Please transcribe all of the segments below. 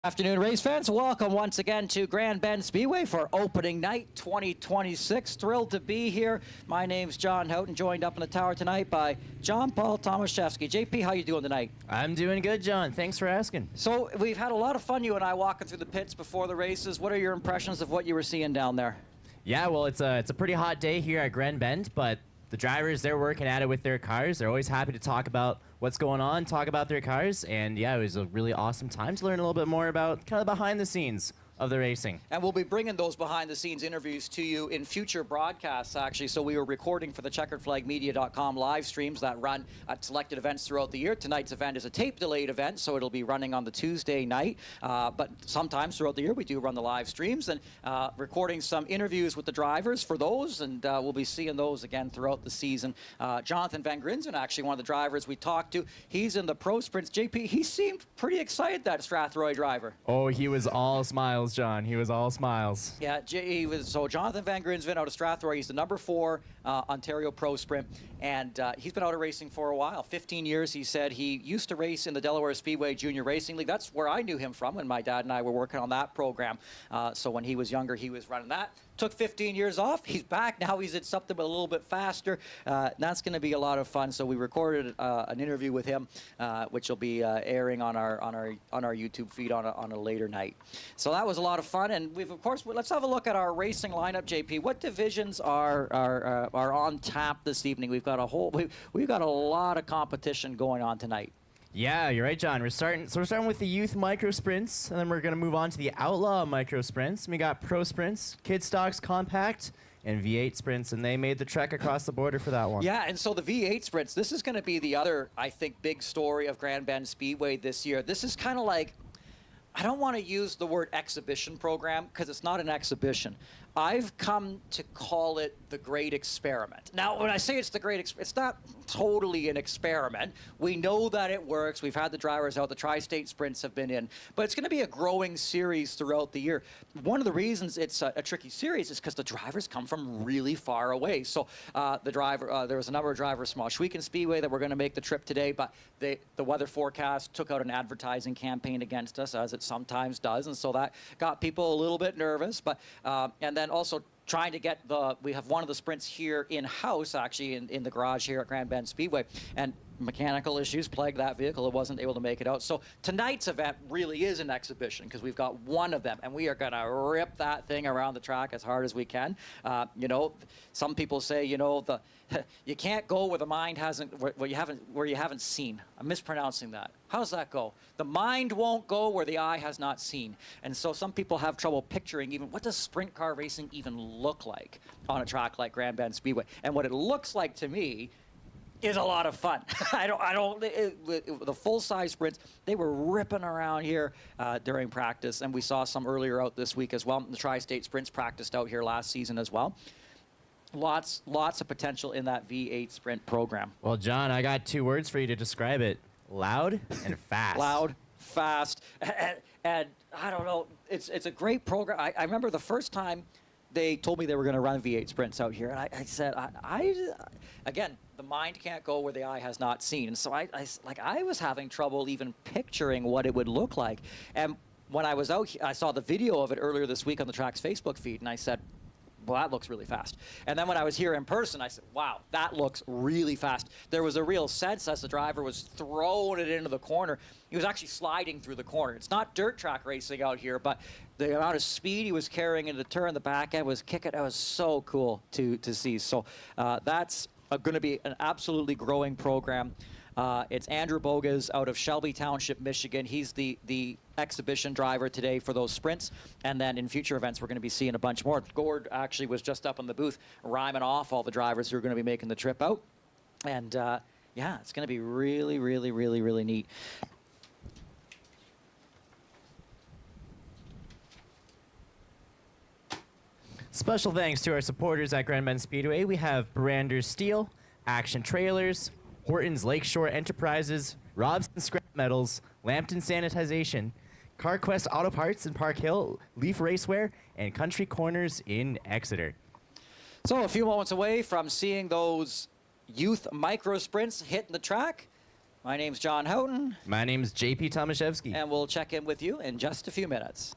Afternoon, race fans. Welcome once again to Grand Bend Speedway for opening night 2026. Thrilled to be here. My name's John Houghton, joined up in the tower tonight by John Paul Tomaszewski. JP, how you doing tonight? I'm doing good, John. Thanks for asking. So we've had a lot of fun, you and I, walking through the pits before the races. What are your impressions of what you were seeing down there? Yeah, well, it's a pretty hot day here at Grand Bend, but the drivers, they're working at it with their cars. They're always happy to talk about what's going on, talk about their cars, and yeah, it was a really awesome time to learn a little bit more about kind of behind the scenes of the racing. And we'll be bringing those behind-the-scenes interviews to you in future broadcasts, actually. So we were recording for the checkeredflagmedia.com live streams that run at selected events throughout the year. Tonight's event is a tape-delayed event, so it'll be running on the Tuesday night. But sometimes throughout the year, we do run the live streams and recording some interviews with the drivers for those, and we'll be seeing those again throughout the season. Jonathan Van Grinzen, actually one of the drivers we talked to, he's in the Pro Sprints. JP, he seemed pretty excited, that Strathroy driver. Oh, he was all smiles, John. He was all smiles. Yeah, so Jonathan Van Grinzen out of Strathroy. He's the number 4 Ontario Pro Sprint, and he's been out of racing for a while. 15 years, he said. He used to race in the Delaware Speedway Junior Racing League. That's where I knew him from when my dad and I were working on that program. So when he was younger, he was running that. Took 15 years off. He's back. Now he's at something a little bit faster. That's going to be a lot of fun. So we recorded an interview with him, which will be airing on our YouTube feed on a later night. So that was a lot of fun. And we've, of course, let's have a look at our racing lineup, JP. What divisions are on tap this evening? We've got we've got a lot of competition going on tonight. Yeah, you're right, John. We're starting with the youth micro sprints, and then we're going to move on to the outlaw micro sprints. We got pro sprints, kid stocks, compact, and V8 sprints, and they made the trek across the border for that one. Yeah, and so the V8 sprints, this is going to be the other, I think, big story of Grand Bend Speedway this year. This is kind of like, I don't want to use the word exhibition program because it's not an exhibition. I've come to call it the Great Experiment. Now, when I say it's the Great it's not totally an experiment. We know that it works. We've had the drivers out. The Tri-State Sprints have been in. But it's going to be a growing series throughout the year. One of the reasons it's a tricky series is because the drivers come from really far away. So there was a number of drivers from Ohsweken Speedway that were going to make the trip today, but the weather forecast took out an advertising campaign against us, as it sometimes does, and so that got people a little bit nervous. But and then also trying to get we have one of the sprints here in-house, actually, in the garage here at Grand Bend Speedway, and mechanical issues plagued that vehicle. It wasn't able to make it out. So tonight's event really is an exhibition because we've got one of them, and we are going to rip that thing around the track as hard as we can. You know, some people say, you know, you can't go where the mind hasn't, where you haven't seen. I'm mispronouncing that. How does that go? The mind won't go where the eye has not seen. And so some people have trouble picturing even what does sprint car racing even look like on a track like Grand Bend Speedway. And what it looks like to me is a lot of fun. The full-size sprints, they were ripping around here during practice, and we saw some earlier out this week as well. The Tri-State Sprints practiced out here last season as well. Lots of potential in that V8 sprint program. Well, John, I got 2 words for you to describe it: loud and fast. Loud, fast, and I don't know. It's a great program. I remember the first time they told me they were going to run V8 sprints out here, and I said, again, the mind can't go where the eye has not seen. And so I was having trouble even picturing what it would look like. And when I was out here, I saw the video of it earlier this week on the track's Facebook feed, and I said, well, that looks really fast. And then when I was here in person, I said, wow, that looks really fast. There was a real sense as the driver was throwing it into the corner. He was actually sliding through the corner. It's not dirt track racing out here, but the amount of speed he was carrying into the turn, the back end was kicking. It was so cool to see. So that's going to be an absolutely growing program. It's Andrew Bogas out of Shelby Township, Michigan. He's the exhibition driver today for those sprints. And then in future events, we're going to be seeing a bunch more. Gord actually was just up in the booth rhyming off all the drivers who are going to be making the trip out. And yeah, it's going to be really, really, really, really neat. Special thanks to our supporters at Grand Bend Speedway. We have Branders Steel, Action Trailers, Horton's Lakeshore Enterprises, Robson Scrap Metals, Lambton Sanitization, CarQuest Auto Parts in Park Hill, Leaf Racewear, and Country Corners in Exeter. So a few moments away from seeing those youth micro sprints hitting the track, My name's John Houghton, My name's JP Tomaszewski. and we'll check in with you in just a few minutes.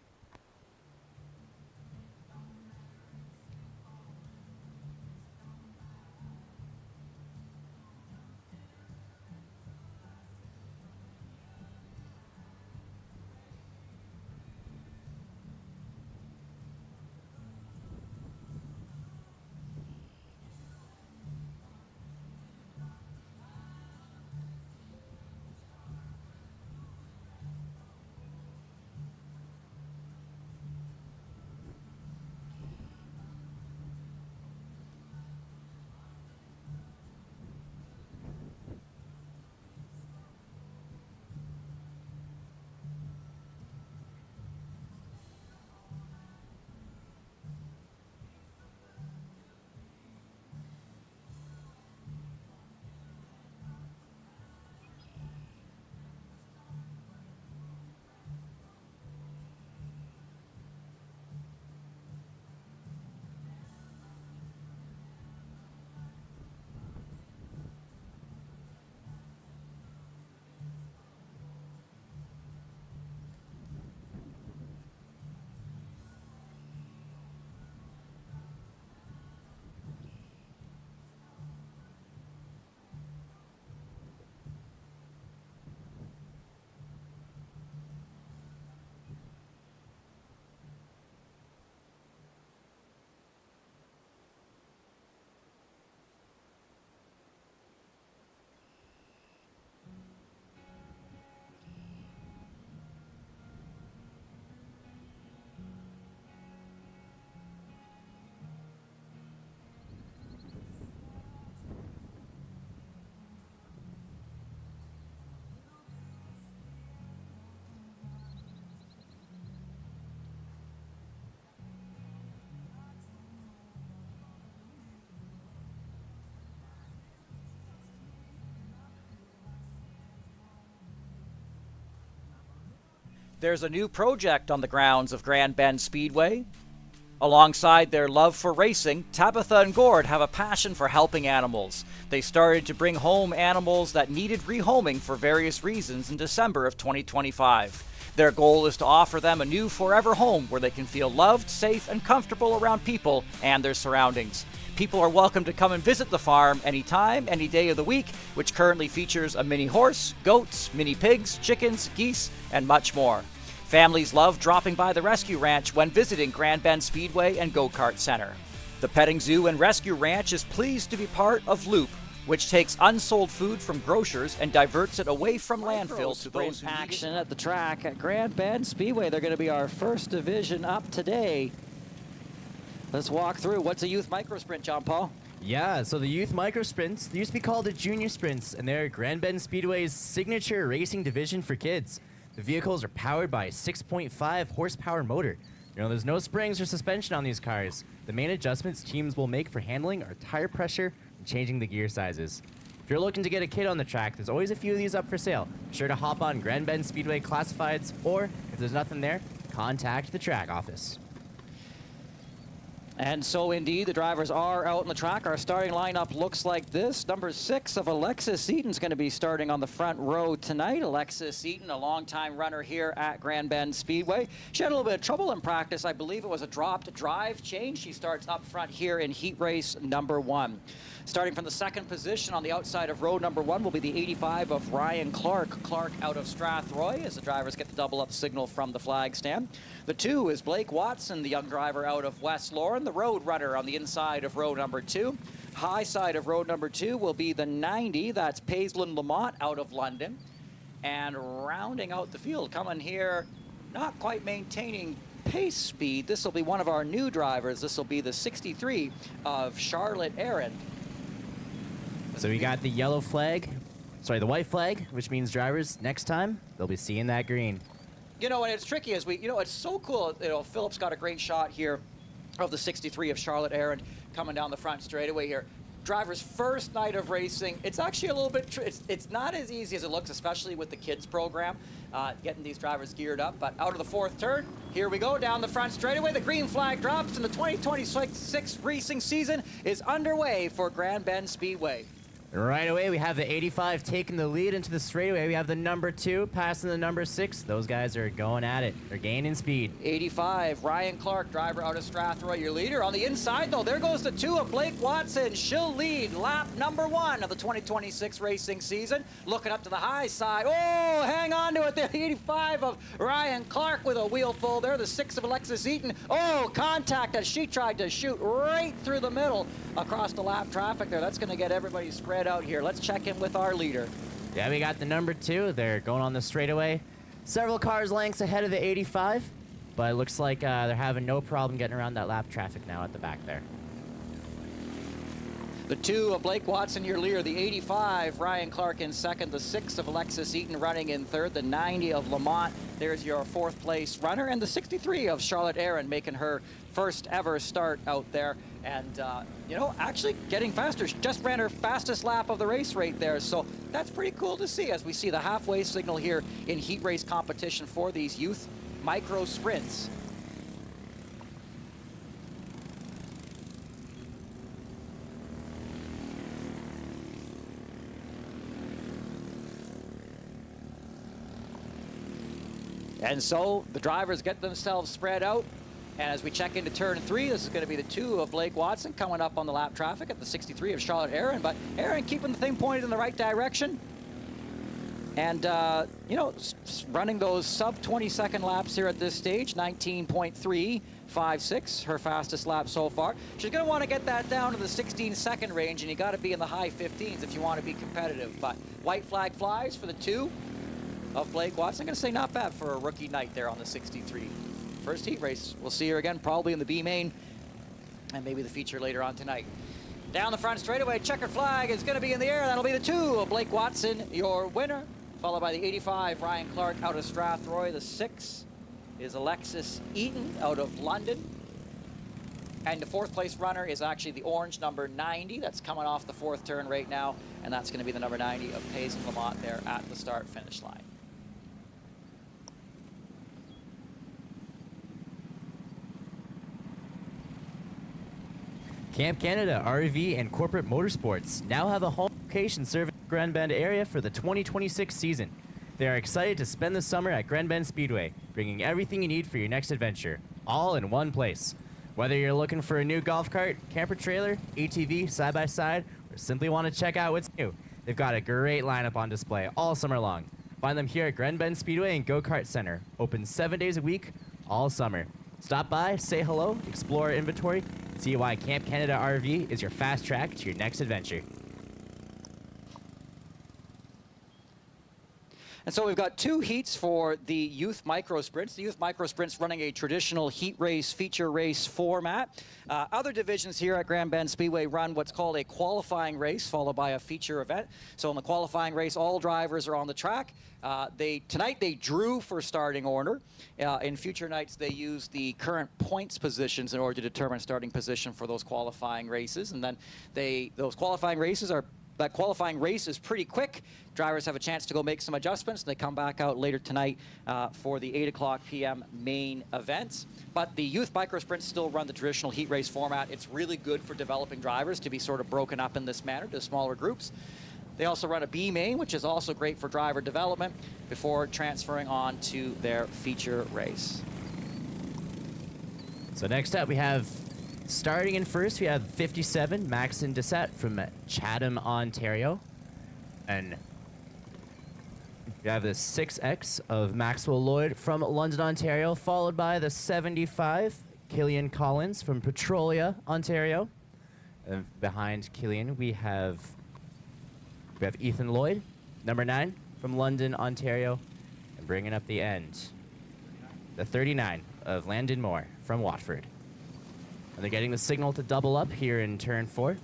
There's a new project on the grounds of Grand Bend Speedway. Alongside their love for racing, Tabitha and Gord have a passion for helping animals. They started to bring home animals that needed rehoming for various reasons in December of 2025. Their goal is to offer them a new forever home where they can feel loved, safe, and comfortable around people and their surroundings. People are welcome to come and visit the farm anytime, any day of the week, which currently features a mini horse, goats, mini pigs, chickens, geese, and much more. Families love dropping by the rescue ranch when visiting Grand Bend Speedway and Go-Kart Center. The petting zoo and rescue ranch is pleased to be part of Loop, which takes unsold food from grocers and diverts it away from landfill to those who action at the track at Grand Bend Speedway. They're going to be our first division up today. Let's walk through. What's a youth micro sprint, John Paul? Yeah, so the youth micro sprints, they used to be called the junior sprints, and they're Grand Bend Speedway's signature racing division for kids. The vehicles are powered by a 6.5 horsepower motor. There's no springs or suspension on these cars. The main adjustments teams will make for handling are tire pressure and changing the gear sizes. If you're looking to get a kid on the track, there's always a few of these up for sale. Be sure to hop on Grand Bend Speedway Classifieds, or if there's nothing there, contact the track office. And so indeed, the drivers are out on the track. Our starting lineup looks like this. Number 6 of Alexis Eaton's going to be starting on the front row tonight. Alexis Eaton, a longtime runner here at Grand Bend Speedway. She had a little bit of trouble in practice. I believe it was a dropped drive change. She starts up front here in heat race number 1. Starting from the second position on the outside of row number 1 will be the 85 of Ryan Clark. Clark out of Strathroy as the drivers get the double up signal from the flag stand. The 2 is Blake Watson, the young driver out of West Lauren, the road runner on the inside of row number 2. High side of row number 2 will be the 90. That's Paisley Lamont out of London. And rounding out the field, coming here, not quite maintaining pace speed. This will be one of our new drivers. This will be the 63 of Charlotte Aaron. So we got the yellow flag, sorry, the white flag, which means drivers, next time, they'll be seeing that green. You know, and it's tricky as it's so cool. Philip's got a great shot here of the 63 of Charlotte Aaron coming down the front straightaway here. Driver's first night of racing. It's actually a little bit, it's not as easy as it looks, especially with the kids program, getting these drivers geared up. But out of the 4th turn, here we go down the front straightaway. The green flag drops and the 2026 racing season is underway for Grand Bend Speedway. Right away, we have the 85 taking the lead into the straightaway. We have the number 2 passing the number 6. Those guys are going at it. They're gaining speed. 85, Ryan Clark, driver out of Strathroy, your leader. On the inside, though, there goes the 2 of Blake Watson. She'll lead lap number 1 of the 2026 racing season. Looking up to the high side. Oh, hang on to it there. The 85 of Ryan Clark with a wheel full there. The 6 of Alexis Eaton. Oh, contact as she tried to shoot right through the middle across the lap traffic there. That's going to get everybody spread out here. Let's check in with our leader. Yeah, we got the number 2. They're going on the straightaway. Several cars lengths ahead of the 85, but it looks like they're having no problem getting around that lap traffic now at the back there. The 2 of Blake Watson, your leader. The 85, Ryan Clark in second. The 6 of Alexis Eaton running in third. The 90 of Lamont, there's your 4th place runner. And the 63 of Charlotte Aaron making her first ever start out there. And, you know, actually getting faster. She just ran her fastest lap of the race right there. So that's pretty cool to see as we see the halfway signal here in heat race competition for these youth micro sprints. And so the drivers get themselves spread out. And as we check into turn 3, this is going to be the 2 of Blake Watson coming up on the lap traffic at the 63 of Charlotte Aaron. But Aaron keeping the thing pointed in the right direction. And, you know, running those sub 20-second laps here at this stage, 19.356, her fastest lap so far. She's going to want to get that down to the 16-second range, and you got to be in the high 15s if you want to be competitive. But white flag flies for the 2 of Blake Watson. I'm going to say not bad for a rookie night there on the 63. First heat race. We'll see her again probably in the B main and maybe the feature later on tonight. Down the front straightaway, checkered flag is going to be in the air. That'll be the 2 of Blake Watson, your winner, followed by the 85, Ryan Clark out of Strathroy. The 6 is Alexis Eaton out of London. And the 4th place runner is actually the orange number 90. That's coming off the 4th turn right now. And that's going to be the number 90 of Payson Lamont there at the start-finish line. Camp Canada RV and Corporate Motorsports now have a home location serving the Grand Bend area for the 2026 season. They are excited to spend the summer at Grand Bend Speedway, bringing everything you need for your next adventure, all in one place. Whether you're looking for a new golf cart, camper trailer, ATV, side-by-side, or simply want to check out what's new, they've got a great lineup on display all summer long. Find them here at Grand Bend Speedway and Go-Kart Center, open 7 days a week, all summer. Stop by, say hello, explore our inventory, and see why Camp Canada RV is your fast track to your next adventure. And so we've got 2 heats for the youth micro sprints. The youth micro sprints running a traditional heat race, feature race format. Other divisions here at Grand Bend Speedway run what's called a qualifying race, followed by a feature event. So in the qualifying race, all drivers are on the track. Tonight they drew for starting order. In future nights, they use the current points positions in order to determine starting position for those qualifying races. And then those qualifying races are that qualifying race is pretty quick. Drivers have a chance to go make some adjustments. They come back out later tonight for the 8 o'clock p.m. main events. But the youth micro sprints still run the traditional heat race format. It's really good for developing drivers to be sort of broken up in this manner to smaller groups. They also run a B main, which is also great for driver development before transferring on to their feature race. So next up we have, starting in first, we have 57, Maxon Dessette from Chatham, Ontario. And we have the 6X of Maxwell Lloyd from London, Ontario, followed by the 75, Killian Collins from Petrolia, Ontario. And behind Killian, we have Ethan Lloyd, number 9, from London, Ontario. And bringing up the end, the 39 of Landon Moore from Watford. And they're getting the signal to double up here in turn 4.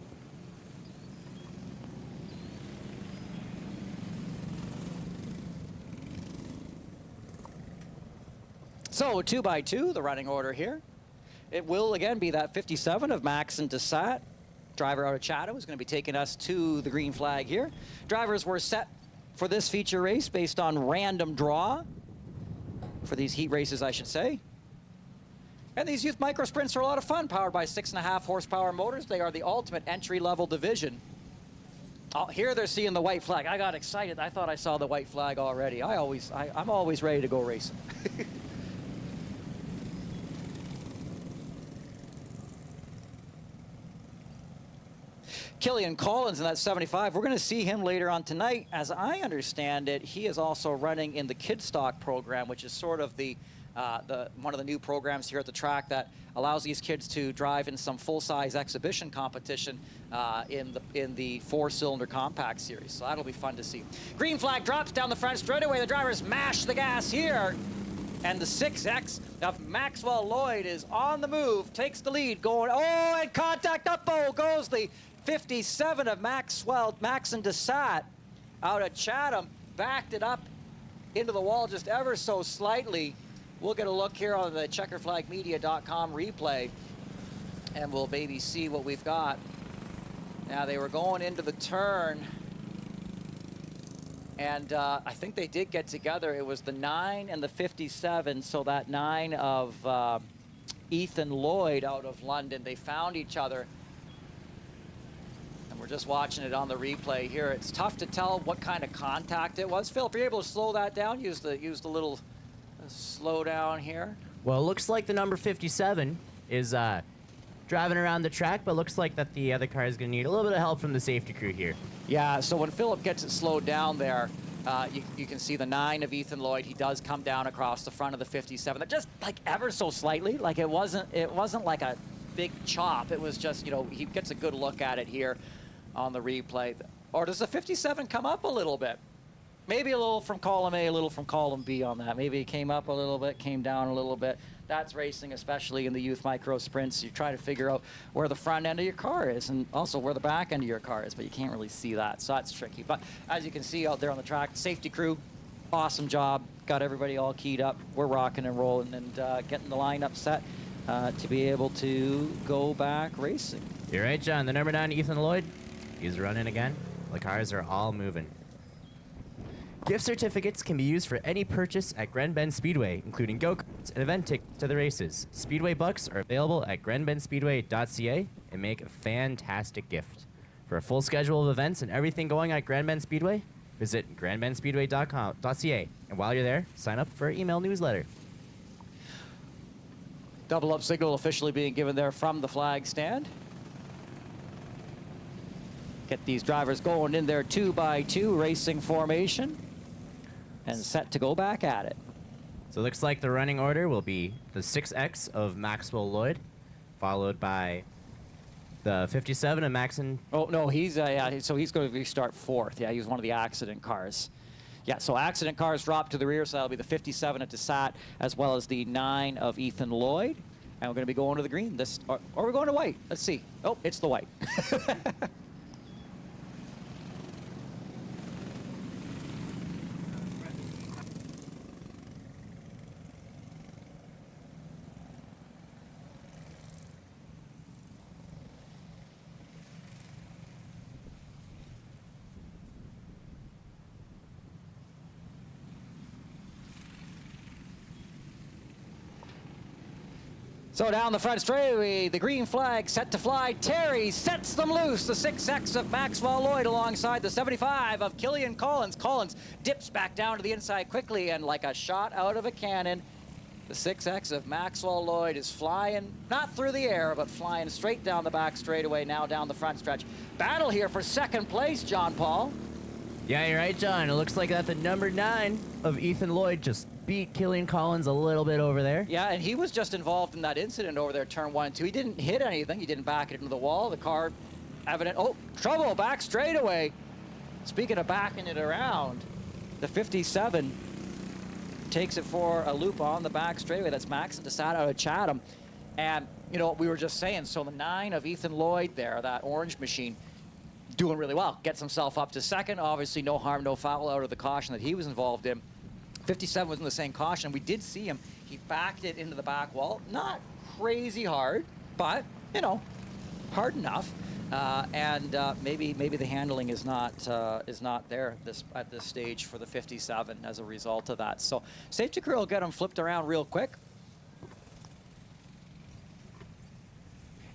So 2 by 2, the running order here. It will again be that 57 of Maxon Dessette. Driver out of Chatham is going to be taking us to the green flag here. Drivers were set for this feature race based on random draw. For these heat races, I should say. And these youth micro sprints are a lot of fun, powered by 6.5 horsepower motors. They are the ultimate entry-level division. Oh, here they're seeing the white flag. I got excited. I thought I saw the white flag already. I'm always ready to go racing. Killian Collins in that 75. We're going to see him later on tonight. As I understand it, he is also running in the Kid Stock program, which is sort of the one of the new programs here at the track that allows these kids to drive in some full-size exhibition competition in the 4-cylinder compact series. So that'll be fun to see. Green flag drops down the front straightaway. The drivers mash the gas here. And the 6X of Maxwell Lloyd is on the move, takes the lead, going, oh, and contact up-oh goes the 57 of Maxon Desat out of Chatham, backed it up into the wall just ever so slightly. We'll get a look here on the checkerflagmedia.com replay, and we'll maybe see what we've got. Now, they were going into the turn, and I think they did get together. It was the 9 and the 57, so that 9 of Ethan Lloyd out of London. They found each other. We're just watching it on the replay here. It's tough to tell what kind of contact it was. Philip, are you able to slow that down? Use the little slow down here. Well, it looks like the number 57 is driving around the track, but looks like that the other car is going to need a little bit of help from the safety crew here. Yeah, so when Philip gets it slowed down there, you can see the 9 of Ethan Lloyd. He does come down across the front of the 57. That just like ever so slightly. Like it wasn't like a big chop. It was just, you know, he gets a good look at it here on the replay. Or does the 57 come up a little bit? Maybe a little from column A, a little from column B on that. Maybe it came up a little bit, came down a little bit. That's racing, especially in the youth micro sprints. You try to figure out where the front end of your car is and also where the back end of your car is, but you can't really see that, so that's tricky. But as you can see out there on the track, safety crew, awesome job. Got everybody all keyed up. We're rocking and rolling and getting the lineup set to be able to go back racing. You're right, John. The number 9, Ethan Lloyd, he's running again. The cars are all moving. Gift certificates can be used for any purchase at Grand Bend Speedway, including go-karts and event tickets to the races. Speedway bucks are available at grandbendspeedway.ca and make a fantastic gift. For a full schedule of events and everything going at Grand Bend Speedway, visit grandbendspeedway.ca. And while you're there, sign up for our email newsletter. Double up signal officially being given there from the flag stand. Get these drivers going in their 2x2 racing formation and set to go back at it. So it looks like the running order will be the 6X of Maxwell Lloyd, followed by the 57 of Maxon. Oh, no, he's so he's going to restart 4th. Yeah, he was one of the accident cars. Yeah, so accident cars drop to the rear, so that'll be the 57 of Desat as well as the 9 of Ethan Lloyd. And we're going to be going to the green. Or we're going to white. Let's see. Oh, it's the white. So down the front straightaway, the green flag set to fly. Terry sets them loose. The 6X of Maxwell Lloyd alongside the 75 of Killian Collins. Collins dips back down to the inside quickly, and like a shot out of a cannon, the 6X of Maxwell Lloyd is flying, not through the air, but flying straight down the back straightaway, now down the front stretch. Battle here for second place, John Paul. Yeah, you're right, John. It looks like that the number 9 of Ethan Lloyd just beat Killian Collins a little bit over there. Yeah, and he was just involved in that incident over there, turn 1 and 2. He didn't hit anything. He didn't back it into the wall. The car, evident. Oh, trouble, back straightaway. Speaking of backing it around, the 57 takes it for a loop on the back straightaway. That's Maxon Desat out of Chatham. And, you know, we were just saying, so the 9 of Ethan Lloyd there, that orange machine, doing really well. Gets himself up to second. Obviously, no harm, no foul out of the caution that he was involved in. 57 was in the same caution. We did see him. He backed it into the back wall. Not crazy hard, but, you know, hard enough. Maybe the handling is not there at this stage for the 57 as a result of that. So safety crew will get him flipped around real quick.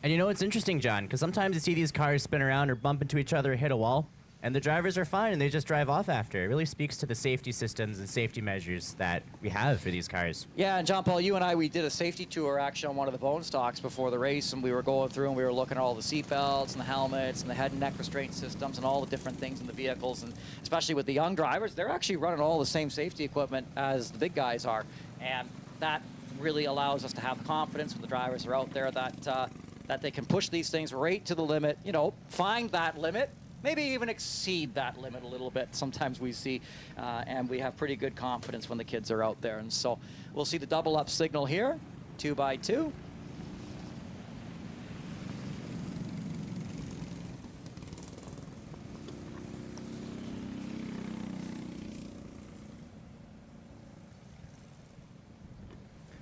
And you know, it's interesting, John, because sometimes you see these cars spin around or bump into each other or hit a wall, and the drivers are fine and they just drive off after. It really speaks to the safety systems and safety measures that we have for these cars. Yeah, and John Paul, you and I, we did a safety tour actually on one of the bone stocks before the race, and we were going through and we were looking at all the seat belts and the helmets and the head and neck restraint systems and all the different things in the vehicles, and especially with the young drivers, they're actually running all the same safety equipment as the big guys are, and that really allows us to have confidence when the drivers are out there that they can push these things right to the limit, you know, find that limit, maybe even exceed that limit a little bit. Sometimes we see, and we have pretty good confidence when the kids are out there. And so we'll see the double up signal here, 2x2.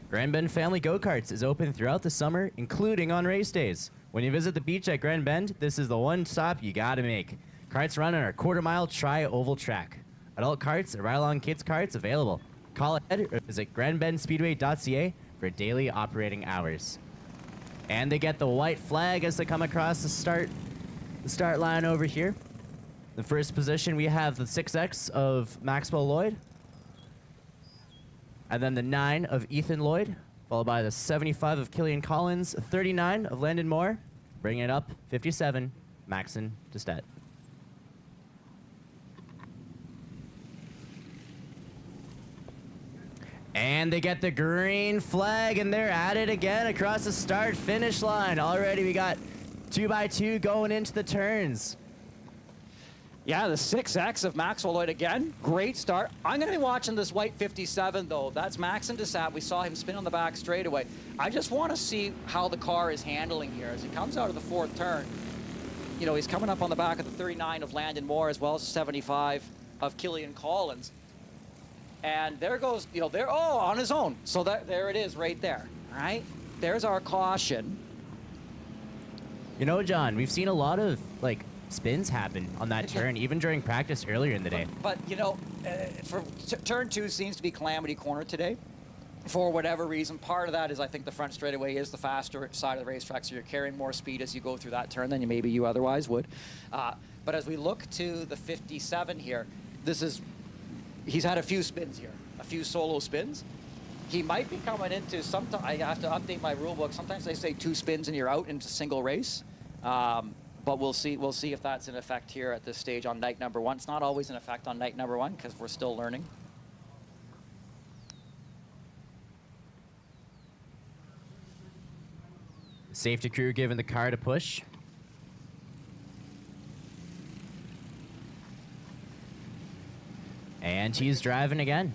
Grand Bend Family Go-Karts is open throughout the summer, including on race days. When you visit the beach at Grand Bend, this is the one stop you gotta make. Carts run on our quarter-mile tri-oval track. Adult carts and ride-along kids carts available. Call ahead or visit grandbendspeedway.ca for daily operating hours. And they get the white flag as they come across the start line over here. The first position, we have the 6X of Maxwell Lloyd. And then the 9 of Ethan Lloyd, followed by the 75 of Killian Collins, 39 of Landon Moore, bringing it up, 57, Maxon Destet. And they get the green flag, and they're at it again across the start-finish line. Already we got 2x2 going into the turns. Yeah, the 6X of Maxwell Lloyd again. Great start. I'm going to be watching this white 57, though. That's Maxon Desat. We saw him spin on the back straightaway. I just want to see how the car is handling here as he comes out of the fourth turn. You know, he's coming up on the back of the 39 of Landon Moore as well as the 75 of Killian Collins. And there goes, you know, there, oh, on his own. So there it is right there. All right. There's our caution. You know, John, we've seen a lot of, like, spins happen on that turn, even during practice earlier in the day. But you know, turn 2 seems to be calamity corner today. For whatever reason, part of that is I think the front straightaway is the faster side of the racetrack, so you're carrying more speed as you go through that turn than maybe you otherwise would. But as we look to the 57 here, he's had a few spins here, a few solo spins. He might be coming into I have to update my rule book. Sometimes they say 2 spins and you're out into single race. But we'll see if that's in effect here at this stage on night number 1. It's not always in effect on night number 1 because we're still learning. Safety crew giving the car to push. And he's driving again.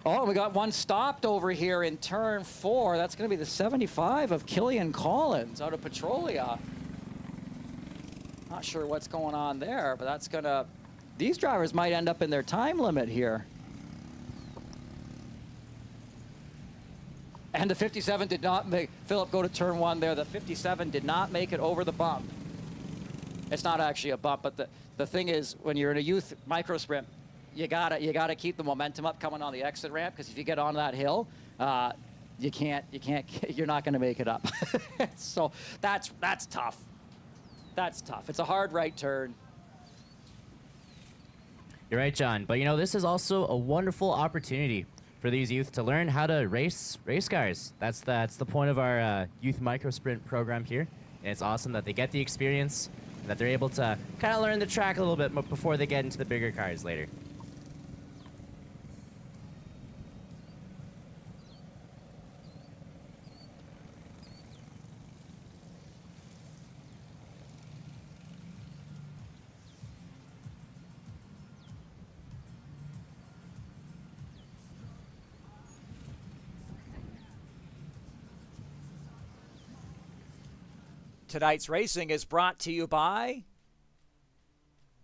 Oh, we got one stopped over here in turn 4. That's going to be the 75 of Killian Collins out of Petrolia. Not sure what's going on there, but that's going to... These drivers might end up in their time limit here. And the 57 did not make... Philip, go to turn 1 there. The 57 did not make it over the bump. It's not actually a bump, but the thing is, when you're in a youth micro sprint, you gotta keep the momentum up coming on the exit ramp, because if you get on that hill, you're not gonna make it up. So that's tough. That's tough. It's a hard right turn. You're right, John. But you know, this is also a wonderful opportunity for these youth to learn how to race cars. That's the point of our youth micro sprint program here. And it's awesome that they get the experience, and that they're able to kind of learn the track a little bit before they get into the bigger cars later. Tonight's racing is brought to you by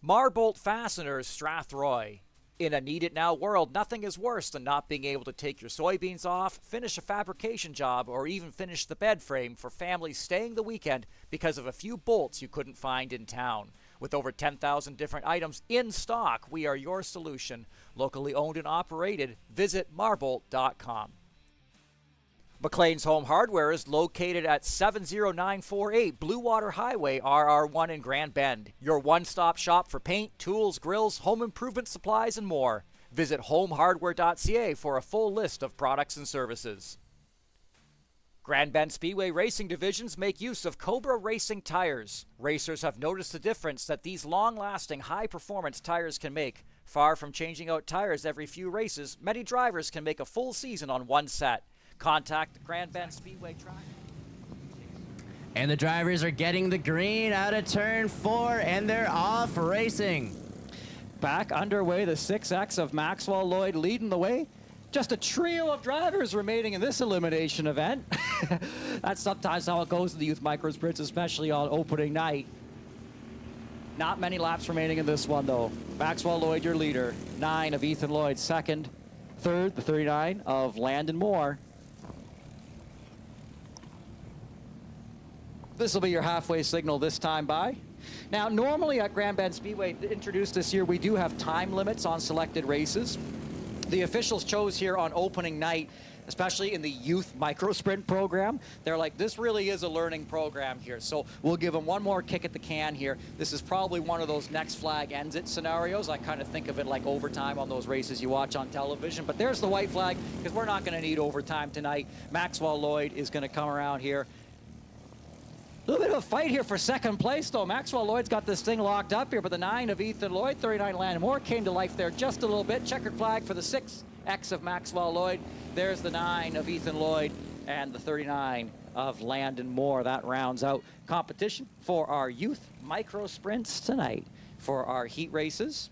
Marbolt Fasteners, Strathroy. In a need-it-now world, nothing is worse than not being able to take your soybeans off, finish a fabrication job, or even finish the bed frame for families staying the weekend because of a few bolts you couldn't find in town. With over 10,000 different items in stock, we are your solution. Locally owned and operated. Visit marbolt.com. McLean's Home Hardware is located at 70948 Blue Water Highway, RR1 in Grand Bend. Your one-stop shop for paint, tools, grills, home improvement supplies, and more. Visit homehardware.ca for a full list of products and services. Grand Bend Speedway racing divisions make use of Cobra Racing tires. Racers have noticed the difference that these long-lasting, high-performance tires can make. Far from changing out tires every few races, many drivers can make a full season on one set. Contact the Grand Bend Speedway track. And the drivers are getting the green out of turn 4, and they're off racing. Back underway, the 6X of Maxwell Lloyd leading the way. Just a trio of drivers remaining in this elimination event. That's sometimes how it goes in the youth micro sprints, especially on opening night. Not many laps remaining in this one, though. Maxwell Lloyd, your leader. 9 of Ethan Lloyd, second. Third, the 39 of Landon Moore. This will be your halfway signal this time by. Now, normally at Grand Bend Speedway, introduced this year, we do have time limits on selected races. The officials chose here on opening night, especially in the youth micro sprint program. They're like, this really is a learning program here. So we'll give them one more kick at the can here. This is probably one of those next flag ends it scenarios. I kind of think of it like overtime on those races you watch on television. But there's the white flag, because we're not going to need overtime tonight. Maxwell Lloyd is going to come around here. A little bit of a fight here for second place, though. Maxwell Lloyd's got this thing locked up here, but the 9 of Ethan Lloyd, 39 Landon Moore, came to life there just a little bit. Checkered flag for the 6X of Maxwell Lloyd. There's the 9 of Ethan Lloyd and the 39 of Landon Moore. That rounds out competition for our youth micro sprints tonight. For our heat races,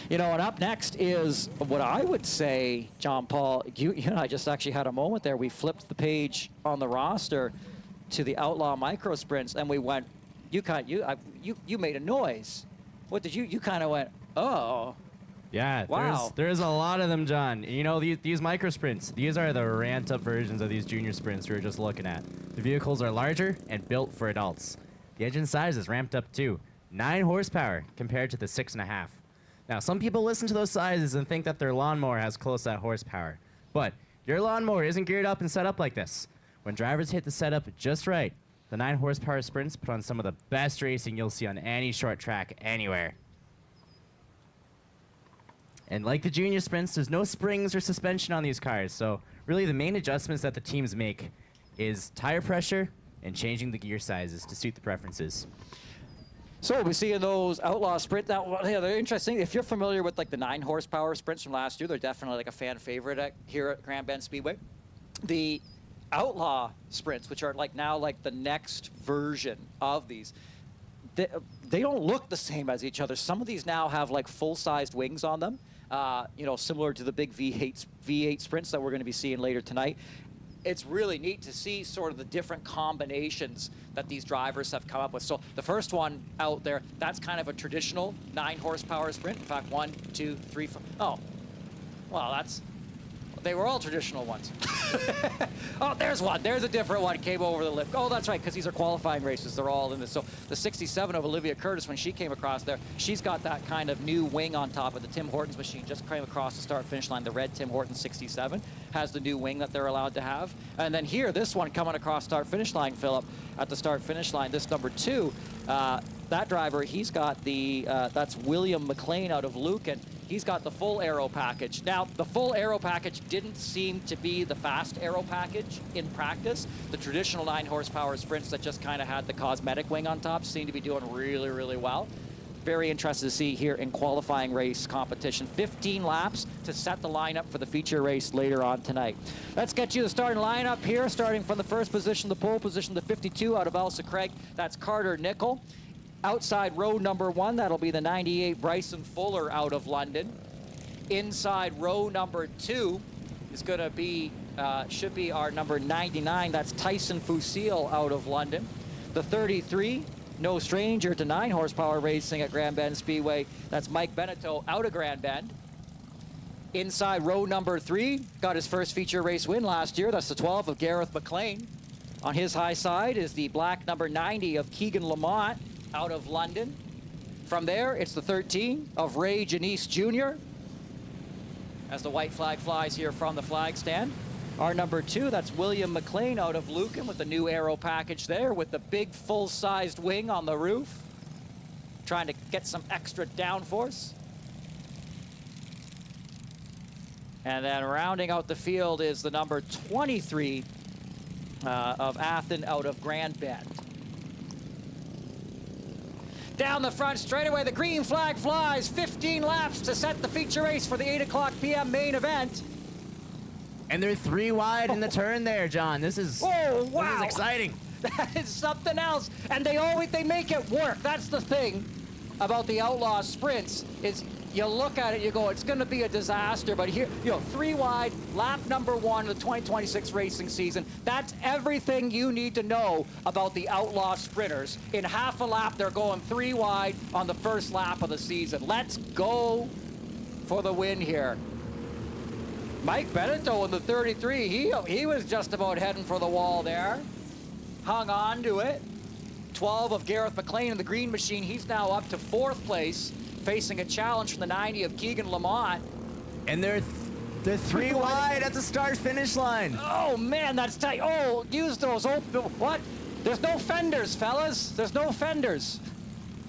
you know, and up next is what I would say, John Paul, you and I just actually had a moment there. We flipped the page on the roster to the Outlaw micro sprints, and we went, you made a noise. What did you kind of went, oh. Yeah, wow. there's a lot of them, John. You know, these micro sprints, these are the ramped up versions of these junior sprints we were just looking at. The vehicles are larger and built for adults. The engine size is ramped up too. 9 horsepower compared to the 6.5. Now, some people listen to those sizes and think that their lawnmower has close to that horsepower. But your lawnmower isn't geared up and set up like this. When drivers hit the setup just right, the 9 horsepower sprints put on some of the best racing you'll see on any short track anywhere. And like the junior sprints, there's no springs or suspension on these cars. So really the main adjustments that the teams make is tire pressure and changing the gear sizes to suit the preferences. So we see in those Outlaw sprint, they're interesting. If you're familiar with like the 9 horsepower sprints from last year, they're definitely like a fan favorite here at Grand Bend Speedway. The Outlaw sprints, which are like now like the next version of these, they don't look the same as each other. Some of these now have like full-sized wings on them, you know, similar to the big V8 sprints that we're going to be seeing later tonight. It's really neat to see sort of the different combinations that these drivers have come up with. So the first one out there, that's kind of a traditional 9 horsepower sprint. In fact, 1, 2, 3, 4. Oh, well, they were all traditional ones. Oh, there's one. There's a different one. Came over the lip. Oh, that's right, because these are qualifying races. They're all in this. So the 67 of Olivia Curtis, when she came across there, she's got that kind of new wing on top of the Tim Hortons machine. Just came across the start-finish line. The red Tim Hortons 67 has the new wing that they're allowed to have. And then here, this one coming across start-finish line, Philip, at the start-finish line, this number 2, that driver, he's got the, that's William McLean out of Lucan. He's got the full aero package. Now, the full aero package didn't seem to be the fast aero package in practice. The traditional 9 horsepower sprints that just kind of had the cosmetic wing on top seem to be doing really, really well. Very interested to see here in qualifying race competition. 15 laps to set the lineup for the feature race later on tonight. Let's get you the starting lineup here, starting from the first position, the pole position, the 52 out of Elsa Craig. That's Carter Nickel. Outside row number 1, that'll be the 98 Bryson Fuller out of London. Inside row number 2 is going to be, should be our number 99. That's Tyson Fusil out of London. The 33, no stranger to 9 horsepower racing at Grand Bend Speedway. That's Mike Beneteau out of Grand Bend. Inside row number 3, got his first feature race win last year. That's the 12 of Gareth McLean. On his high side is the black number 90 of Keegan Lamont. out of London. From there, it's the 13 of Ray Janice Jr. as the white flag flies here from the flag stand. Our number 2, that's William McLean out of Lucan with the new aero package there with the big full-sized wing on the roof. Trying to get some extra downforce. And then rounding out the field is the number 23 of Athen out of Grand Bend. Down the front straightaway, the green flag flies. 15 laps to set the feature race for the 8 o'clock p.m. main event. And they're 3 wide in the turn there, John. This is, oh, wow. This is exciting. That is something else. And they make it work. That's the thing about the Outlaw sprints is you look at it, you go, it's going to be a disaster. But here, 3 wide, lap number 1 of the 2026 racing season. That's everything you need to know about the Outlaw sprinters. In half a lap, they're going 3 wide on the first lap of the season. Let's go for the win here. Mike Benetto in the 33, he was just about heading for the wall there. Hung on to it. 12 of Gareth McLean in the green machine. He's now up to 4th place, facing a challenge from the 90 of Keegan Lamont. And they're 3 wide at the start-finish line. Oh, man, that's tight. Oh, use those open. What? There's no fenders, fellas. There's no fenders.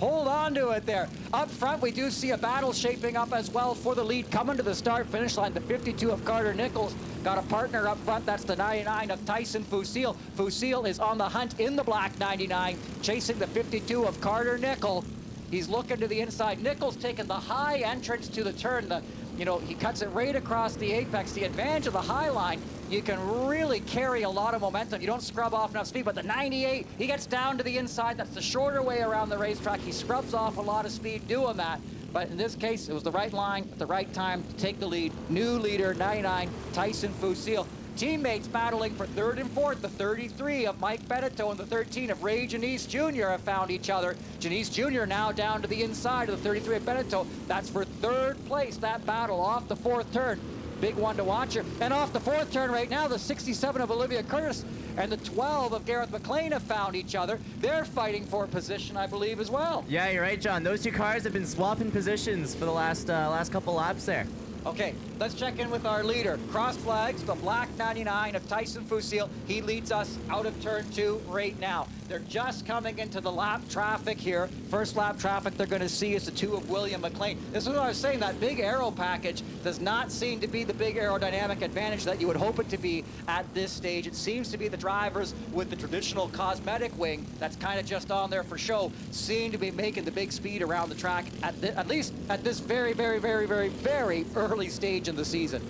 Hold on to it there. Up front, we do see a battle shaping up as well for the lead. Coming to the start-finish line, the 52 of Carter Nichols. Got a partner up front. That's the 99 of Tyson Fusil. Fusil is on the hunt in the black 99, chasing the 52 of Carter Nichols. He's looking to the inside. Nichols taking the high entrance to the turn. He cuts it right across the apex. The advantage of the high line, you can really carry a lot of momentum. You don't scrub off enough speed, but the 98, he gets down to the inside. That's the shorter way around the racetrack. He scrubs off a lot of speed doing that. But in this case, it was the right line at the right time to take the lead. New leader, 99, Tyson Fusil. Teammates battling for 3rd and 4th. The 33 of Mike Benetto and the 13 of Ray Janice Jr. have found each other. Janice Jr. now down to the inside of the 33 of Benetto. That's for 3rd place, that battle off the 4th turn. Big one to watch here. And off the 4th turn right now, the 67 of Olivia Curtis and the 12 of Gareth McLean have found each other. They're fighting for position, I believe, as well. Yeah, you're right, John. Those 2 cars have been swapping positions for the last couple laps there. Okay, let's check in with our leader. Cross flags, the black 99 of Tyson Fusil. He leads us out of turn 2 right now. They're just coming into the lap traffic here. First lap traffic they're going to see is the 2 of William McLean. This is what I was saying, that big aero package does not seem to be the big aerodynamic advantage that you would hope it to be at this stage. It seems to be the drivers with the traditional cosmetic wing that's kind of just on there for show seem to be making the big speed around the track, at least at this very, very, very, very, very early stage in the season.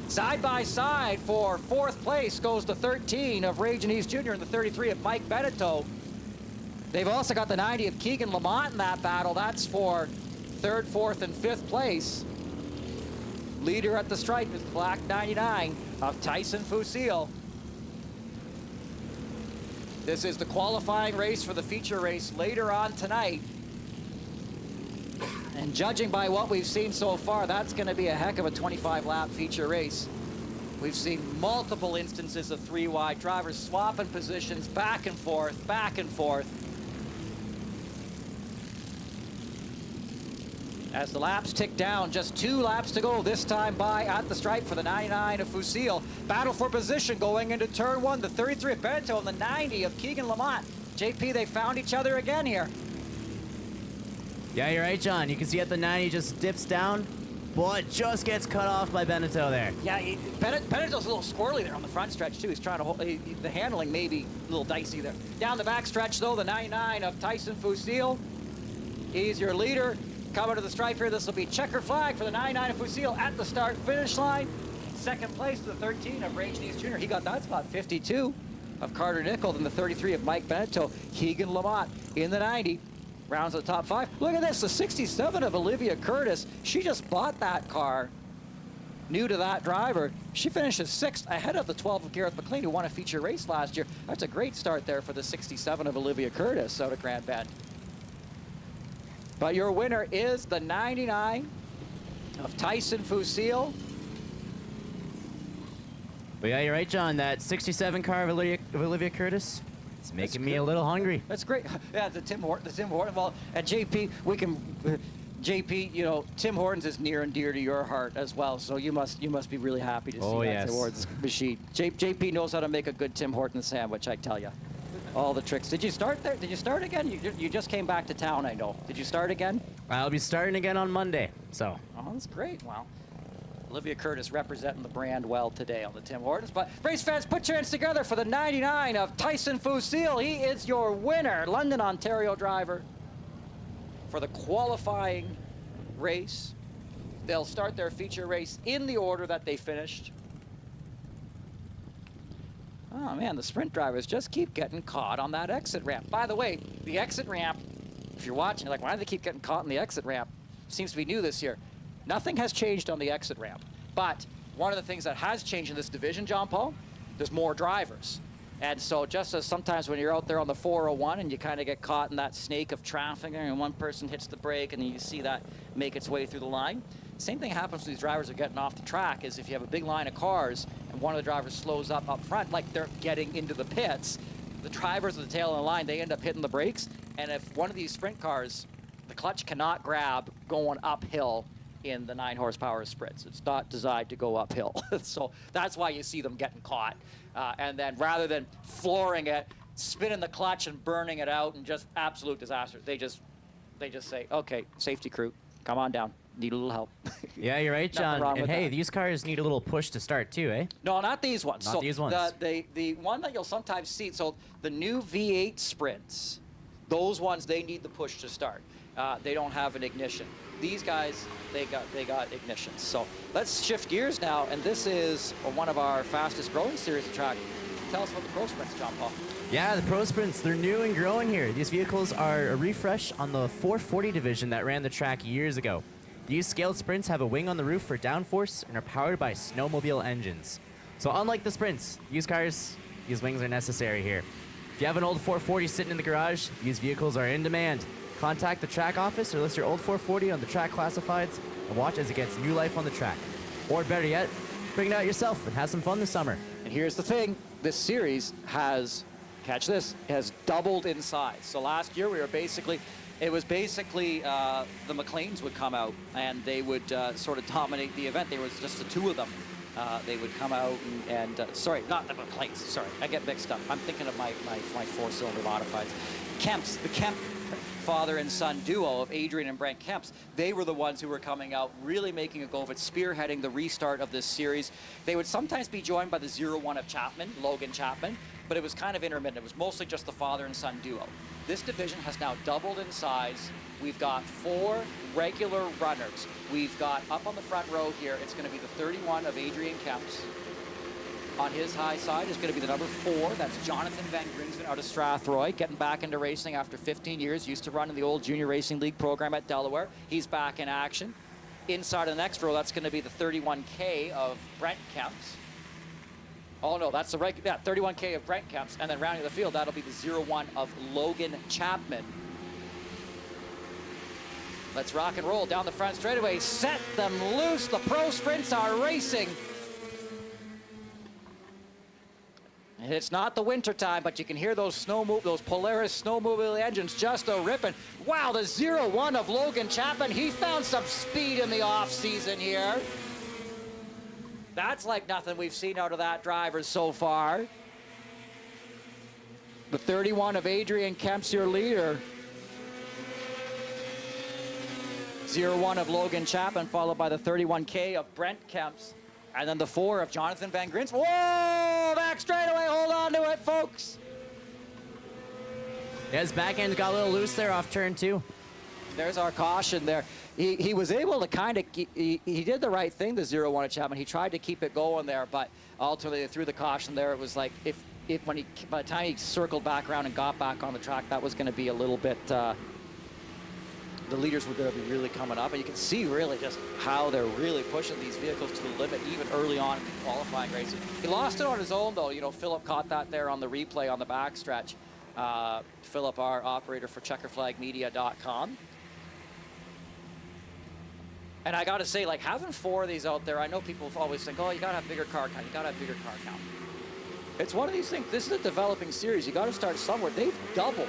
Side by side for 4th place goes the 13 of Ray Janice Jr. and the 33 of Mike Benetto. They've also got the 90 of Keegan Lamont in that battle. That's for 3rd, 4th, and 5th place. Leader at the stripe is the black 99 of Tyson Fusil. This is the qualifying race for the feature race later on tonight. And judging by what we've seen so far, that's going to be a heck of a 25-lap feature race. We've seen multiple instances of 3 wide drivers swapping positions back and forth, back and forth. As the laps tick down, just 2 laps to go this time by at the stripe for the 99 of Fusil. Battle for position going into turn 1. The 33 of Bento and the 90 of Keegan Lamont. JP, they found each other again here. Yeah, you're right, John. You can see at the 90 just dips down, but just gets cut off by Benetto there. Yeah, Benetto's a little squirrely there on the front stretch, too. He's trying to hold, the handling may be a little dicey there. Down the back stretch, though, the 99 of Tyson Fusil. He's your leader. Coming to the stripe here, this will be checker flag for the 99 of Fusil at the start-finish line. 2nd place to the 13 of Ray Janice Jr. He got that spot. 52 of Carter Nichols and the 33 of Mike Benetto. Keegan Lamont in the 90. Rounds of the top 5. Look at this, the 67 of Olivia Curtis. She just bought that car. New to that driver. She finishes 6th ahead of the 12 of Gareth McLean, who won a feature race last year. That's a great start there for the 67 of Olivia Curtis out of Grand Bend. But your winner is the 99 of Tyson Fusil. But yeah, you're right, John. That 67 car of Olivia Curtis, It's making me a little hungry. That's great. Yeah, the Tim Horton. Well, at JP, we can. JP, you know, Tim Hortons is near and dear to your heart as well. So you must be really happy to see that yes. Tim Hortons machine. JP knows how to make a good Tim Hortons sandwich, I tell you. All the tricks. Did you start there? Did you start again? You just came back to town, I know. Did you start again? I'll be starting again on Monday. So. Oh, that's great. Wow. Olivia Curtis representing the brand well today on the Tim Hortons. But race fans, put your hands together for the 99 of Tyson Fusil. He is your winner, London, Ontario driver for the qualifying race. They'll start their feature race in the order that they finished. Oh man, the sprint drivers just keep getting caught on that exit ramp. By the way, the exit ramp, if you're watching, you're like, why do they keep getting caught in the exit ramp? Seems to be new this year. Nothing has changed on the exit ramp. But one of the things that has changed in this division, John Paul, there's more drivers. And so just as sometimes when you're out there on the 401 and you kind of get caught in that snake of traffic and one person hits the brake and you see that make its way through the line, same thing happens when these drivers are getting off the track. Is if you have a big line of cars and one of the drivers slows up front, like they're getting into the pits, the drivers at the tail of the line, they end up hitting the brakes. And if one of these sprint cars, the clutch cannot grab going uphill in the 9 horsepower sprints. It's not designed to go uphill. So that's why you see them getting caught. And then rather than flooring it, spinning the clutch and burning it out and just absolute disaster, they just say, okay, safety crew, come on down. Need a little help. Yeah, you're right, John. And hey, these cars need a little push to start too, eh? No, not these ones. Not these ones. The one that you'll sometimes see, so the new V8 sprints, those ones, they need the push to start. They don't have an ignition. These guys, they got ignitions. So let's shift gears now, and this is one of our fastest growing series of track. Tell us about the Pro Sprints, John Paul. Yeah, the Pro Sprints, they're new and growing here. These vehicles are a refresh on the 440 division that ran the track years ago. These scaled sprints have a wing on the roof for downforce and are powered by snowmobile engines. So unlike the sprints, these cars, these wings are necessary here. If you have an old 440 sitting in the garage, these vehicles are in demand. Contact the track office or list your old 440 on the track classifieds and watch as it gets new life on the track. Or better yet, bring it out yourself and have some fun this summer. And here's the thing, this series has, catch this, has doubled in size. So last year it was basically the McLeans would come out and they would sort of dominate the event. There was just the two of them. They would come out and sorry, not the McLeans, sorry, I get mixed up. I'm thinking of my 4-cylinder modifieds. Kemps, the Kemp father and son duo of Adrian and Brent Kemps, they were the ones who were coming out, really making a go of it, spearheading the restart of this series. They would sometimes be joined by the 01 of Chapman, Logan Chapman, but it was kind of intermittent. It was mostly just the father and son duo. This division has now doubled in size. We've got 4 regular runners. We've got up on the front row here, it's going to be the 31 of Adrian Kemps. On his high side is going to be the number 4. That's Jonathan Van Grinsven out of Strathroy, getting back into racing after 15 years. Used to run in the old Junior Racing League program at Delaware. He's back in action. Inside of the next row, that's going to be the 31K of Brent Kemps. Oh no, that's the 31K of Brent Kemps. And then rounding the field, that'll be the 01 of Logan Chapman. Let's rock and roll down the front straightaway. Set them loose. The Pro Sprints are racing. And it's not the winter time, but you can hear those Polaris snowmobile engines just a-ripping. Wow, the 01 of Logan Chapman, he found some speed in the off-season here. That's like nothing we've seen out of that driver so far. The 31 of Adrian Kemps, your leader. 01 of Logan Chapman, followed by the 31K of Brent Kemps. And then the 4 of Jonathan Van Grinsven. Whoa! Back straightaway. Hold on to it, folks. Yeah, his back end got a little loose there off turn 2. There's our caution there. He was able to kind of, he did the right thing, the 01 of Chapman. He tried to keep it going there, but ultimately through the caution there, it was like, by the time he circled back around and got back on the track, that was going to be a little bit, the leaders were going to be really coming up, and you can see really just how they're really pushing these vehicles to the limit, even early on in the qualifying races. He lost it on his own, though. You know, Philip caught that there on the replay on the backstretch. Philip, our operator for checkerflagmedia.com. And I got to say, like, having 4 of these out there, I know people always think, oh, you got to have bigger car count. You got to have bigger car count. It's one of these things. This is a developing series. You got to start somewhere. They've doubled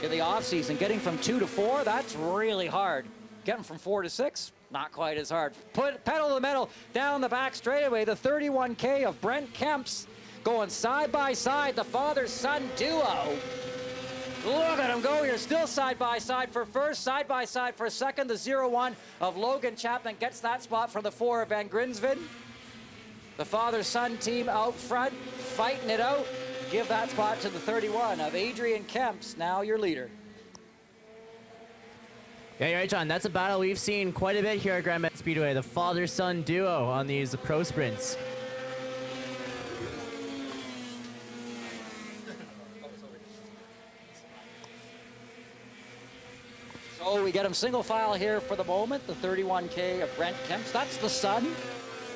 in the offseason. Getting from 2 to 4, that's really hard. Getting from 4 to 6, not quite as hard. Pedal to the metal down the back straightaway. The 31K of Brent Kemp's going side by side. The father-son duo. Look at them go here. Still side by side for first, side by side for second. The 0-1 of Logan Chapman gets that spot from the 4 of Van Grinsven. The father-son team out front, fighting it out. Give that spot to the 31 of Adrian Kemps, now your leader. Yeah, you're right, John. That's a battle we've seen quite a bit here at Grand Bend Speedway. The father-son duo on these pro sprints. So we get him single file here for the moment. The 31K of Brent Kemps. That's the son.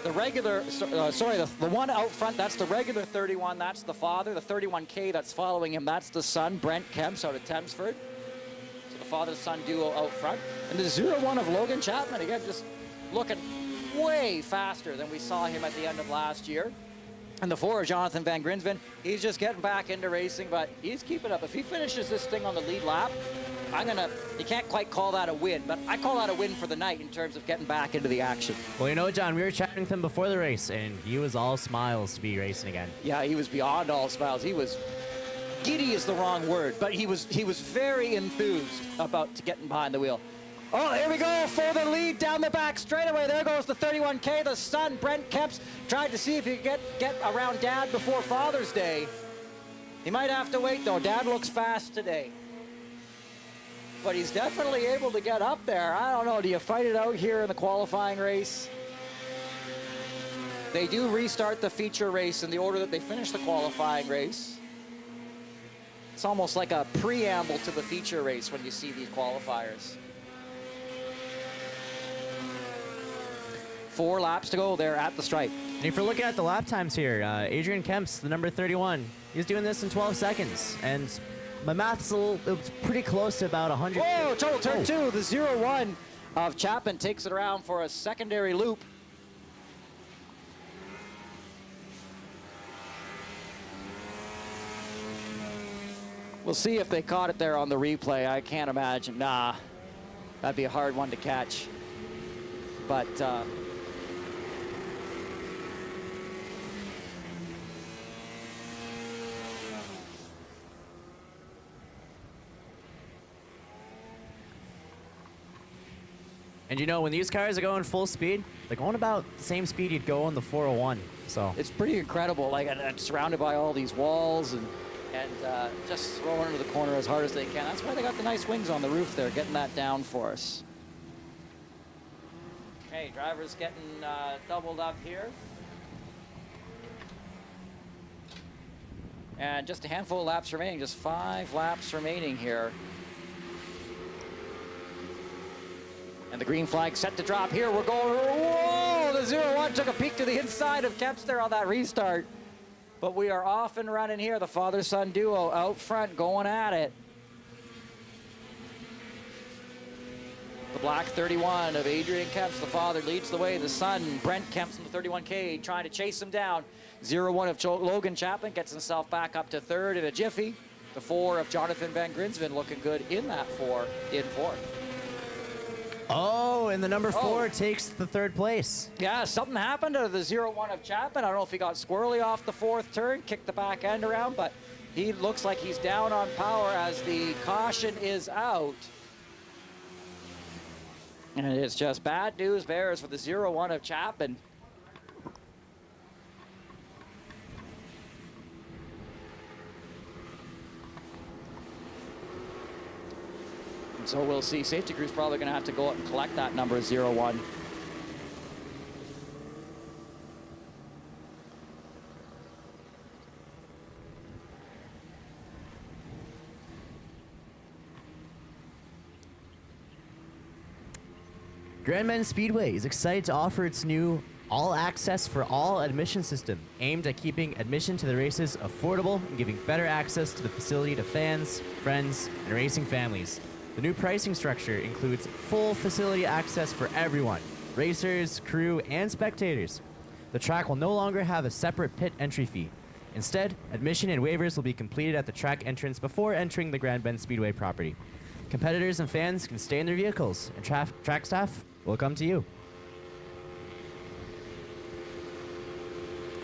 The regular, the one out front, that's the regular 31. That's the father. The 31K that's following him, that's the son, Brent Kemps out of Thamesford. So the father-son duo out front. And the 0-1 of Logan Chapman, again, just looking way faster than we saw him at the end of last year. And the 4 of Jonathan Van Grinsven, he's just getting back into racing, but he's keeping up. If he finishes this thing on the lead lap, you can't quite call that a win, but I call that a win for the night in terms of getting back into the action. Well, you know, John, we were chatting with him before the race, and he was all smiles to be racing again. Yeah, he was beyond all smiles. He was, giddy is the wrong word, but he was very enthused about getting behind the wheel. Oh, here we go for the lead down the back straightaway. There goes the 31K. The son, Brent Kemps, tried to see if he could get around Dad before Father's Day. He might have to wait, though. Dad looks fast today. But he's definitely able to get up there. I don't know, do you fight it out here in the qualifying race? They do restart the feature race in the order that they finish the qualifying race. It's almost like a preamble to the feature race when you see these qualifiers. 4 laps to go there at the stripe. And if you're looking at the lap times here, Adrian Kemps, the number 31, he's doing this in 12 seconds. And my math's it's pretty close to about 100. Whoa, total turn 2. The 0-1 of Chapman takes it around for a secondary loop. We'll see if they caught it there on the replay. I can't imagine. Nah, that'd be a hard one to catch. But and you know, when these cars are going full speed, they're going about the same speed you'd go on the 401. So it's pretty incredible. Like, and surrounded by all these walls and just throwing into the corner as hard as they can. That's why they got the nice wings on the roof there, getting that down for us. Okay, drivers getting doubled up here. And just a handful of laps remaining, just 5 laps remaining here. And the green flag set to drop here. We're going, whoa, the 0-1 took a peek to the inside of Kemps there on that restart. But we are off and running here. The father-son duo out front going at it. The black 31 of Adrian Kemps, the father, leads the way. The son, Brent Kemps, in the 31K, trying to chase him down. 0-1 of Logan Chapman gets himself back up to third in a jiffy. The 4 of Jonathan Van Grinsven looking good in that 4 in fourth. oh, and the number 4 takes the 3rd place. Yeah, something happened to the 0-1 of Chapman. I don't know if he got squirrely off the 4th turn, kicked the back end around, but he looks like he's down on power as the caution is out. And it's just bad news bears for the 0-1 of Chapman. And so we'll see. Safety crew's probably going to have to go out and collect that number 0-1. Grand Bend Speedway is excited to offer its new All Access for All admission system, aimed at keeping admission to the races affordable and giving better access to the facility to fans, friends, and racing families. The new pricing structure includes full facility access for everyone, racers, crew, and spectators. The track will no longer have a separate pit entry fee. Instead, admission and waivers will be completed at the track entrance before entering the Grand Bend Speedway property. Competitors and fans can stay in their vehicles, and track staff will come to you.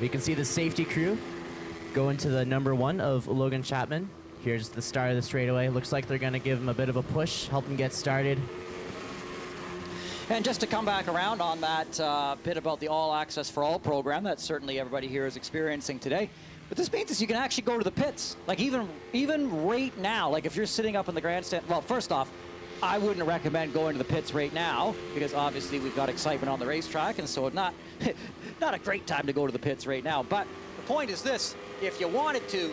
We can see the safety crew go into the number 1 of Logan Chapman. Here's the start of the straightaway. Looks like they're going to give him a bit of a push, help him get started. And just to come back around on that bit about the All Access for All program that certainly everybody here is experiencing today. What this means is you can actually go to the pits. Like even right now, like if you're sitting up in the grandstand, well, first off, I wouldn't recommend going to the pits right now because obviously we've got excitement on the racetrack, and so not a great time to go to the pits right now. But the point is this: if you wanted to,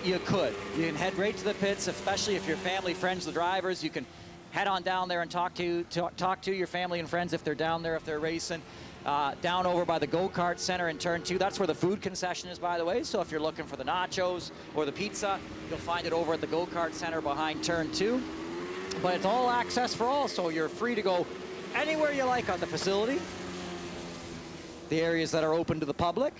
you could. You can head right to the pits, especially if your family, friends, the drivers. You can head on down there and talk to your family and friends if they're down there, if they're racing. Down over by the go-kart center in turn 2. That's where the food concession is, by the way. So if you're looking for the nachos or the pizza, you'll find it over at the go-kart center behind turn 2. But it's all access for all, so you're free to go anywhere you like on the facility. The areas that are open to the public.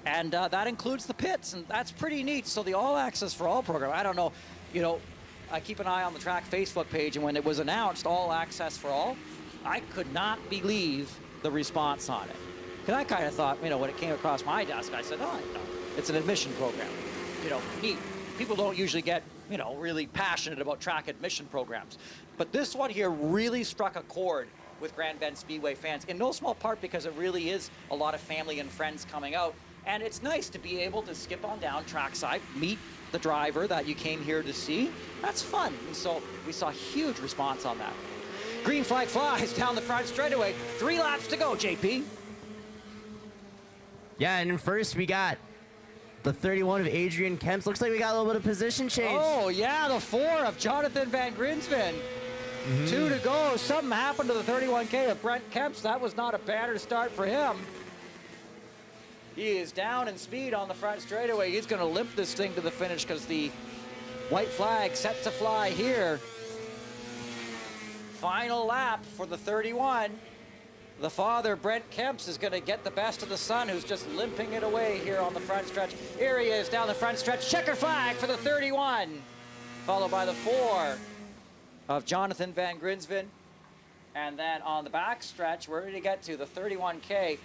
And that includes the pits, and that's pretty neat. So the All Access for All program, I don't know, you know, I keep an eye on the track Facebook page, and when it was announced, All Access for All, I could not believe the response on it. Because I kind of thought, you know, when it came across my desk, I said, oh, it's an admission program. You know, neat. People don't usually get, you know, really passionate about track admission programs. But this one here really struck a chord with Grand Bend Speedway fans, in no small part because it really is a lot of family and friends coming out. And it's nice to be able to skip on down trackside, meet the driver that you came here to see. That's fun. And so we saw a huge response on that. Green flag flies down the front straightaway. 3 laps to go, JP. Yeah, and first we got the 31 of Adrian Kemps. Looks like we got a little bit of position change. Oh, yeah, the 4 of Jonathan Van Grinsven. 2 to go. Something happened to the 31K with Brent Kemps. That was not a banner start for him. He is down in speed on the front straightaway. He's going to limp this thing to the finish because the white flag set to fly here. Final lap for the 31. The father, Brent Kemps, is going to get the best of the son, who's just limping it away here on the front stretch. Here he is down the front stretch. Checker flag for the 31. Followed by the 4 of Jonathan Van Grinsven. And then on the back stretch, where did he get to? The 31K.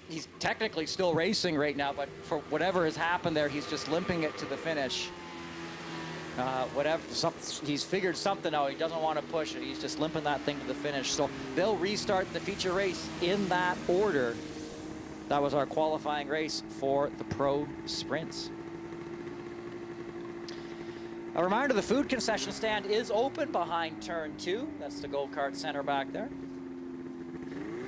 He's technically still racing right now, but for whatever has happened there, he's just limping it to the finish. He's figured something out. He doesn't want to push it. He's just limping that thing to the finish. So they'll restart the feature race in that order. That was our qualifying race for the Pro Sprints. A reminder, the food concession stand is open behind turn 2. That's the go-kart center back there.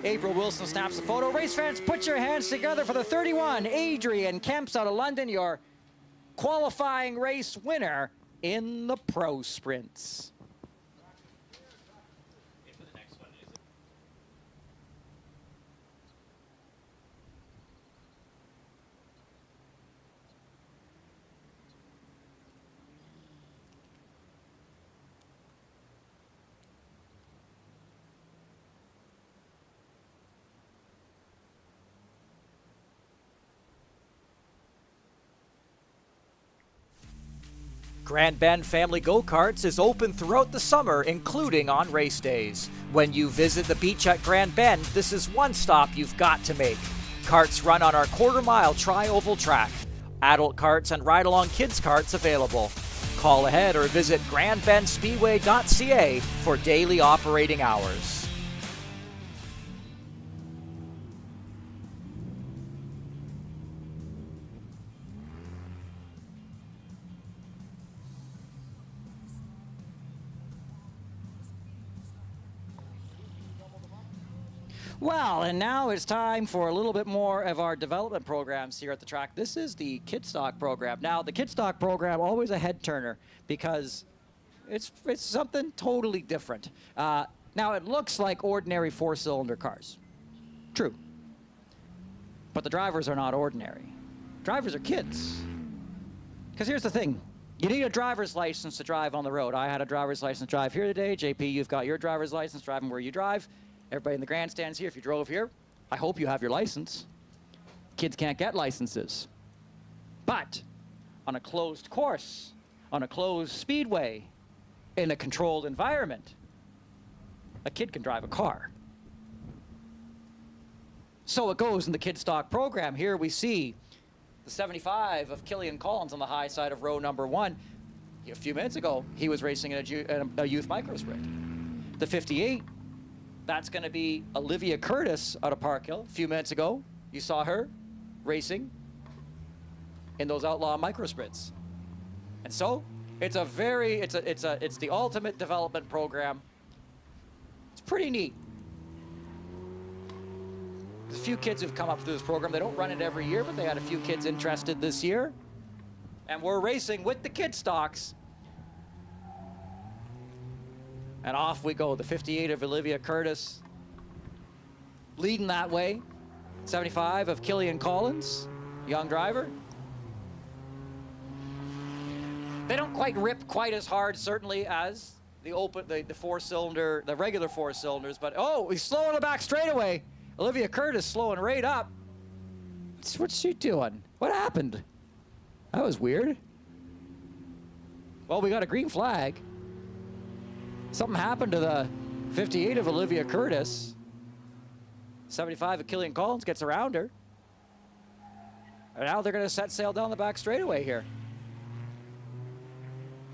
April Wilson snaps the photo. Race fans, put your hands together for the 31, Adrian Kemps out of London, your qualifying race winner in the Pro Sprints. Grand Bend Family Go-Karts is open throughout the summer, including on race days. When you visit the beach at Grand Bend, this is one stop you've got to make. Karts run on our quarter-mile tri-oval track. Adult karts and ride-along kids karts available. Call ahead or visit grandbendspeedway.ca for daily operating hours. Well, and now it's time for a little bit more of our development programs here at the track. This is the Kid Stock program. Now, the Kid Stock program, always a head turner because it's something totally different. Now, it looks like ordinary 4-cylinder cars. True. But the drivers are not ordinary. Drivers are kids. Because here's the thing. You need a driver's license to drive on the road. I had a driver's license to drive here today. JP, you've got your driver's license driving where you drive. Everybody in the grandstands here, if you drove here, I hope you have your license. Kids can't get licenses. But on a closed course, on a closed speedway, in a controlled environment, a kid can drive a car. So it goes in the kid stock program. Here we see the 75 of Killian Collins on the high side of row number 1. A few minutes ago, he was racing in a youth micro sprint. The 58, that's going to be Olivia Curtis out of Park Hill. A few minutes ago, you saw her racing in those Outlaw micro sprints. And so it's the ultimate development program. It's pretty neat. There's a few kids who've come up through this program. They don't run it every year, but they had a few kids interested this year. And we're racing with the kid stocks. And off we go. The 58 of Olivia Curtis leading that way. 75 of Killian Collins, young driver. They don't quite rip quite as hard, certainly, as the four-cylinder, the regular four cylinders. But oh, he's slowing the back straightaway. Olivia Curtis slowing right up. What's she doing? What happened? That was weird. Well, we got a green flag. Something happened to the 58 of Olivia Curtis. 75 of Killian Collins gets around her. And now they're going to set sail down the back straightaway here.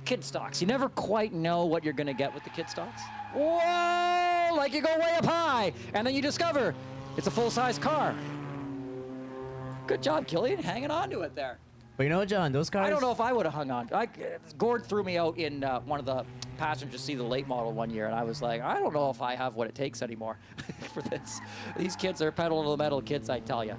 Kid stocks. You never quite know what you're going to get with the kid stocks. Whoa! Like you go way up high, and then you discover it's a full-size car. Good job, Killian, hanging on to it there. But you know what, John? Those cars... I don't know if I would have hung on. Gord threw me out in one of the passenger seat of the late model one year, and I was like, I don't know if I have what it takes anymore for this. These kids are pedal to the metal kids, I tell you.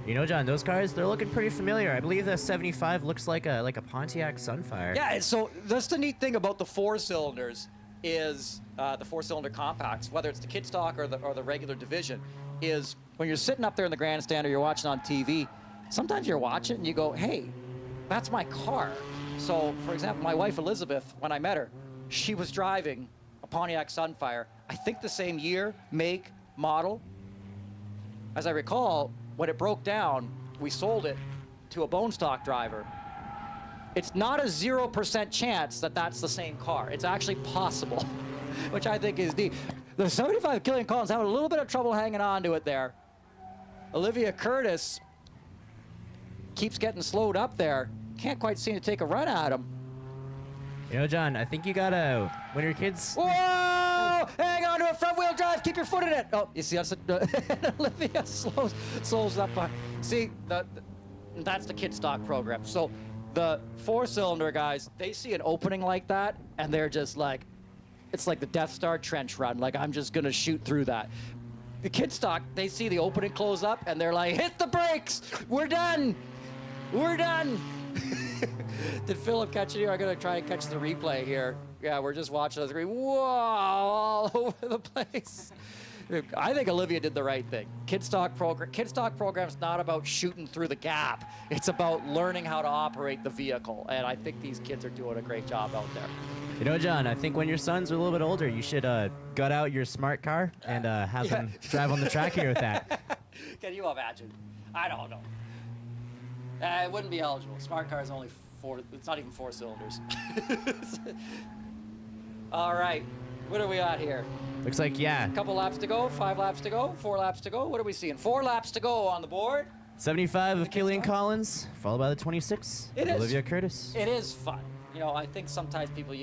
You know, John, those cars, they're looking pretty familiar. I believe the 75 looks like a Pontiac Sunfire. Yeah, so that's the neat thing about the four cylinders is the four-cylinder compacts, whether it's the kid stock or the regular division, is when you're sitting up there in the grandstand or you're watching on TV, sometimes you're watching and you go, hey, that's my car. So, for example, my wife Elizabeth, when I met her, she was driving a Pontiac Sunfire, I think the same year, make, model. As I recall, when it broke down, we sold it to a bone stock driver. It's not a 0% chance that that's the same car. It's actually possible, which I think is neat. The 75 Killian Collins having a little bit of trouble hanging on to it there. Olivia Curtis keeps getting slowed up there. Can't quite seem to take a run at him. You know, John, I think you gotta, when your kids... Whoa! Hang on to a front-wheel drive. Keep your foot in it. Oh, you see, that's Olivia slows up. See, that's the kid stock program. So the four-cylinder guys, they see an opening like that, and they're just like, it's like the Death Star trench run. Like, I'm just going to shoot through that. The kid stock, they see the opening close up, and they're like, hit the brakes. We're done. We're done. Did Philip catch it here? I'm going to try and catch the replay here. Yeah, we're just watching the screen. Whoa, all over the place. I think Olivia did the right thing. Kid stock program's not about shooting through the gap. It's about learning how to operate the vehicle. And I think these kids are doing a great job out there. You know, John, I think when your sons are a little bit older, you should gut out your smart car and have them drive on the track here with that. Can you imagine? I don't know. It wouldn't be eligible. Smart car is only it's not even four cylinders. All right, what are we at here? Looks like, yeah. A couple laps to go, 5 laps to go, 4 laps to go. What are we seeing? 4 laps to go on the board. 75 of Killian Collins, followed by the 26, Olivia Curtis. It is fun. You know, I think sometimes people,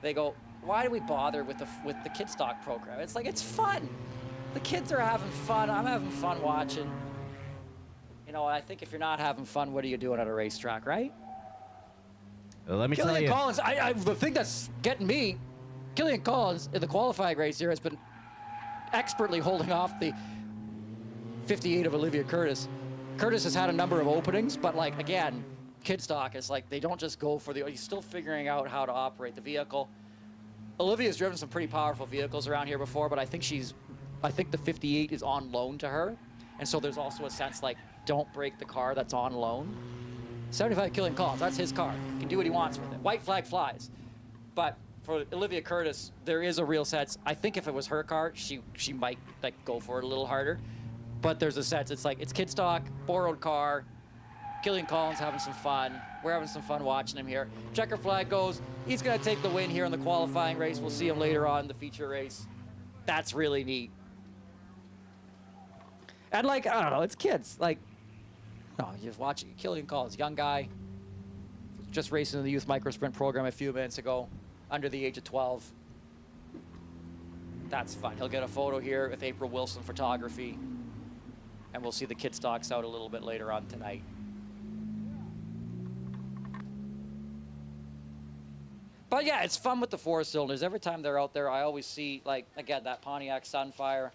they go, why do we bother with the kid stock program? It's like, it's fun. The kids are having fun. I'm having fun watching. You know, I think if you're not having fun, what are you doing at a racetrack, right? Well, let me tell you. Killian Collins, the thing that's getting me, Killian Collins in the qualifying race here has been expertly holding off the 58 of Olivia Curtis. Curtis has had a number of openings, but like, again, kid stock is like, they don't just go for he's still figuring out how to operate the vehicle. Olivia's driven some pretty powerful vehicles around here before, but I think the 58 is on loan to her. And so there's also a sense like, don't break the car that's on loan. 75 Killian Collins, that's his car. He can do what he wants with it. White flag flies. But for Olivia Curtis, there is a real sense. I think if it was her car, she might like go for it a little harder. But there's a sense, it's like, it's kid stock, borrowed car, Killian Collins having some fun. We're having some fun watching him here. Checker flag goes. He's going to take the win here in the qualifying race. We'll see him later on in the feature race. That's really neat. And like, I don't know, it's kids. Like, no, you just watch Killian Collins, young guy, just racing in the youth micro sprint program a few minutes ago, under the age of 12. That's fun. He'll get a photo here with April Wilson Photography, and we'll see the kid stocks out a little bit later on tonight. But yeah, it's fun with the four cylinders. Every time they're out there, I always see, like, again, that Pontiac Sunfire.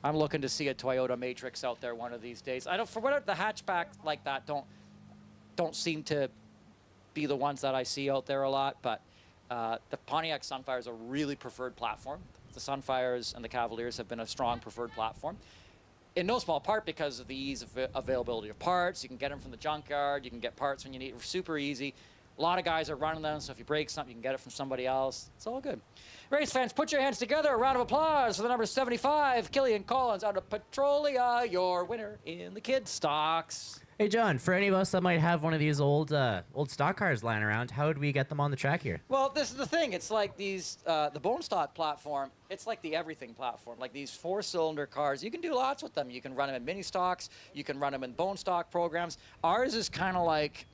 I'm looking to see a Toyota Matrix out there one of these days. I don't, for whatever, the hatchback like that don't seem to be the ones that I see out there a lot, but the Pontiac Sunfire is a really preferred platform. The Sunfires and the Cavaliers have been a strong preferred platform, in no small part because of the ease of availability of parts. You can get them from the junkyard. You can get parts when you need. Super easy. A lot of guys are running them, so if you break something, you can get it from somebody else. It's all good. Race fans, put your hands together. A round of applause for the number 75, Killian Collins out of Petrolia, your winner in the kid stocks. Hey, John, for any of us that might have one of these old stock cars lying around, how would we get them on the track here? Well, this is the thing. It's like these, the bone stock platform, it's like the everything platform. Like these four-cylinder cars, you can do lots with them. You can run them in mini stocks. You can run them in bone stock programs. Ours is kind of like,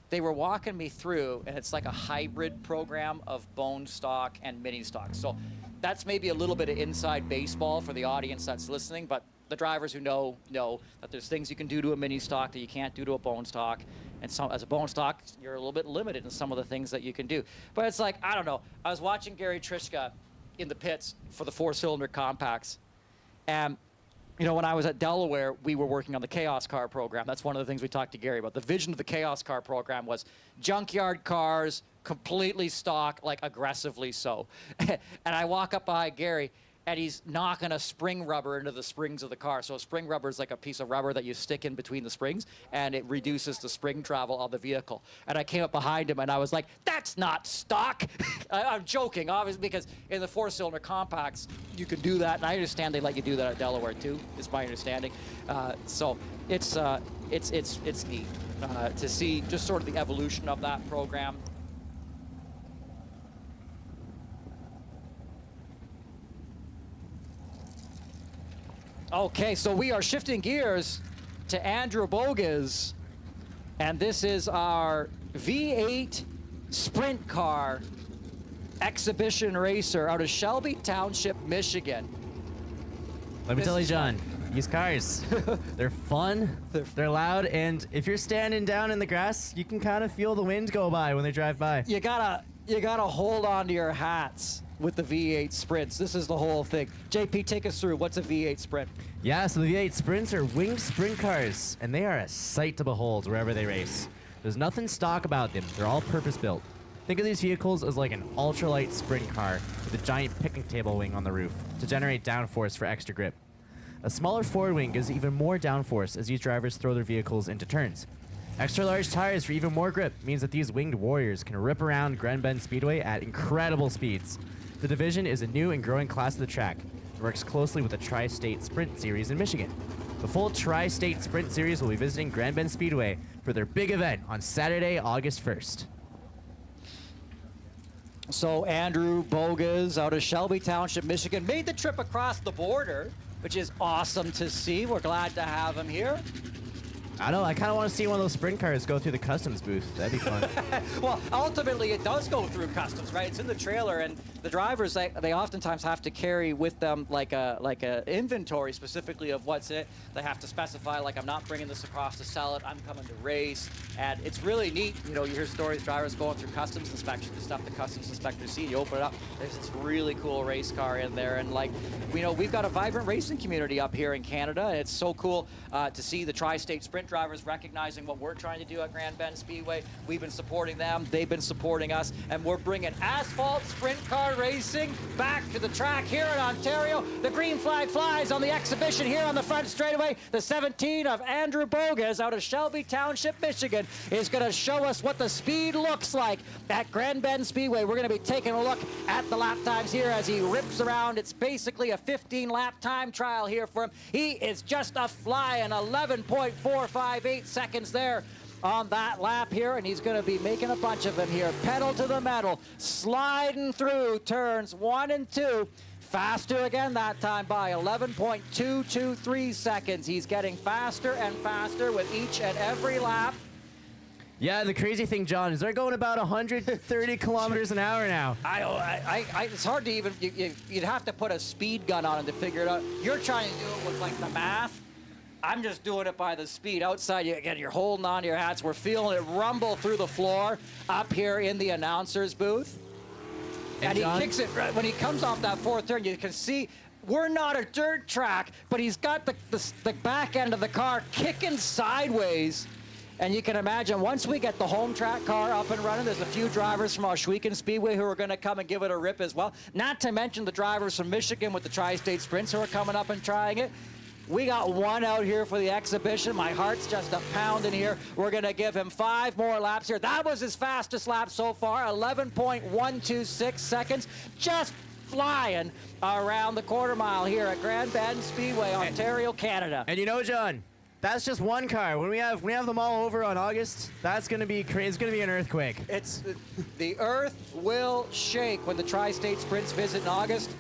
they were walking me through, and it's like a hybrid program of bone stock and mini stock. So that's maybe a little bit of inside baseball for the audience that's listening, but the drivers who know that there's things you can do to a mini stock that you can't do to a bone stock. And so as a bone stock, you're a little bit limited in some of the things that you can do. But it's like, I don't know. I was watching Gary Trishka in the pits for the four-cylinder compacts, and you know, when I was at Delaware, we were working on the Chaos Car program. That's one of the things we talked to Gary about. The vision of the Chaos Car program was junkyard cars, completely stock, like aggressively so. And I walk up behind Gary, and he's knocking a spring rubber into the springs of the car. So a spring rubber is like a piece of rubber that you stick in between the springs, and it reduces the spring travel of the vehicle. And I came up behind him, and I was like, that's not stock. I'm joking, obviously, because in the four-cylinder compacts, you can do that. And I understand they let you do that at Delaware, too, is my understanding. So it's neat to see just sort of the evolution of that program. Okay, so we are shifting gears to Andrew Bogas, and this is our V8 sprint car exhibition racer out of Shelby Township, Michigan. Let me tell you, John, these cars, they're fun, they're loud, and if you're standing down in the grass, you can kind of feel the wind go by when they drive by. You gotta hold on to your hats with the V8 sprints. This is the whole thing. JP, take us through. What's a V8 sprint? Yeah, so the V8 sprints are winged sprint cars, and they are a sight to behold wherever they race. There's nothing stock about them. They're all purpose-built. Think of these vehicles as like an ultralight sprint car with a giant picnic table wing on the roof to generate downforce for extra grip. A smaller forward wing gives even more downforce as these drivers throw their vehicles into turns. Extra large tires for even more grip means that these winged warriors can rip around Grand Bend Speedway at incredible speeds. The division is a new and growing class of the track. It works closely with the Tri-State Sprint Series in Michigan. The full Tri-State Sprint Series will be visiting Grand Bend Speedway for their big event on Saturday, August 1st. So Andrew Bogas out of Shelby Township, Michigan, made the trip across the border, which is awesome to see. We're glad to have him here. I don't know, I kind of want to see one of those sprint cars go through the customs booth. That'd be fun. Well, ultimately, it does go through customs, right? It's in the trailer, and the drivers, they oftentimes have to carry with them like a inventory specifically of what's in it. They have to specify, like, I'm not bringing this across to sell it. I'm coming to race. And it's really neat. You know, you hear stories, drivers going through customs inspection, the stuff the customs inspectors see. You open it up, there's this really cool race car in there. And, like, you know, we've got a vibrant racing community up here in Canada. And it's so cool to see the Tri-State Sprint drivers recognizing what we're trying to do at Grand Bend Speedway. We've been supporting them. They've been supporting us. And we're bringing asphalt sprint car racing back to the track here in Ontario. The green flag flies on the exhibition here on the front straightaway. The 17 of Andrew Bogas out of Shelby Township, Michigan, is going to show us what the speed looks like at Grand Bend Speedway. We're going to be taking a look at the lap times here as he rips around. It's basically a 15-lap time trial here for him. He is just a flying 11.45 2.58 seconds there on that lap here, and he's going to be making a bunch of them here. Pedal to the metal, sliding through turns 1 and 2. Faster again that time by 11.223 seconds. He's getting faster and faster with each and every lap. Yeah, the crazy thing, John, is they're going about 130 kilometers an hour now. It's hard to even, you'd have to put a speed gun on him to figure it out. You're trying to do it with like the math. I'm just doing it by the speed. Outside, you're holding on to your hats. We're feeling it rumble through the floor up here in the announcer's booth. And he kicks it right when he comes off that fourth turn. You can see we're not a dirt track, but he's got the back end of the car kicking sideways. And you can imagine once we get the home track car up and running, there's a few drivers from Ohsweken Speedway who are going to come and give it a rip as well. Not to mention the drivers from Michigan with the Tri-State Sprints who are coming up and trying it. We got one out here for the exhibition. My heart's just a pounding here. We're going to give him 5 more laps here. That was his fastest lap so far, 11.126 seconds. Just flying around the quarter mile here at Grand Bend Speedway, Ontario, Canada. And you know, John, that's just one car. When we have them all over on August, that's going to be crazy. It's going to be an earthquake. The earth will shake when the Tri-State Sprints visit in August.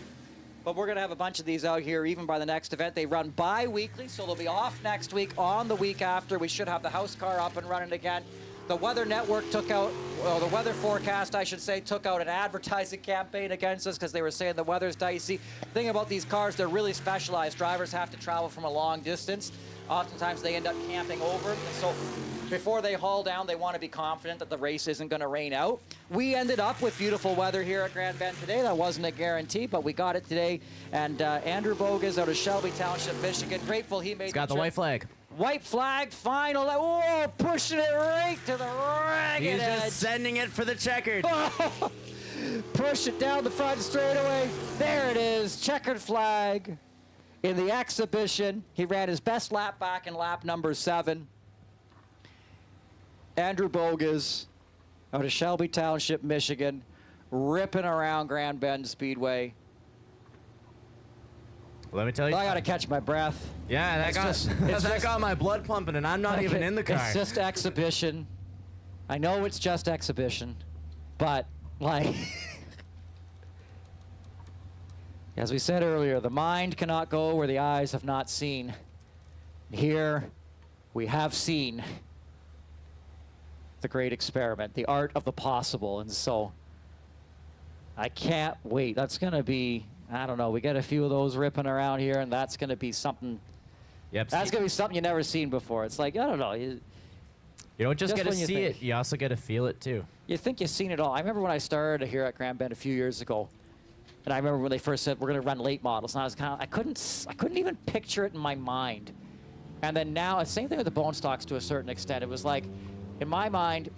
But we're going to have a bunch of these out here even by the next event. They run bi-weekly, so they'll be off next week. On the week after, we should have the house car up and running again. The Weather Network took out, well, the weather forecast, I should say, took out an advertising campaign against us because they were saying the weather's dicey. The thing about these cars, they're really specialized. Drivers have to travel from a long distance. Oftentimes, they end up camping over. And so before they haul down, they want to be confident that the race isn't going to rain out. We ended up with beautiful weather here at Grand Bend today. That wasn't a guarantee, but we got it today. And Andrew Bogas out of Shelby Township, Michigan, grateful he made He's got the white flag. White flag, final. Oh, pushing it right to the ragged He's edge. just sending it for the checkered. Oh, push it down the front straightaway. There it is, checkered flag. In the exhibition, he ran his best lap back in lap number 7. Andrew Bogas out of Shelby Township, Michigan, ripping around Grand Bend Speedway. Let me tell you. I got to catch my breath. Yeah, that got my blood pumping, and I'm not even in the car. It's just exhibition. I know it's just exhibition, but like, as we said earlier, the mind cannot go where the eyes have not seen. Here, we have seen the great experiment, the art of the possible, and so I can't wait. That's going to be, I don't know, we got a few of those ripping around here, and that's going to be something. Yep. That's going to be something you've never seen before. It's like, I don't know. You don't just get to see it, you also get to feel it too. You think you've seen it all. I remember when I started here at Grand Bend a few years ago, and I remember when they first said we're going to run late models, and I was I couldn't even picture it in my mind. And then now, same thing with the bone stocks to a certain extent. It was like, in my mind,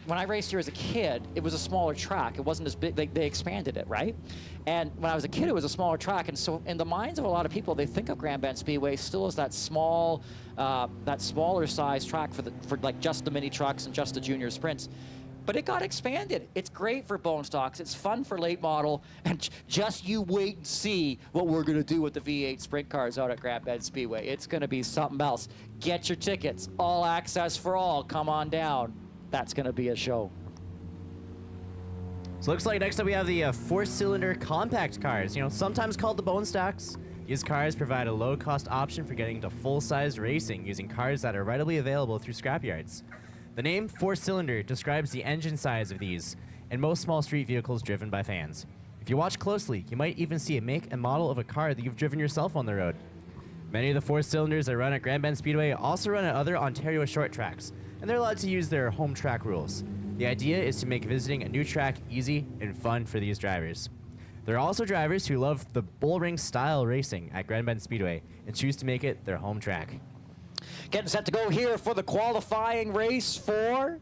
when I raced here as a kid, it was a smaller track. It wasn't as big. They expanded it, right? And when I was a kid, it was a smaller track. And so in the minds of a lot of people, they think of Grand Bend Speedway still as that small, that smaller size track for like just the mini trucks and just the junior sprints. But it got expanded. It's great for bone stocks. It's fun for late model. And just you wait and see what we're going to do with the V8 sprint cars out at Grand Bend Speedway. It's going to be something else. Get your tickets. All access for all. Come on down. That's going to be a show. So looks like next up we have the 4-cylinder compact cars, sometimes called the bone stocks. These cars provide a low-cost option for getting to full-sized racing using cars that are readily available through scrapyards. The name 4-cylinder describes the engine size of these and most small street vehicles driven by fans. If you watch closely, you might even see a make and model of a car that you've driven yourself on the road. Many of the 4-cylinders that run at Grand Bend Speedway also run at other Ontario short tracks, and they're allowed to use their home track rules. The idea is to make visiting a new track easy and fun for these drivers. There are also drivers who love the bullring style racing at Grand Bend Speedway and choose to make it their home track. Getting set to go here for the qualifying race for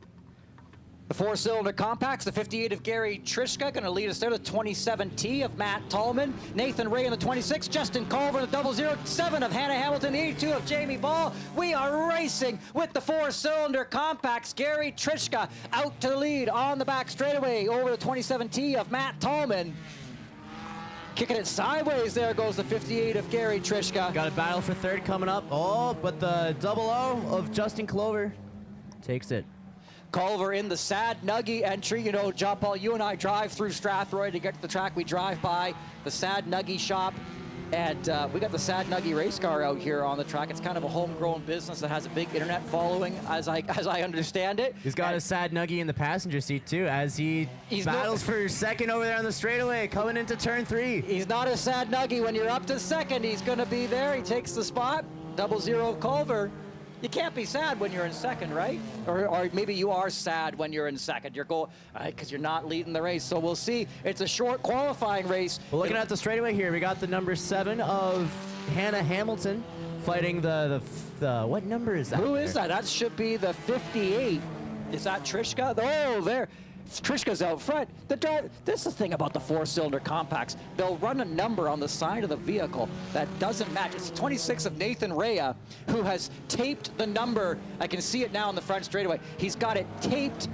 the 4-cylinder compacts. The 58 of Gary Trishka going to lead us there. The 27T of Matt Tallman. Nathan Ray in the 26. Justin Culver in the 007 of Hannah Hamilton. The 82 of Jamie Ball. We are racing with the 4-cylinder compacts. Gary Trishka out to the lead on the back straightaway over the 27T of Matt Tallman. Kicking it sideways, there goes the 58 of Gary Trishka. Got a battle for third coming up. Oh, but the double O of Justin Clover takes it. Culver in the Sad Nuggy entry. You know, John Paul, you and I drive through Strathroy to get to the track. We drive by the Sad Nuggy shop, and we got the Sad Nuggy race car out here on the track. It's kind of a homegrown business that has a big internet following, as I understand it. He's got a Sad Nuggy in the passenger seat, too, as he battles for second over there on the straightaway, coming into turn 3. He's not a Sad Nuggy. When you're up to second, he's going to be there. He takes the spot. 00 Culver. You can't be sad when you're in second, right? Or maybe you are sad when you're in second. You're going because you're not leading the race. So we'll see. It's a short qualifying race. Well, looking at the straightaway here, we got the number 7 of Hannah Hamilton fighting the what number is that? Who is that? That should be the 58. Is that Trishka? Oh, there. Trishka's out front. This is the thing about the 4-cylinder compacts. They'll run a number on the side of the vehicle that doesn't match. It's 26 of Nathan Rea, who has taped the number. I can see it now on the front straightaway. He's got it taped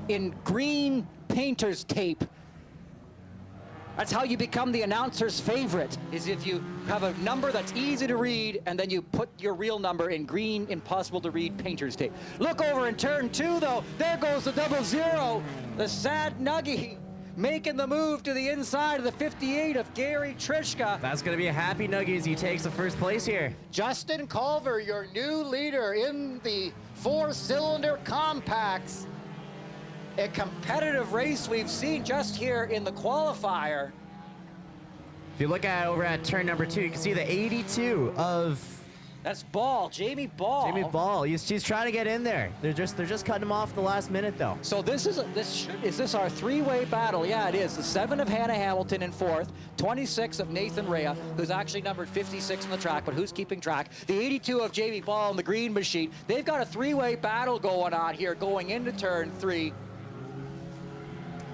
in green painter's tape. That's how you become the announcer's favorite, is if you have a number that's easy to read and then you put your real number in green, impossible to read painter's tape. Look over in turn 2, though. There goes the 00, the Sad Nuggy, making the move to the inside of the 58 of Gary Trishka. That's going to be a happy Nuggy as he takes the first place here. Justin Culver, your new leader in the 4-cylinder compacts. A competitive race we've seen just here in the qualifier. If you look at over at turn number 2, you can see the 82 of... That's Ball, Jamie Ball. Jamie Ball. He's trying to get in there. They're just cutting him off at the last minute, though. So is this our 3-way battle? Yeah, it is. The 7 of Hannah Hamilton in 4th, 26 of Nathan Rea, who's actually numbered 56 on the track, but who's keeping track? The 82 of Jamie Ball in the green machine. They've got a 3-way battle going on here, going into turn 3.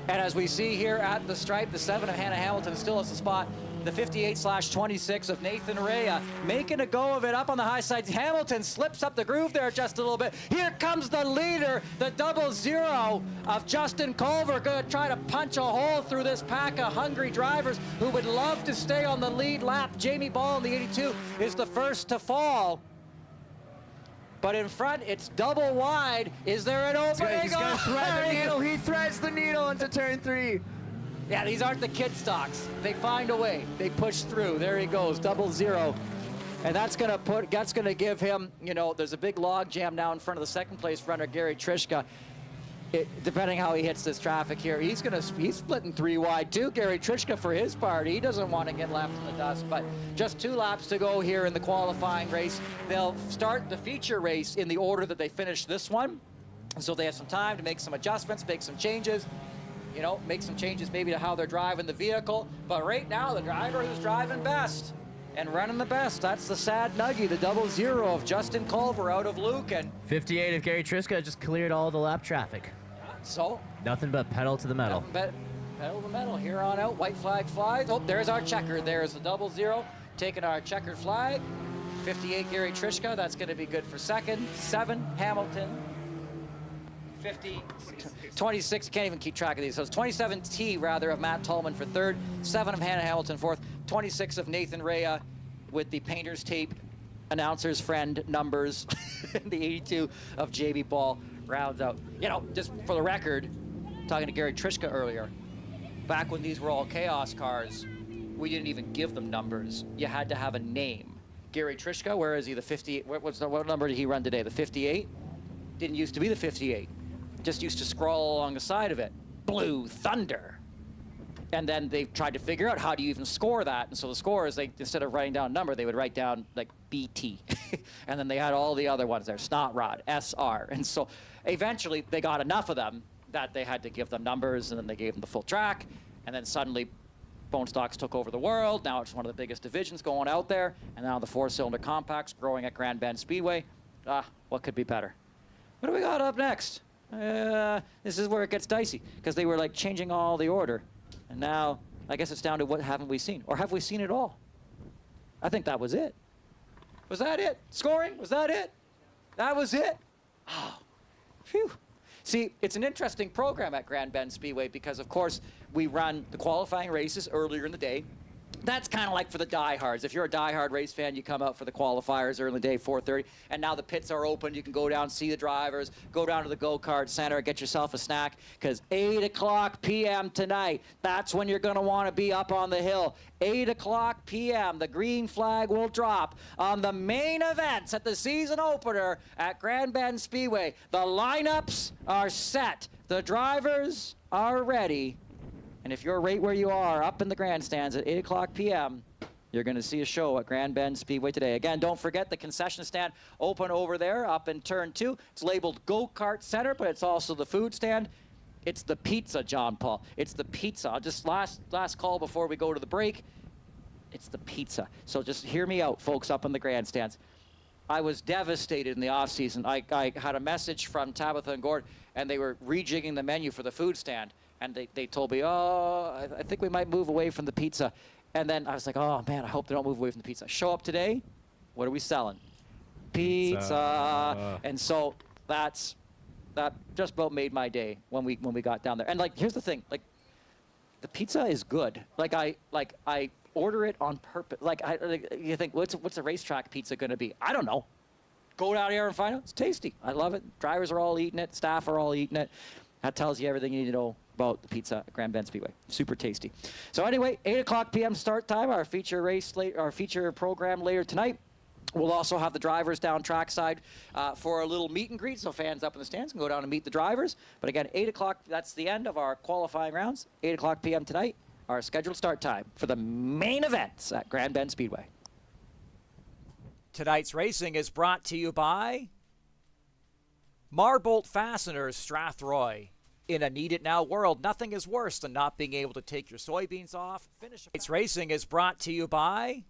And as we see here at the stripe, the 7 of Hannah Hamilton still has the spot. The 58/26 of Nathan Rea making a go of it up on the high side. Hamilton slips up the groove there just a little bit. Here comes the leader, the 00 of Justin Culver, going to try to punch a hole through this pack of hungry drivers who would love to stay on the lead lap. Jamie Ball in the 82 is the first to fall. But in front, it's double wide. Is there an opening? He's going to thread the needle. He threads the needle into turn 3. Yeah, these aren't the kid stocks. They find a way. They push through. There he goes, 00. And that's gonna give him, you know, there's a big log jam now in front of the second place runner, Gary Trishka. Depending how he hits this traffic here, he's splitting 3 wide too, Gary Trishka, for his part. He doesn't want to get left in the dust, but just 2 laps to go here in the qualifying race. They'll start the feature race in the order that they finished this one. And so they have some time to make some adjustments, make some changes, you know, make some changes maybe to how they're driving the vehicle. But right now, the driver who's driving best and running the best, that's the Sad Nuggy, the 00 of Justin Culver out of Lucan. 58 of Gary Trishka just cleared all the lap traffic. So nothing but pedal to the metal. Pedal to the metal. Here on out, white flag flies. Oh, there's our checker. There's the 00 taking our checkered flag. 58 Gary Trishka. That's going to be good for second. 7 Hamilton. 26. Can't even keep track of these. So it's 27 T rather of Matt Tallman for third. 7 of Hannah Hamilton fourth. 26 of Nathan Rea with the painter's tape announcer's friend numbers. The 82 of JB Ball rounds out. You know, just for the record, talking to Gary Trishka earlier, back when these were all chaos cars, we didn't even give them numbers. You had to have a name. Gary Trishka, where is he? The 58. What number did he run today? The 58? Didn't used to be the 58. Just used to scroll along the side of it. Blue Thunder. And then they tried to figure out how do you even score that. And so the scorers, they instead of writing down a number, they would write down like BT. And then they had all the other ones there, Snot Rod, SR. And so eventually they got enough of them that they had to give them numbers, and then they gave them the full track. And then suddenly Bone Stocks took over the world. Now it's one of the biggest divisions going out there. And now the 4-cylinder compacts growing at Grand Bend Speedway. What could be better? What do we got up next? This is where it gets dicey, because they were like changing all the order. And now, I guess it's down to what haven't we seen? Or have we seen it all? I think that was it. Was that it? Scoring? Was that it? That was it? Oh, phew. See, it's an interesting program at Grand Bend Speedway because, of course, we run the qualifying races earlier in the day. That's kind of like for the diehards. If you're a diehard race fan, you come out for the qualifiers early day, 4:30, and now the pits are open. You can go down, see the drivers, go down to the go-kart center, get yourself a snack, because 8 o'clock p.m. tonight, that's when you're going to want to be up on the hill. 8 o'clock p.m., the green flag will drop on the main events at the season opener at Grand Bend Speedway. The lineups are set. The drivers are ready. And if you're right where you are, up in the grandstands at 8 o'clock p.m., you're going to see a show at Grand Bend Speedway today. Again, don't forget the concession stand open over there up in turn 2. It's labeled Go-Kart Center, but it's also the food stand. It's the pizza, John Paul. It's the pizza. Just last call before we go to the break. It's the pizza. So just hear me out, folks, up in the grandstands. I was devastated in the offseason. I had a message from Tabitha and Gord, and they were rejigging the menu for the food stand. And they told me, oh, I think we might move away from the pizza. And then I was like, oh, man, I hope they don't move away from the pizza. Show up today. What are we selling? Pizza. And so that just about made my day when we got down there. And, like, here's the thing. Like, the pizza is good. I order it on purpose. You think, what's a racetrack pizza going to be? I don't know. Go down here and find out. It's tasty. I love it. Drivers are all eating it. Staff are all eating it. That tells you everything you need to know about the pizza at Grand Bend Speedway. Super tasty. So anyway, 8 o'clock p.m. start time. Our feature program later tonight. We'll also have the drivers down trackside for a little meet and greet, so fans up in the stands can go down and meet the drivers. But again, 8 o'clock, that's the end of our qualifying rounds. 8 o'clock p.m. tonight, our scheduled start time for the main events at Grand Bend Speedway. Tonight's racing is brought to you by Marbolt Fasteners, Strathroy. In a need-it-now world, nothing is worse than not being able to take your soybeans off. Tonight's racing is brought to you by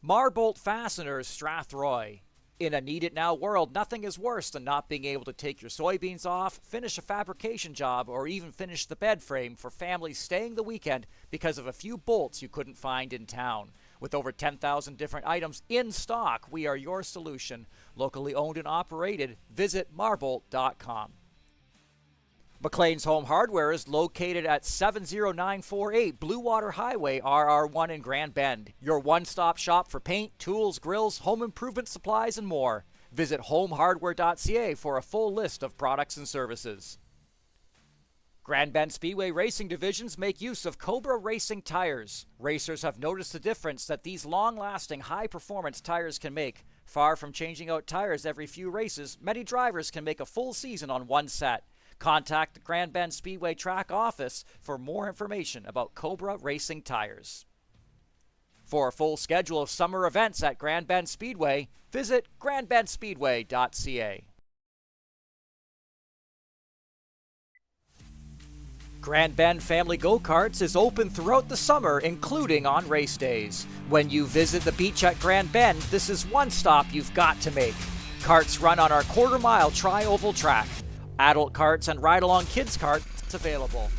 Marbolt Fasteners, Strathroy. In a need-it-now world, nothing is worse than not being able to take your soybeans off, finish a fabrication job, or even finish the bed frame for families staying the weekend because of a few bolts you couldn't find in town. With over 10,000 different items in stock, we are your solution. Locally owned and operated. Visit marbolt.com. McLean's Home Hardware is located at 70948 Blue Water Highway, RR1 in Grand Bend. Your one-stop shop for paint, tools, grills, home improvement supplies, and more. Visit homehardware.ca for a full list of products and services. Grand Bend Speedway Racing Divisions make use of Cobra Racing tires. Racers have noticed the difference that these long-lasting, high-performance tires can make. Far from changing out tires every few races, many drivers can make a full season on one set. Contact the Grand Bend Speedway track office for more information about Cobra Racing tires. For a full schedule of summer events at Grand Bend Speedway, visit grandbendspeedway.ca. Grand Bend Family Go-Karts is open throughout the summer, including on race days. When you visit the beach at Grand Bend, this is one stop you've got to make. Karts run on our quarter-mile tri-oval track. Adult karts and ride-along kids karts available.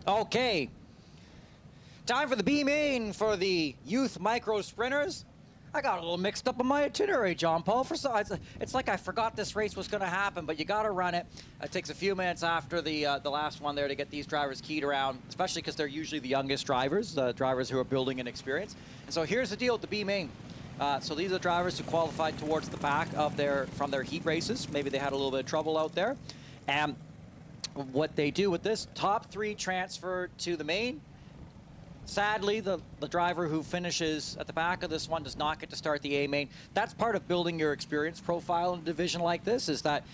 Okay. Time for the B main for the youth micro sprinters. I got a little mixed up on my itinerary, John Paul. It's like I forgot this race was going to happen, but you got to run it. It takes a few minutes after the last one there to get these drivers keyed around, especially because they're usually the youngest drivers, drivers who are building an experience. And so here's the deal with the B main. So these are the drivers who qualified towards the back of from their heat races. Maybe they had a little bit of trouble out there. And what they do with this, top 3 transfer to the main. Sadly, the driver who finishes at the back of this one does not get to start the A main. That's part of building your experience profile in a division like this, is that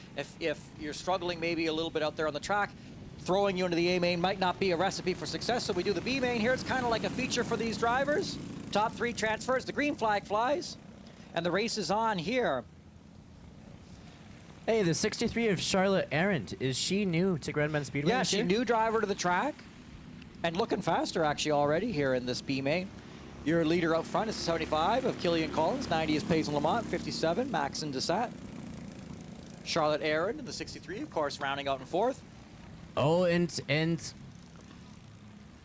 if you're struggling maybe a little bit out there on the track, throwing you into the A main might not be a recipe for success. So we do the B main here. It's kind of like a feature for these drivers. Top 3 transfers, the green flag flies, and the race is on here. Hey, the 63 of Charlotte Arendt, is she new to Grand Bend Speedway? Yeah, she's new driver to the track. And looking faster, actually, already here in this B main. Your leader out front is 75 of Killian Collins. 90 is Payson Lamont. 57, Maxon Desat. Charlotte Aaron in the 63, of course, rounding out in 4th. Oh, and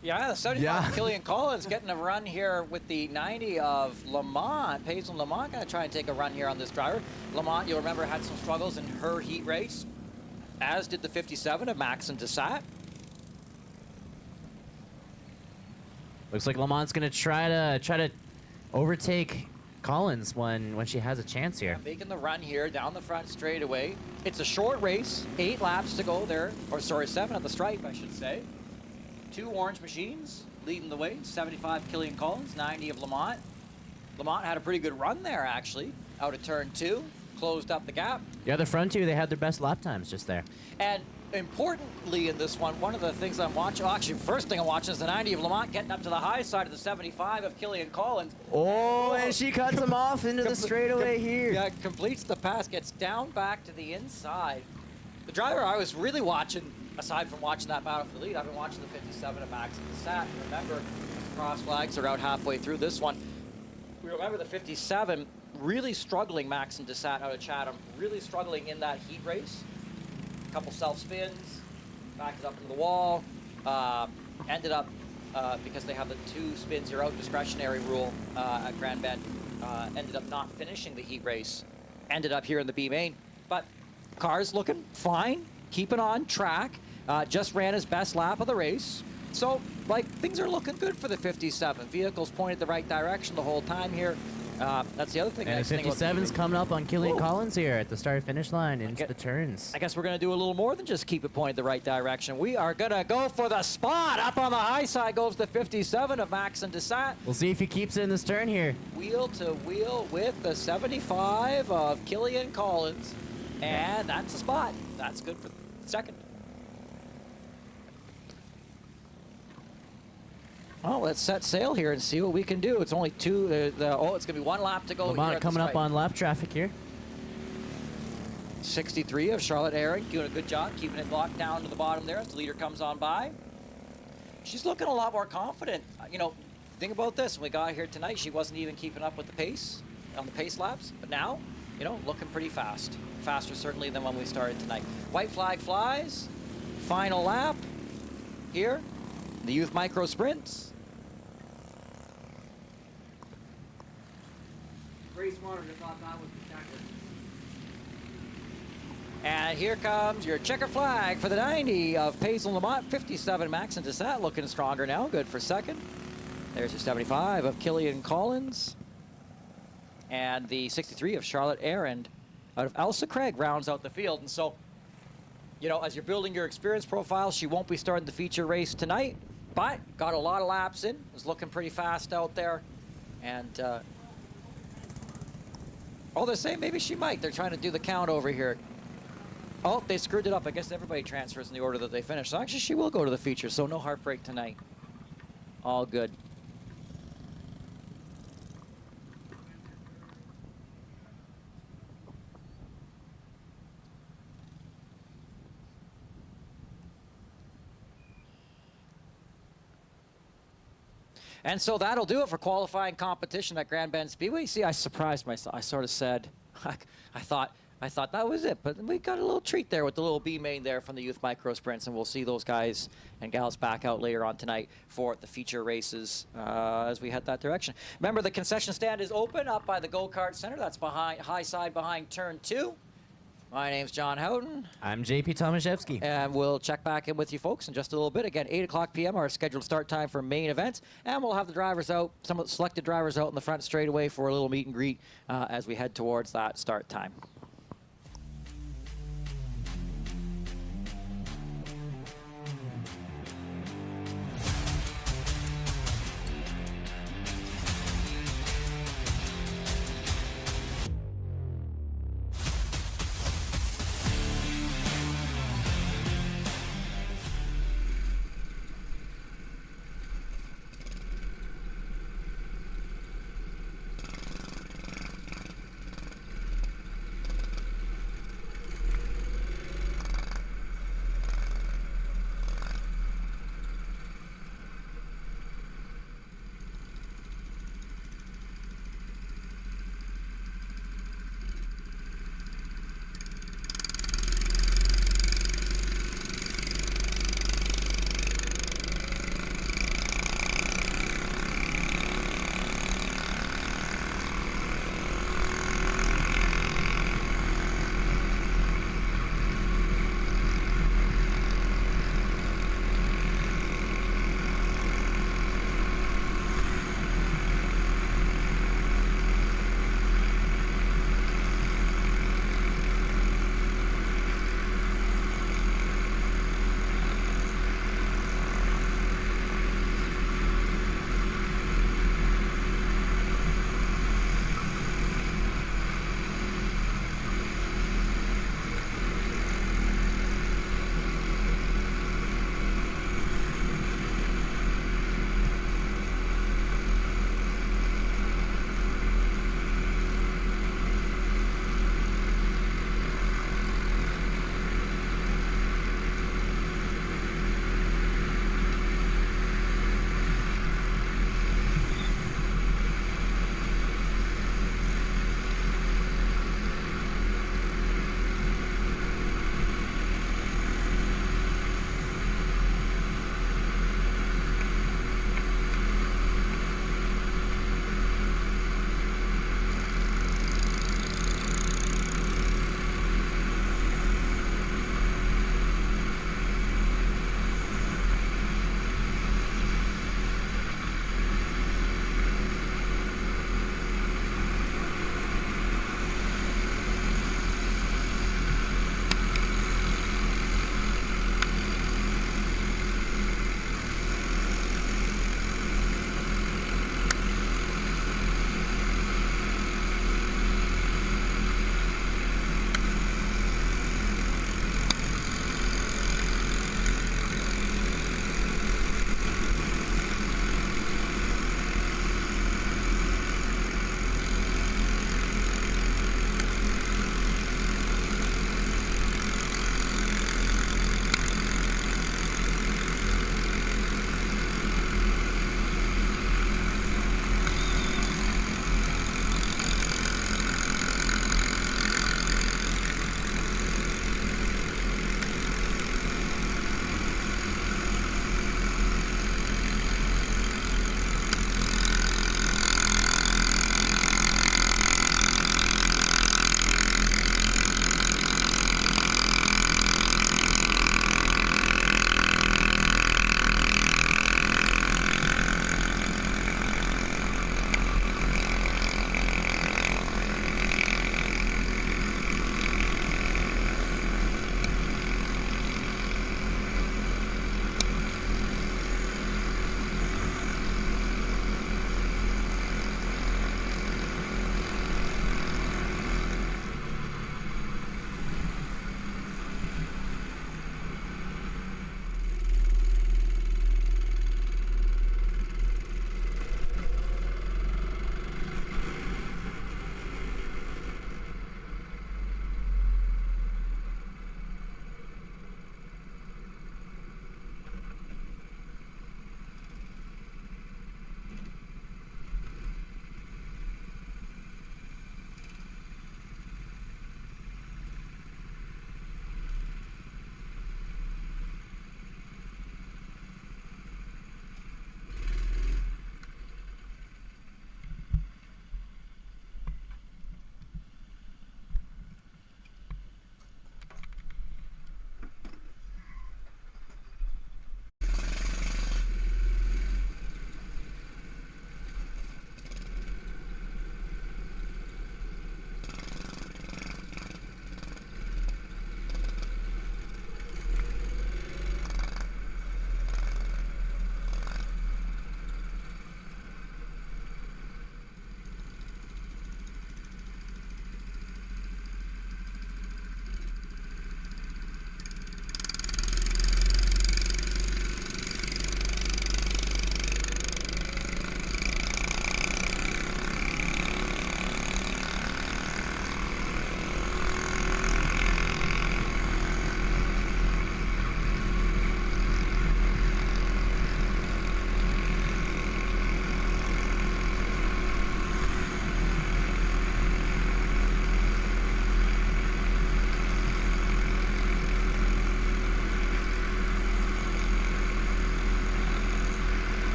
yeah, the 75 Yeah. Killian Collins getting a run here with the 90 of Lamont. Payson Lamont going to try and take a run here on this driver. Lamont, you'll remember, had some struggles in her heat race, as did the 57 of Maxon Desat. looks like Lamont's gonna try to overtake Collins when she has a chance here. Making the run here down the front straightaway. It's a short race, 8 laps to go there, or sorry, 7 at the stripe, I should say. 2 orange machines leading the way. 75 Killian Collins, 90 of Lamont. Lamont had a pretty good run there, actually, out of turn 2, closed up the gap. Yeah, the front 2, they had their best lap times just there. And importantly in this one of the things I'm watching, actually, first thing I'm watching is the 90 of Lamont getting up to the high side of the 75 of Killian Collins. Oh, and she cuts him off into the straightaway here. Yeah, completes the pass, gets down back to the inside. The driver I was really watching, aside from watching that battle for the lead, I've been watching the 57 of Max Desat. Remember, cross flags are out halfway through this one. We remember the 57 really struggling, Max and Desat out of Chatham, really struggling in that heat race. A couple self-spins, backed it up into the wall, ended up, because they have the 2 spins you're out discretionary rule at Grand Bend, ended up not finishing the heat race, ended up here in the B main. But car's looking fine, keeping on track, just ran his best lap of the race. So, like, things are looking good for the 57. Vehicles pointed the right direction the whole time here. That's the other thing. And 57's coming up on Killian Collins here at the start-finish line into the turns. I guess we're going to do a little more than just keep it pointed the right direction. We are going to go for the spot. Up on the high side goes the 57 of Maxon Desat. We'll see if he keeps it in this turn here. Wheel to wheel with the 75 of Killian Collins. And that's a spot. That's good for second. Well, let's set sail here and see what we can do. It's only 2. It's going to be 1 lap to go. Lamont coming up on lap traffic here. 63 of Charlotte Aaron doing a good job keeping it locked down to the bottom there as the leader comes on by. She's looking a lot more confident. You know, think about this. When we got here tonight, she wasn't even keeping up with the pace on the pace laps. But now, you know, looking pretty fast. Faster, certainly, than when we started tonight. White flag flies. Final lap here. The youth micro sprints. Grace Warner just thought that was the checker. And here comes your checker flag for the 90 of Payson Lamont. 57 Maxon Desat looking stronger now. Good for second. There's your 75 of Killian Collins. And the 63 of Charlotte Aaron out of Elsa Craig rounds out the field. And so, you know, as you're building your experience profile, she won't be starting the feature race tonight, but got a lot of laps in, was looking pretty fast out there. And, oh, they're saying maybe she might. They're trying to do the count over here. Oh, they screwed it up. I guess everybody transfers in the order that they finish. So actually, she will go to the feature, so no heartbreak tonight. All good. And so that'll do it for qualifying competition at Grand Bend Speedway. See, I surprised myself. I sort of said, I thought, I thought that was it, but we got a little treat there with the little B main there from the youth micro sprints, and we'll see those guys and gals back out later on tonight for the feature races as we head that direction. Remember, the concession stand is open up by the go-kart center. That's behind high side behind turn 2. My name's John Houghton. I'm JP Tomaszewski. And we'll check back in with you folks in just a little bit. Again, 8 o'clock p.m., our scheduled start time for main events. And we'll have the drivers out, some of the selected drivers out in the front straightaway for a little meet and greet as we head towards that start time.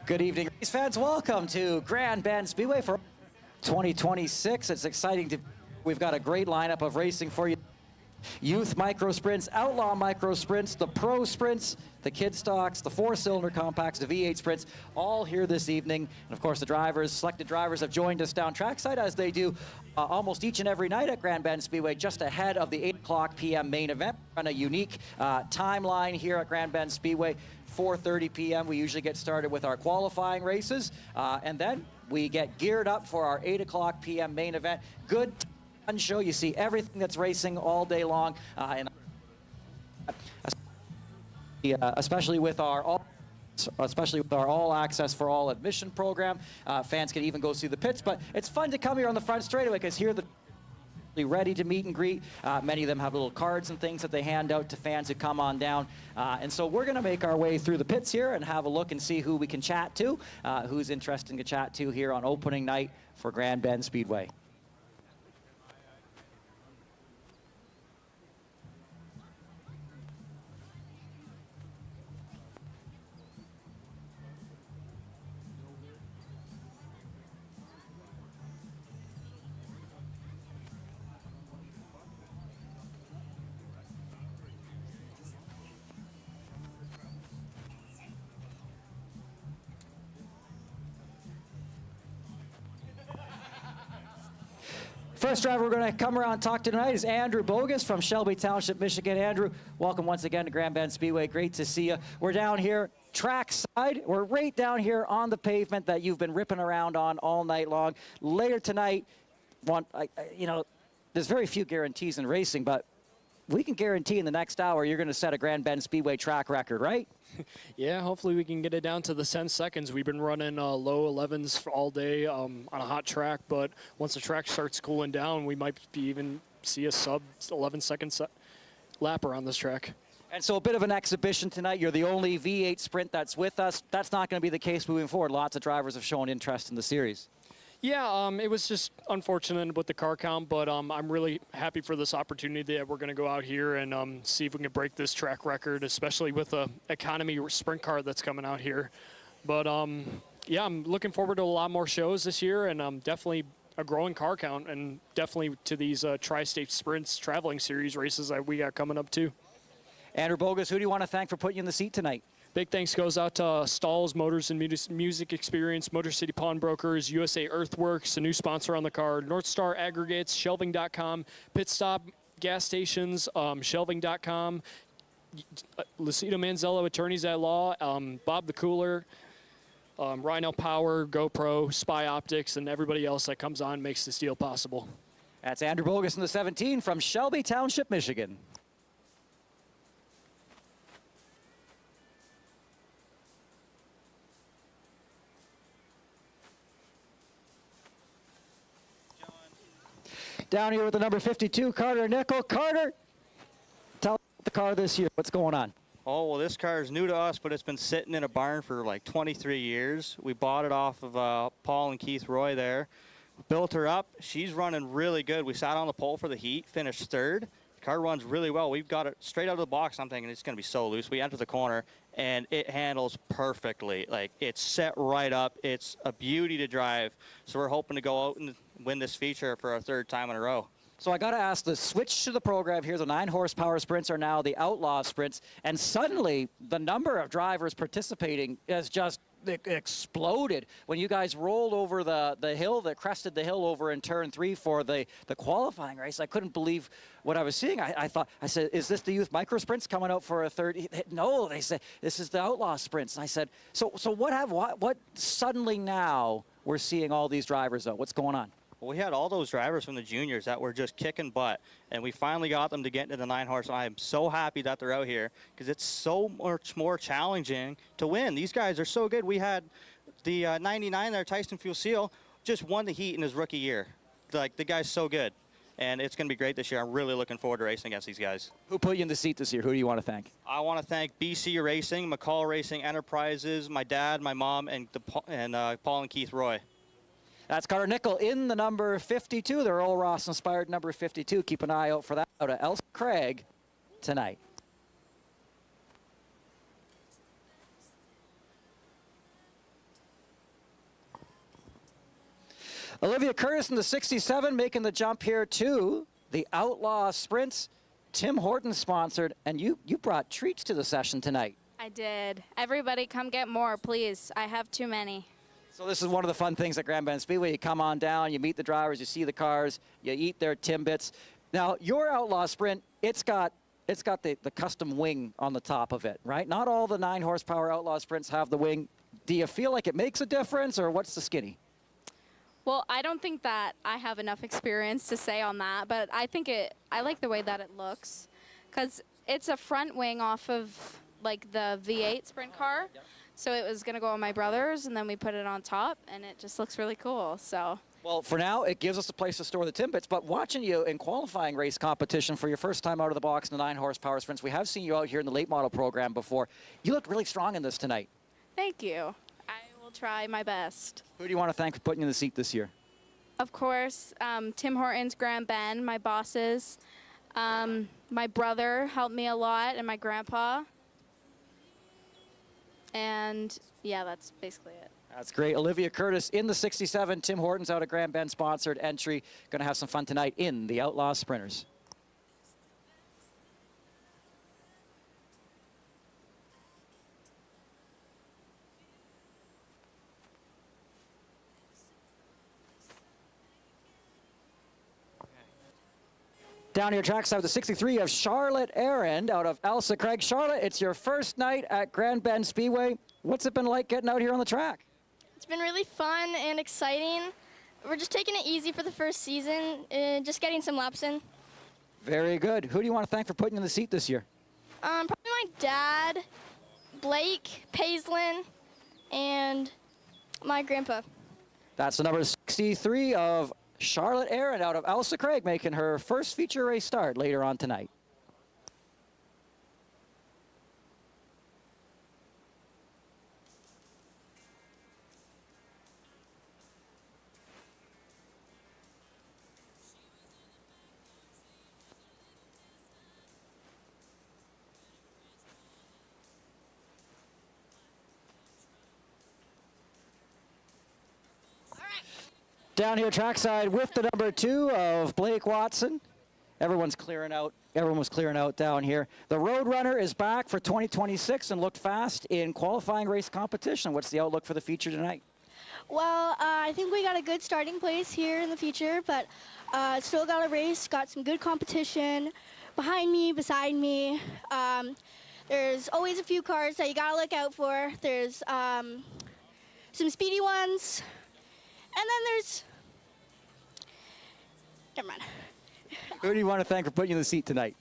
Good evening, race fans. Welcome to Grand Bend Speedway for 2026. It's exciting to. We've got a great lineup of racing for you. Youth micro sprints, outlaw micro sprints, the pro sprints, the kid stocks, the four-cylinder compacts, the V8 sprints, all here this evening. And of course, the drivers, selected drivers, have joined us down trackside as they do almost each and every night at Grand Bend Speedway, just ahead of the 8 o'clock p.m. main event. On a unique timeline here at Grand Bend Speedway, 4:30 p.m. We usually get started with our qualifying races, and then we get geared up for our 8 o'clock p.m. main event. Good fun show. You see everything that's racing all day long, and especially with our all access for all admission program. Fans can even go see the pits, but it's fun to come here on the front straightaway because here the ready to meet and greet. Many of them have little cards and things that they hand out to fans who come on down. And so we're going to make our way through the pits here and have a look and see who we can chat to, who's interesting to chat to here on opening night for Grand Bend Speedway. First driver we're going to come around and talk to tonight is Andrew Bogus from Shelby Township, Michigan. Andrew, welcome once again to Grand Bend Speedway. Great to see you. We're down here trackside. We're right down here on the pavement that you've been ripping around on all night long. Later tonight, there's very few guarantees in racing, but we can guarantee in the next hour you're going to set a Grand Bend Speedway track record, right? Yeah, hopefully we can get it down to the 10 seconds. We've been running low 11s all day on a hot track, but once the track starts cooling down, we might even see a sub 11-second lapper on this track. And so a bit of an exhibition tonight. You're the only V8 sprint that's with us. That's not going to be the case moving forward. Lots of drivers have shown interest in the series. Yeah, it was just unfortunate with the car count, but I'm really happy for this opportunity that we're going to go out here and see if we can break this track record, especially with the economy sprint car that's coming out here. But yeah, I'm looking forward to a lot more shows this year, and definitely a growing car count, and definitely to these tri-state sprints traveling series races that we got coming up too. Andrew Bogus, who do you want to thank for putting you in the seat tonight? Big thanks goes out to Stalls Motors and Music Experience, Motor City Pawnbrokers, USA Earthworks, a new sponsor on the card, North Star Aggregates, Shelving.com, Pit Stop Gas Stations, Shelving.com, Lucido Manzello, Attorneys at Law, Bob the Cooler, Rhino Power, GoPro, Spy Optics, and everybody else that comes on makes this deal possible. That's Andrew Bogus in the 17 from Shelby Township, Michigan. Down here with the number 52, Carter Nickel. Carter, tell us about the car this year. What's going on? Oh, well, this car is new to us, but it's been sitting in a barn for like 23 years. We bought it off of Paul and Keith Roy there. Built her up. She's running really good. We sat on the pole for the heat, finished third. The car runs really well. We've got it straight out of the box. I'm thinking it's going to be so loose. We enter the corner, and it handles perfectly. Like, it's set right up. It's a beauty to drive. So we're hoping to go out and win this feature for our third time in a row. So I got to ask, the switch to the program here, the 9-horsepower sprints are now the Outlaw sprints, and suddenly the number of drivers participating has just exploded. When you guys rolled over the hill, that crested the hill over in turn 3 for the qualifying race, I couldn't believe what I was seeing. I said, is this the youth micro sprints coming out for a third? No, they said, this is the Outlaw sprints. And I said, so what suddenly now we're seeing all these drivers out? What's going on? Well, we had all those drivers from the juniors that were just kicking butt, and we finally got them to get into the 9-horse. I am so happy that they're out here because it's so much more challenging to win. These guys are so good. We had the 99 there, Tyson Fusil, just won the heat in his rookie year. Like, the guy's so good, and it's going to be great this year. I'm really looking forward to racing against these guys. Who put you in the seat this year? Who do you want to thank? I want to thank BC Racing, McCall Racing Enterprises, my dad, my mom, and Paul and Keith Roy. That's Carter Nickel in the number 52, the Earl Ross-inspired number 52. Keep an eye out for that out of Elsa Craig tonight. Olivia Curtis in the 67 making the jump here to the Outlaw Sprints. Tim Hortons sponsored, and you brought treats to the session tonight. I did. Everybody come get more, please. I have too many. So this is one of the fun things at Grand Bend Speedway. You come on down, you meet the drivers, you see the cars, you eat their Timbits. Now, your Outlaw Sprint, it's got the custom wing on the top of it, right? Not all the 9-horsepower Outlaw Sprints have the wing. Do you feel like it makes a difference, or what's the skinny? Well, I don't think that I have enough experience to say on that, but I like the way that it looks, because it's a front wing off of like the V8 sprint car. So it was going to go on my brother's, and then we put it on top, and it just looks really cool. So. Well, for now, it gives us a place to store the Timbits, but watching you in qualifying race competition for your first time out of the box in the 9-horsepower sprints, we have seen you out here in the late model program before. You look really strong in this tonight. Thank you. I will try my best. Who do you want to thank for putting you in the seat this year? Of course, Tim Hortons, Grand Bend, my bosses. My brother helped me a lot, and my grandpa. And yeah, that's basically it. That's great. Olivia Curtis in the 67. Tim Hortons out of Grand Bend sponsored entry. Going to have some fun tonight in the Outlaw Sprinters. Down here trackside with the 63 of Charlotte Arend out of Elsa Craig. Charlotte, it's your first night at Grand Bend Speedway. What's it been like getting out here on the track? It's been really fun and exciting. We're just taking it easy for the first season, just getting some laps in. Very good. Who do you want to thank for putting you in the seat this year? Probably my dad, Blake, Paislin, and my grandpa. That's the number 63 of Charlotte Arend out of Elsa Craig, making her first feature race start later on tonight. Down here trackside with the number 2 of Blake Watson. Everyone's clearing out. Everyone was clearing out down here. The Roadrunner is back for 2026 and looked fast in qualifying race competition. What's the outlook for the feature tonight? Well, I think we got a good starting place here in the future, but still got a race, got some good competition behind me, beside me. There's always a few cars that you got to look out for. There's some speedy ones. And then there's, never mind. Who do you want to thank for putting you in the seat tonight?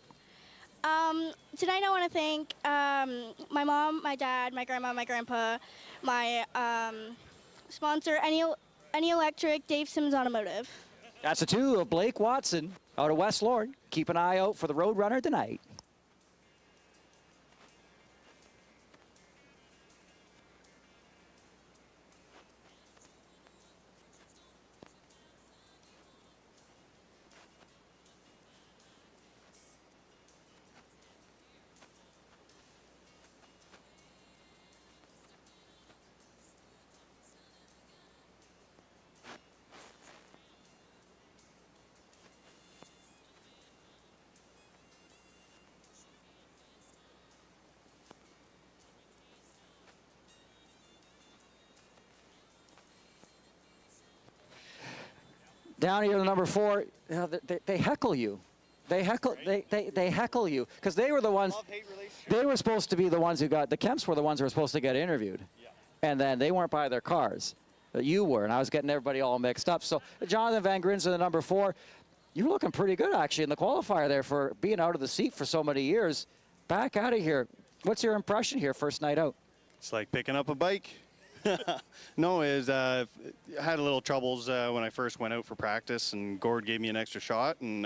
Tonight I want to thank my mom, my dad, my grandma, my grandpa, my sponsor, Any Electric, Dave Sims Automotive. That's the 2 of Blake Watson out of West Lorne. Keep an eye out for the Roadrunner tonight. Down here to number 4, you know, they heckle you. They heckle you because they were the ones. They were supposed to be the ones who got the Kemps were the ones who were supposed to get interviewed, and then they weren't by their cars. You were, and I was getting everybody all mixed up. So Jonathan Van Grinsen, the number 4, you were looking pretty good actually in the qualifier there for being out of the seat for so many years. Back out of here. What's your impression here first night out? It's like picking up a bike. No, I had a little troubles when I first went out for practice, and Gord gave me an extra shot and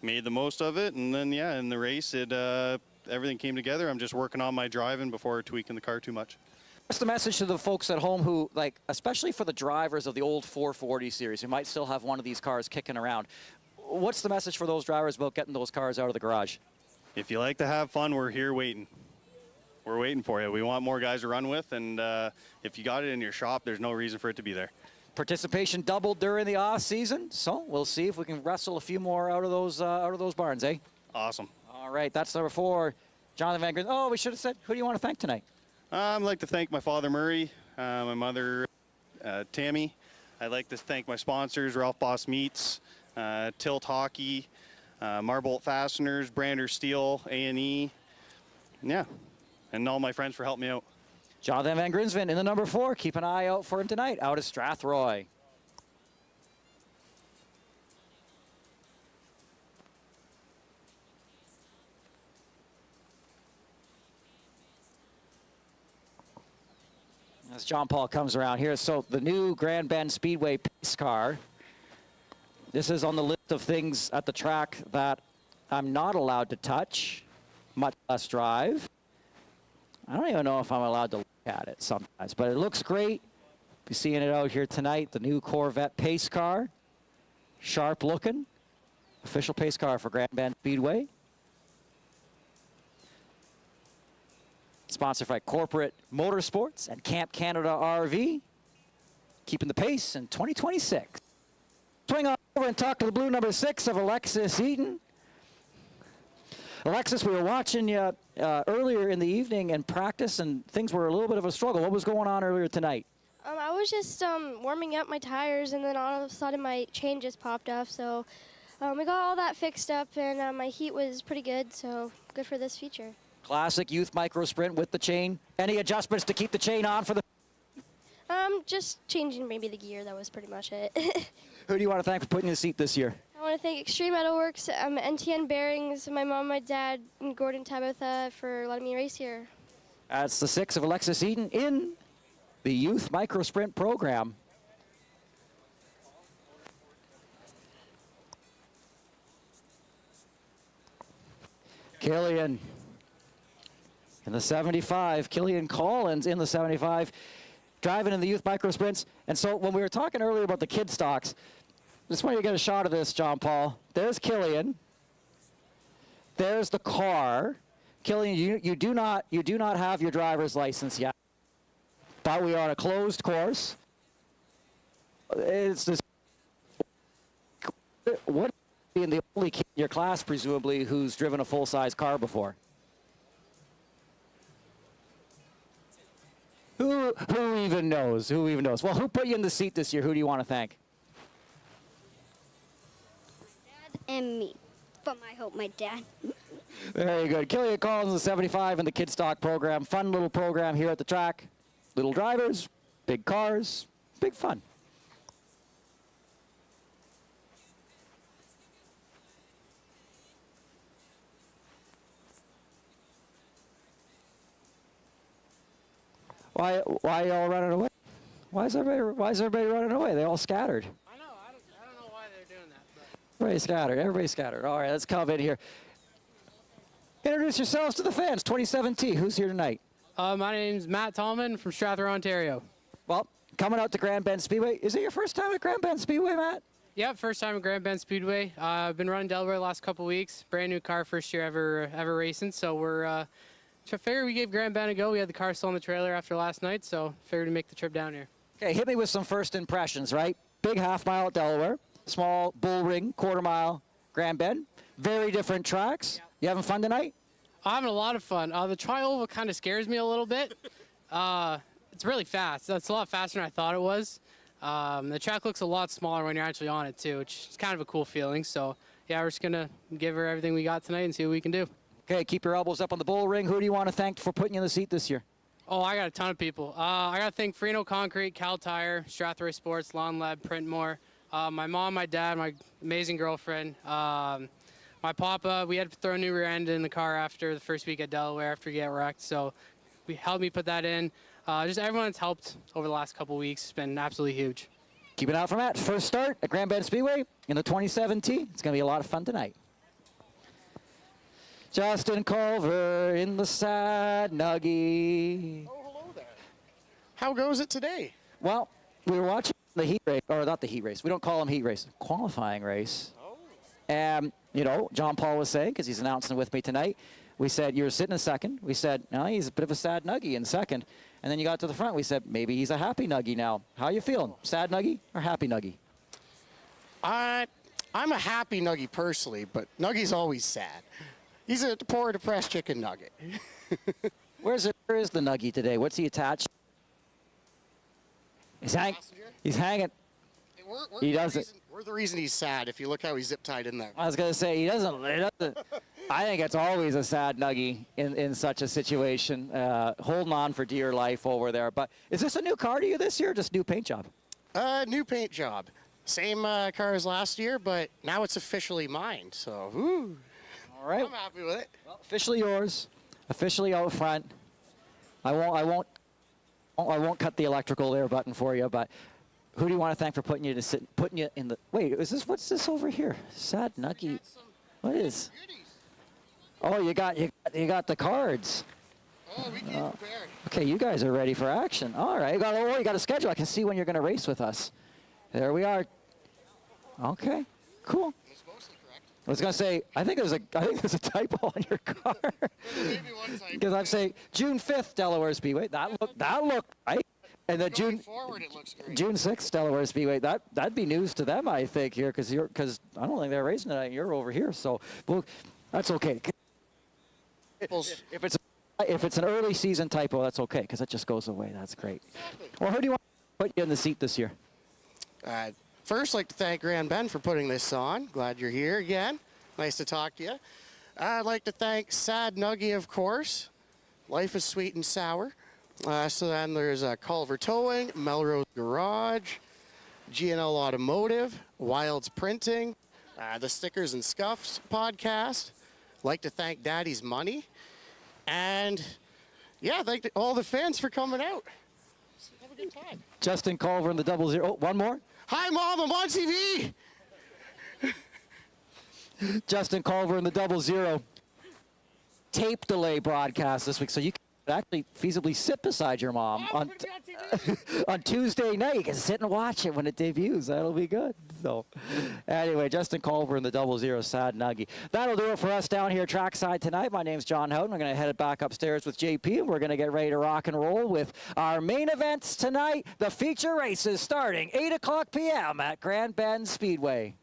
made the most of it. And then, yeah, in the race, everything came together. I'm just working on my driving before tweaking the car too much. What's the message to the folks at home who, like, especially for the drivers of the old 440 series who might still have one of these cars kicking around? What's the message for those drivers about getting those cars out of the garage? If you like to have fun, we're here waiting. We're waiting for you. We want more guys to run with, and if you got it in your shop, there's no reason for it to be there. Participation doubled during the off season, so we'll see if we can wrestle a few more out of those barns, eh? Awesome. All right, that's number 4. Jonathan Van Grinsen. Oh, we should have said, who do you want to thank tonight? I'd like to thank my father, Murray, my mother, Tammy. I'd like to thank my sponsors, Ralph Boss Meats, Tilt Hockey, Marbolt Fasteners, Brander Steel, A&E. Yeah, and all my friends for helping me out. Jonathan Van Grinsven in the number 4. Keep an eye out for him tonight out of Strathroy. As John Paul comes around here, so the new Grand Bend Speedway pace car. This is on the list of things at the track that I'm not allowed to touch, much less drive. I don't even know if I'm allowed to look at it sometimes, but it looks great. Be seeing it out here tonight, the new Corvette pace car. Sharp looking. Official pace car for Grand Bend Speedway. Sponsored by Corporate Motorsports and Camp Canada RV. Keeping the pace in 2026. Swing on over and talk to the blue number 6 of Alexis Eaton. Alexis, we were watching you earlier in the evening in practice, and things were a little bit of a struggle. What was going on earlier tonight? I was just warming up my tires, and then all of a sudden my chain just popped off. So we got all that fixed up, and my heat was pretty good, so good for this feature. Classic youth micro sprint with the chain. Any adjustments to keep the chain on for the... Just changing maybe the gear. That was pretty much it. Who do you want to thank for putting you in the seat this year? I want to thank Extreme Metalworks, NTN Bearings, my mom, my dad, and Gordon Tabitha for letting me race here. That's the 6 of Alexis Eaton in the youth micro sprint program. Killian in the 75. Killian Collins in the 75. Driving in the youth micro sprints. And so when we were talking earlier about the kid stocks, just want you to get a shot of this, John Paul. There's Killian. There's the car. Killian, you do not have your driver's license yet. But we are on a closed course. It's this. What being the only kid in your class, presumably, who's driven a full-size car before? Who even knows? Who even knows? Well, who put you in the seat this year? Who do you want to thank? Dad and me. But I hope my dad. Very good. Killian Collins, the 75 in the Kid Stock program. Fun little program here at the track. Little drivers, big cars, big fun. Why are you all running away? Why is everybody running away? They all scattered. I know. I don't know why they're doing that. But. Everybody scattered. Everybody scattered. All right, let's come in here. Introduce yourselves to the fans. 27T. Who's here tonight? My name's Matt Tallman from Strathroy, Ontario. Well, coming out to Grand Bend Speedway. Is it your first time at Grand Bend Speedway, Matt? Yep, first time at Grand Bend Speedway. I've been running Delaware the last couple weeks. Brand new car, first year ever racing. So we're figured we gave Grand Bend a go. We had the car still in the trailer after last night, so figured to make the trip down here. Okay, hit me with some first impressions, right? Big half mile at Delaware, small bull ring, quarter mile, Grand Bend. Very different tracks. Yep. You having fun tonight? I'm having a lot of fun. The tri-oval kind of scares me a little bit. It's really fast. It's a lot faster than I thought it was. The track looks a lot smaller when you're actually on it, too, which is kind of a cool feeling. So, yeah, we're just going to give her everything we got tonight and see what we can do. Okay, keep your elbows up on the bull ring. Who do you want to thank for putting you in the seat this year? Oh, I got a ton of people. I got to thank Freno Concrete, Cal Tire, Strathroy Sports, Lawn Lab, Printmore, my mom, my dad, my amazing girlfriend, my papa. We had to throw a new rear end in the car after the first week at Delaware after we get wrecked, so we helped me put that in. Just everyone that's helped over the last couple weeks has been absolutely huge. Keep it out for Matt. First start at Grand Bend Speedway in the 27T. It's going to be a lot of fun tonight. Justin Culver in the Sad Nuggy. Oh, hello there. How goes it today? Well, we were watching the heat race, or not the heat race. We don't call them heat race. Qualifying race. Oh. And, you know, John Paul was saying, because he's announcing with me tonight, We said you were sitting in second. We said, no, he's a bit of a sad nuggie in second. And then you got to the front. We said, maybe he's a happy nuggie now. How you feeling? Sad nuggie or happy nuggie? I'm a happy nuggie personally, but Nuggie's always sad. He's a poor, depressed chicken nugget. Where is the nuggie today? What's he attached? He's hanging. He doesn't. We're the reason he's sad. If you look how he's zip tied in there. I was gonna say he doesn't. I think it's always a sad nuggie in such a situation, holding on for dear life over there. But is this a new car to you this year, or just new paint job? New paint job. Same car as last year, but now it's officially mine. So, whoo. All right. I'm happy with it. Well, officially yours. Officially out front. I won't cut the electrical there button for you, but who do you want to thank for putting you in the? Wait, what's this over here? Sad nuggie. What is? Oh, you got the cards. Oh, we came prepared. Okay, you guys are ready for action. All right, you got a schedule. I can see when you're going to race with us. There we are. Okay, cool. It's mostly correct. I was going to say, I think there's a typo on your car. Maybe one typo. Because I'm saying June 5th, Delaware Speedway. That looked right. And then Going forward, it looks great. June 6th, Delaware Speedway. That'd be news to them, I think, here, because I don't think they're racing tonight. You're over here, so well, that's okay. If it's an early season typo, that's okay, because it just goes away. That's great. Exactly. Well, who do you want to put you in the seat this year? First, I'd like to thank Grand Ben for putting this on. Glad you're here again. Nice to talk to you. I'd like to thank Sad Nuggie, of course. Life is sweet and sour. So then there's Culver Towing, Melrose Garage, GNL Automotive, Wilds Printing, the Stickers and Scuffs podcast. Like to thank Daddy's Money. And yeah, thank all the fans for coming out. Have a good time. Justin Culver in the 00. Oh, one more. Hi, Mom, I'm on TV. Justin Culver in the 00. Tape delay broadcast this week, so you can actually feasibly sit beside your mom on Tuesday night. You can sit and watch it when it debuts. That'll be good. So anyway, Justin Culver in the 00, Sad Nuggie. That'll do it for us down here trackside tonight. My name's John Houghton. We're going to head back upstairs with JP, and we're going to get ready to rock and roll with our main events tonight. The feature races starting 8 o'clock p.m. at Grand Bend Speedway.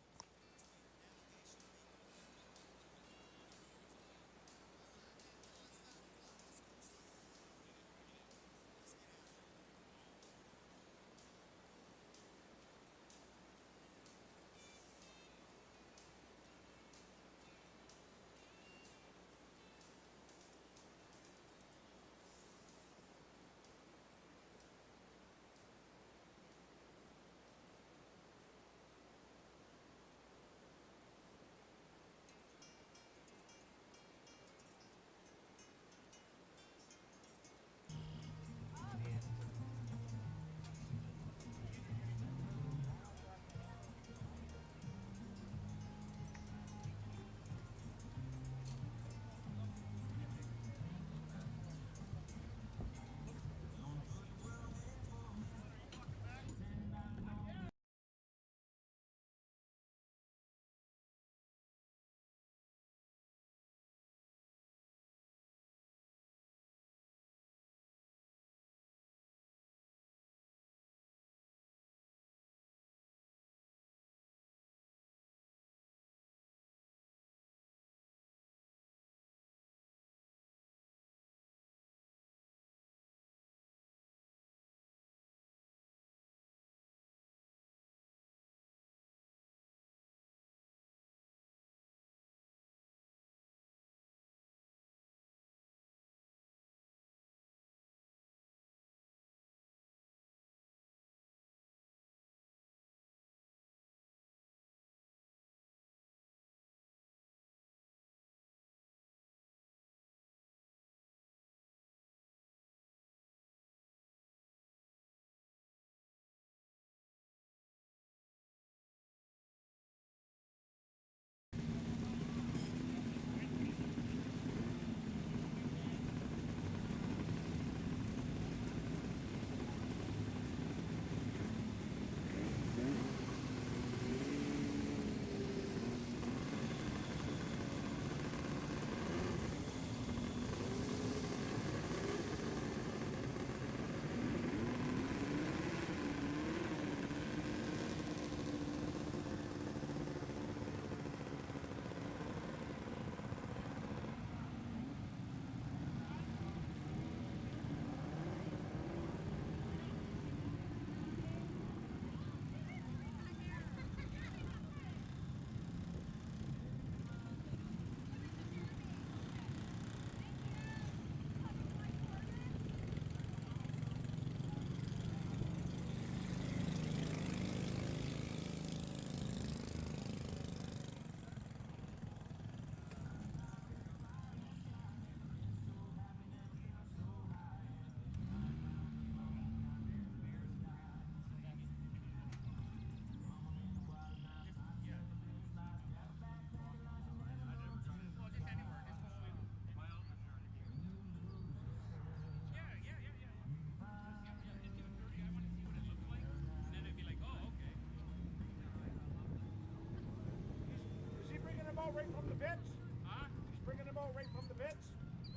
all right from the bits? Huh? He's bringing them all right from the bits?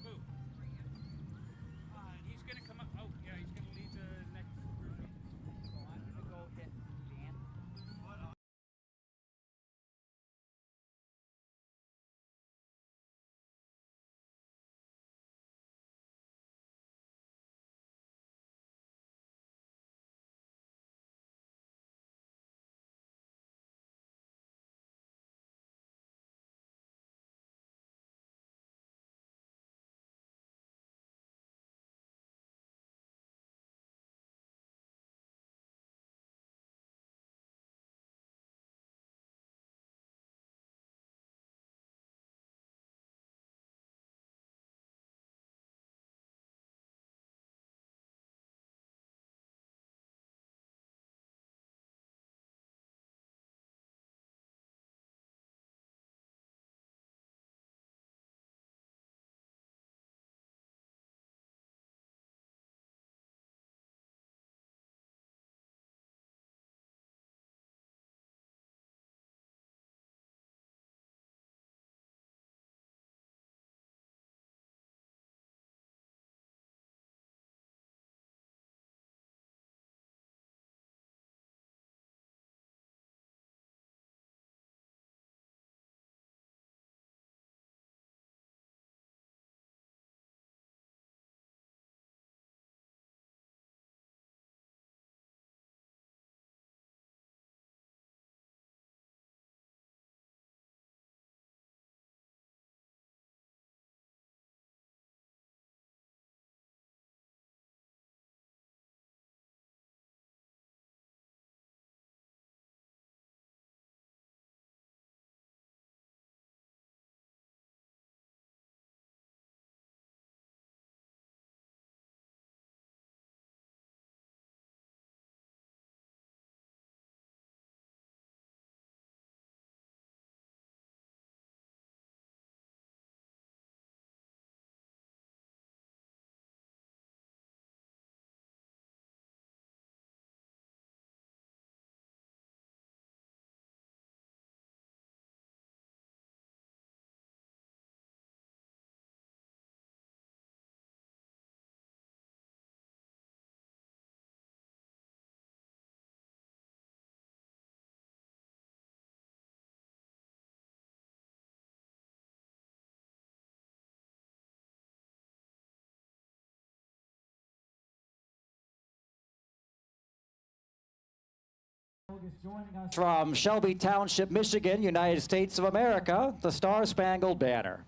Who? He's going to come up. Oh, yeah, he's going to lead the next group. So I'm going to go hit Dan. From Shelby Township, Michigan, United States of America, the Star Spangled Banner.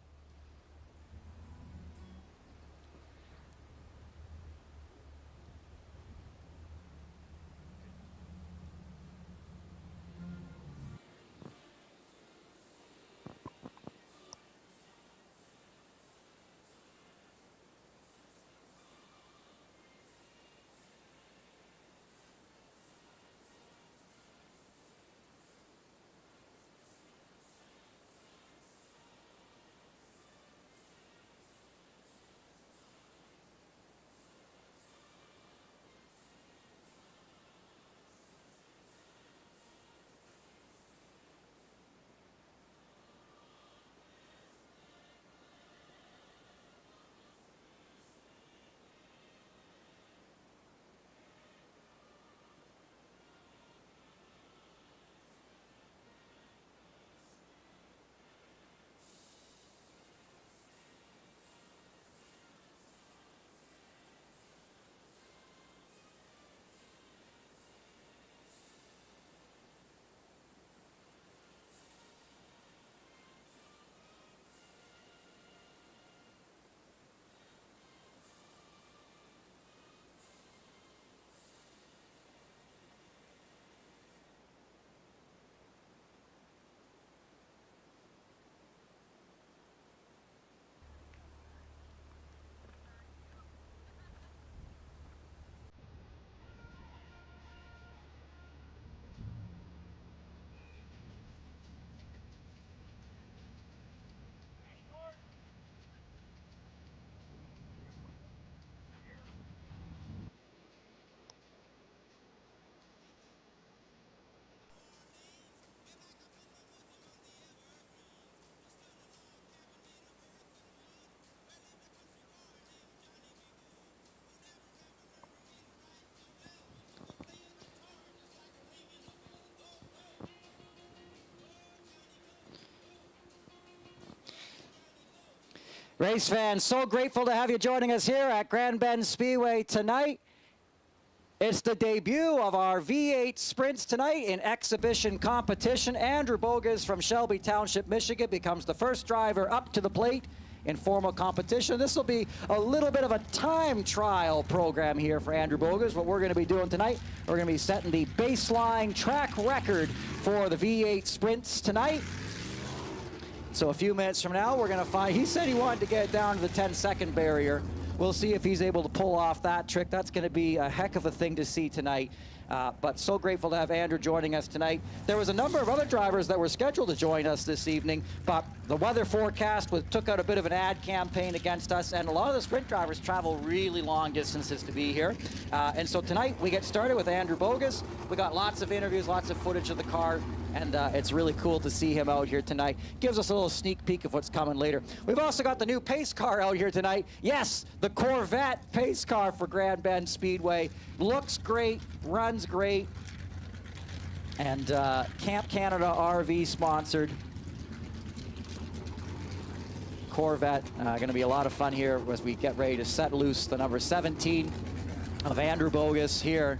Race fans, so grateful to have you joining us here at Grand Bend Speedway tonight. It's the debut of our V8 sprints tonight in exhibition competition. Andrew Bogus from Shelby Township, Michigan becomes the first driver up to the plate in formal competition. This will be a little bit of a time trial program here for Andrew Bogus. What we're going to be doing tonight, we're going to be setting the baseline track record for the V8 sprints tonight. So a few minutes from now, we're going to find, he said he wanted to get it down to the 10-second barrier. We'll see if he's able to pull off that trick. That's going to be a heck of a thing to see tonight. But so grateful to have Andrew joining us tonight. There was a number of other drivers that were scheduled to join us this evening, but the weather forecast took out a bit of an ad campaign against us, and a lot of the sprint drivers travel really long distances to be here. And so tonight we get started with Andrew Bogus. We got lots of interviews, lots of footage of the car, and it's really cool to see him out here tonight. Gives us a little sneak peek of what's coming later. We've also got the new pace car out here tonight. Yes, the Corvette pace car for Grand Bend Speedway. Looks great, runs great, and Camp Canada RV sponsored. Corvette, going to be a lot of fun here as we get ready to set loose the number 17 of Andrew Bogus here.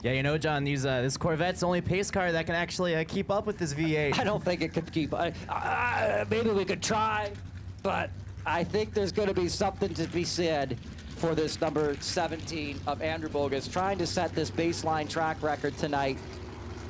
Yeah, you know, John, this Corvette's the only pace car that can actually keep up with this V8. I don't think it could keep. Maybe we could try, but I think there's going to be something to be said for this number 17 of Andrew Bogus, trying to set this baseline track record tonight.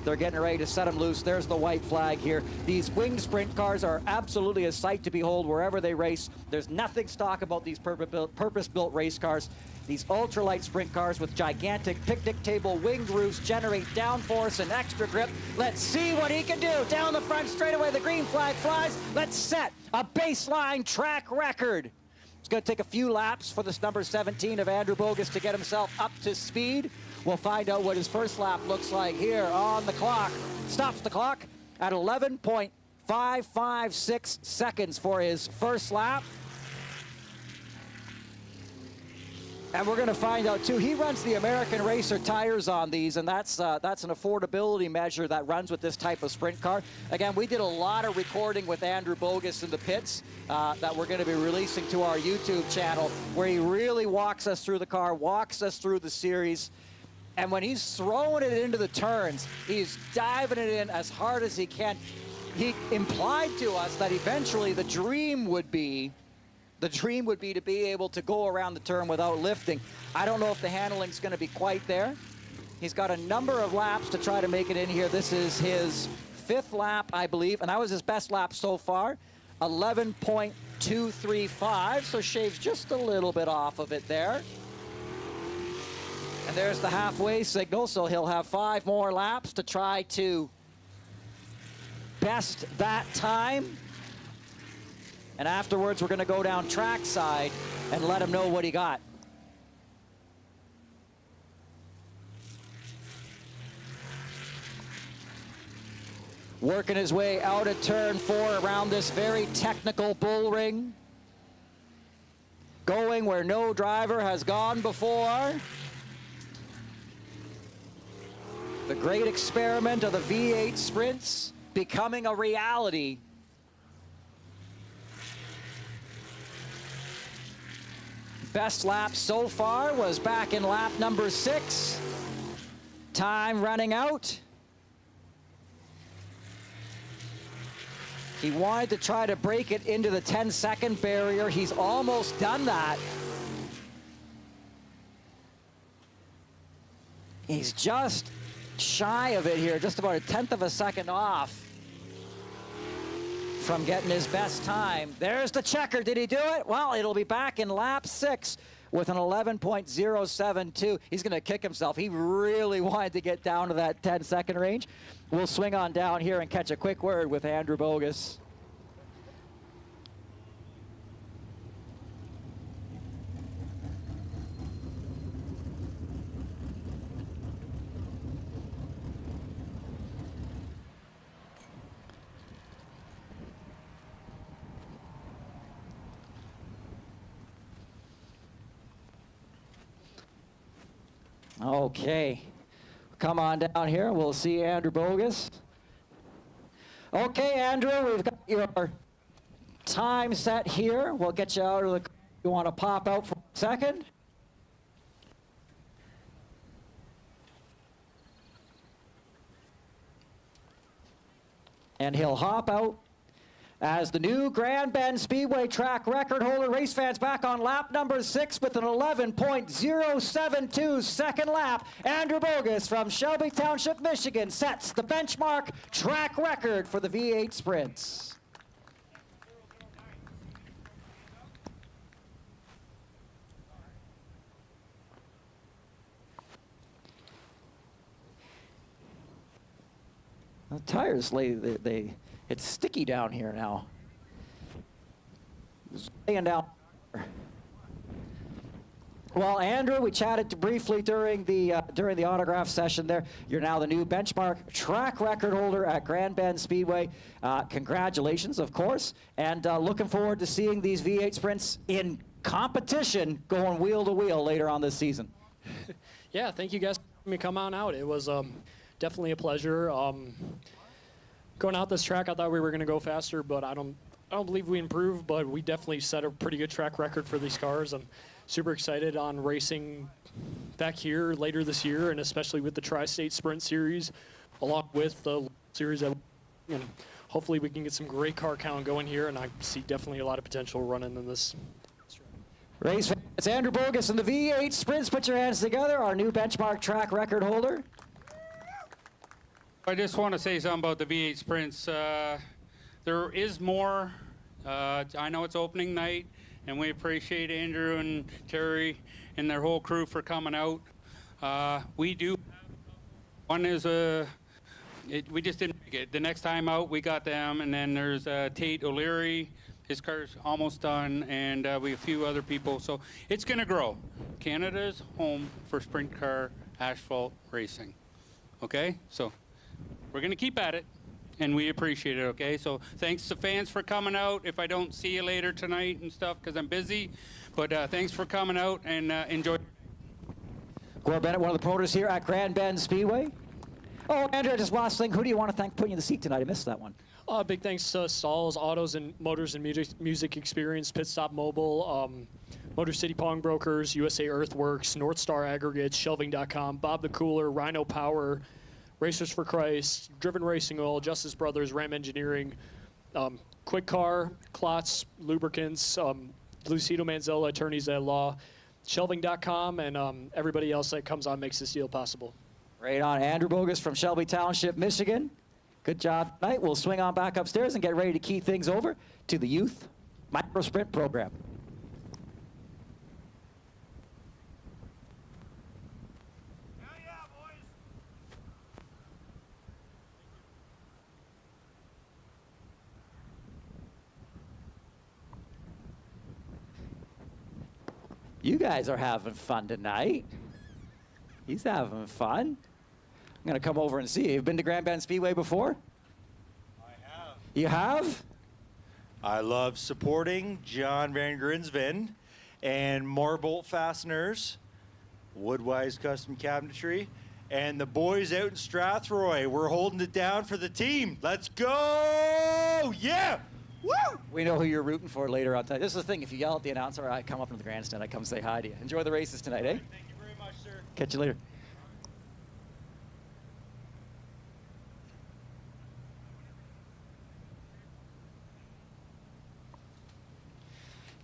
They're getting ready to set them loose. There's the white flag here. These winged sprint cars are absolutely a sight to behold wherever they race. There's nothing stock about these purpose-built race cars. These ultralight sprint cars with gigantic picnic table winged roofs generate downforce and extra grip. Let's see what he can do. Down the front straightaway, the green flag flies. Let's set a baseline track record. It's going to take a few laps for this number 17 of Andrew Bogus to get himself up to speed. We'll find out what his first lap looks like here on the clock. Stops the clock at 11.556 seconds for his first lap. And we're going to find out, too, he runs the American Racer tires on these, and that's an affordability measure that runs with this type of sprint car. Again, we did a lot of recording with Andrew Bogus in the pits that we're going to be releasing to our YouTube channel, where he really walks us through the car, walks us through the series. And when he's throwing it into the turns, he's diving it in as hard as he can. He implied to us that eventually the dream would be to be able to go around the turn without lifting. I don't know if the handling's going to be quite there. He's got a number of laps to try to make it in here. This is his 5th lap, I believe, and that was his best lap so far, 11.235, so shaves just a little bit off of it there. And there's the halfway signal, so he'll have 5 more laps to try to best that time. And afterwards, we're going to go down trackside and let him know what he got. Working his way out of turn 4 around this very technical bull ring. Going where no driver has gone before. The great experiment of the V8 sprints becoming a reality. Best lap so far was back in lap number 6. Time running out. He wanted to try to break it into the 10-second barrier. He's almost done that. He's just shy of it here, just about a 1/10 of a second off from getting his best time. There's the checker. Did he do it? Well, it'll be back in lap 6 with an 11.072. He's going to kick himself. He really wanted to get down to that 10-second range. We'll swing on down here and catch a quick word with Andrew Bogus. Okay, come on down here. We'll see Andrew Bogus. Okay, Andrew, we've got your time set here. We'll get you out of the... You want to pop out for a second? And he'll hop out as the new Grand Bend Speedway track record holder. Race fans back on lap number 6 with an 11.072 second lap. Andrew Bogus from Shelby Township, Michigan sets the benchmark track record for the V8 sprints. The tires, it's sticky down here now. It's laying down. Well, Andrew, we chatted briefly during the autograph session there. You're now the new benchmark track record holder at Grand Bend Speedway. Congratulations, of course, and looking forward to seeing these V8 sprints in competition going wheel to wheel later on this season. Yeah, thank you guys for letting me come on out. It was definitely a pleasure. Going out this track, I thought we were going to go faster, but I don't believe we improved, but we definitely set a pretty good track record for these cars. I'm super excited on racing back here later this year, and especially with the Tri-State Sprint Series, along with the series, and hopefully we can get some great car count going here, and I see definitely a lot of potential running in this. Race fans, it's Andrew Bogus and the V8 Sprints. Put your hands together, our new benchmark track record holder. I just want to say something about the V8 Sprints. There is more. I know it's opening night, and we appreciate Andrew and Terry and their whole crew for coming out. We do. One is we just didn't make it. The next time out, we got them, and then there's Tate O'Leary. His car's almost done, and we have a few other people. So it's going to grow. Canada's home for sprint car asphalt racing. Okay? So we're going to keep at it, and we appreciate it, okay? So thanks to fans for coming out. If I don't see you later tonight and stuff because I'm busy, but thanks for coming out, and enjoy. Gore Bennett, one of the promoters here at Grand Bend Speedway. Oh, Andrew, just last thing. Who do you want to thank for putting you in the seat tonight? I missed that one. Big thanks to Stalls, Autos and Motors and Music Experience, Pit Stop Mobile, Motor City Pawnbrokers, USA Earthworks, North Star Aggregates, Shelving.com, Bob the Cooler, Rhino Power, Racers for Christ, Driven Racing Oil, Justice Brothers, Ram Engineering, Quick Car, Klotz Lubricants, Lucido Manzella, Attorneys at Law, Shelving.com, and everybody else that comes on makes this deal possible. Right on. Andrew Bogus from Shelby Township, Michigan. Good job tonight. We'll swing on back upstairs and get ready to key things over to the Youth Micro Sprint program. You guys are having fun tonight. He's having fun. I'm going to come over and see you. You've been to Grand Bend Speedway before? I have. You have? I love supporting John Van Grinsven and Marbolt Fasteners, Woodwise Custom Cabinetry, and the boys out in Strathroy. We're holding it down for the team. Let's go! Yeah! Woo! We know who you're rooting for later on tonight. This is the thing. If you yell at the announcer, I come up into the grandstand. I come say hi to you. Enjoy the races tonight, eh? Thank you very much, sir. Catch you later.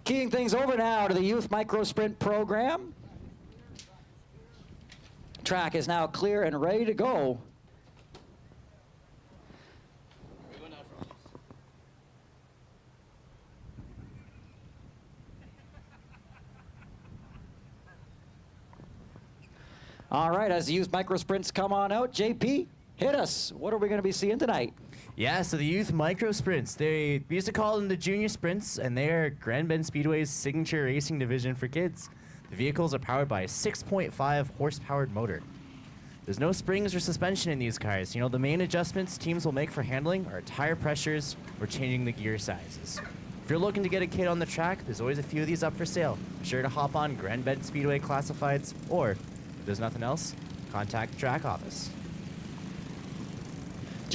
Keying things over now to the Youth Micro Sprint program. Track is now clear and ready to go. All right, as the Youth Micro Sprints come on out, JP, hit us. What are we going to be seeing tonight? Yeah, so the Youth Micro Sprints, we used to call them the Junior Sprints, and they are Grand Bend Speedway's signature racing division for kids. The vehicles are powered by a 6.5 horsepower motor. There's no springs or suspension in these cars. You know, the main adjustments teams will make for handling are tire pressures or changing the gear sizes. If you're looking to get a kid on the track, there's always a few of these up for sale. Be sure to hop on Grand Bend Speedway Classifieds, or if there's nothing else, contact the track office.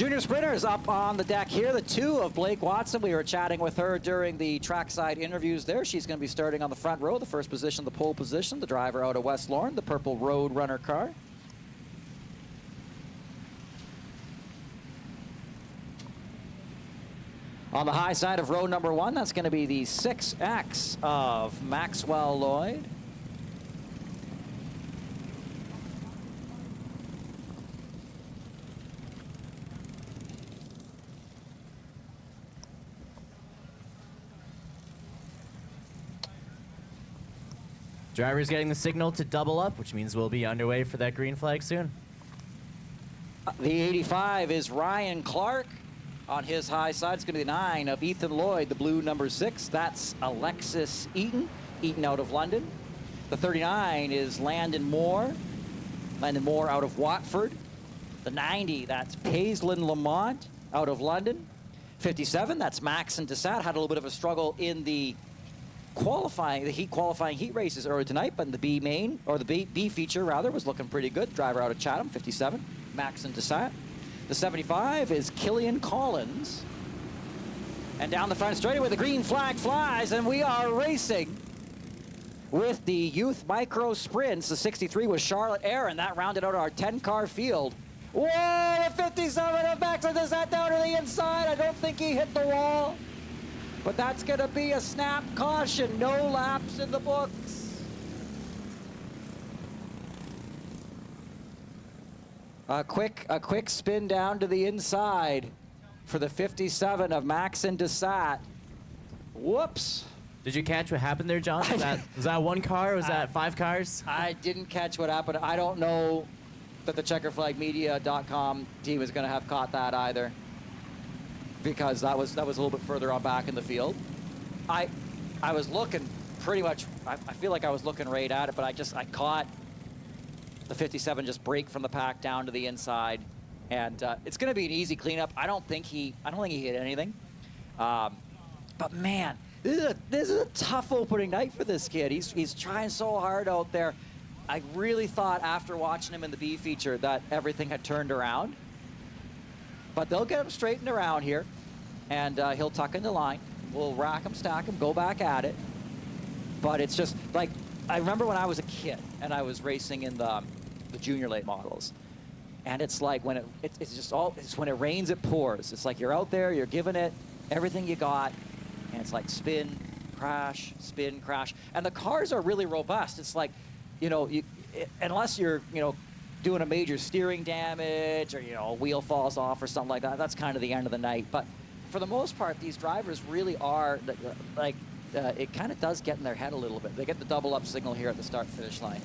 Junior sprinters up on the deck here. The 2 of Blake Watson. We were chatting with her during the trackside interviews there. She's going to be starting on the front row, the first position, the pole position. The driver out of West Lorne, the purple Road Runner car. On the high side of row number 1, that's going to be the 6X of Maxwell Lloyd. Driver's getting the signal to double up, which means we'll be underway for that green flag soon. The 85 is Ryan Clark. On his high side, it's going to be the 9 of Ethan Lloyd, the blue number 6. That's Alexis Eaton, Eaton out of London. The 39 is Landon Moore out of Watford. The 90, that's Paisley Lamont out of London. 57, that's Maxon Dessat. Had a little bit of a struggle in the qualifying heat races earlier tonight, but in the B main, or the B feature rather, was looking pretty good. Driver out of Chatham, 57, Maxon Dessat. The 75 is Killian Collins. And down the front straightaway, the green flag flies, and we are racing with the youth micro sprints. The 63 was Charlotte Aaron. That rounded out our 10-car field. Whoa, the 57 of Maxon Dessat down to the inside. I don't think he hit the wall. But that's going to be a snap caution. No laps in the books. A quick spin down to the inside for the 57 of Maxon Dessat. Whoops. Did you catch what happened there, John? Was that 1 car or was that 5 cars? I didn't catch what happened. I don't know that the checkerflagmedia.com team is going to have caught that either, because that was a little bit further on back in the field. I was looking pretty much, I feel like I was looking right at it, but I caught the 57 just break from the pack down to the inside, and it's going to be an easy cleanup. I don't think he hit anything, but man, this is a tough opening night for this kid. He's trying so hard out there. I really thought after watching him in the B feature that everything had turned around, but they'll get him straightened around here, and he'll tuck in the line. We'll rack him, stack him, go back at it. But it's just like, I remember when I was a kid and I was racing in the junior late models, and it's like when it's when it rains, it pours. It's like you're out there, you're giving it everything you got, and it's like spin, crash, and the cars are really robust. It's like, unless you're doing a major steering damage, or a wheel falls off or something like that, that's kind of the end of the night. But for the most part, these drivers really are like, it kind of does get in their head a little bit. They get the double up signal here at the start finish line.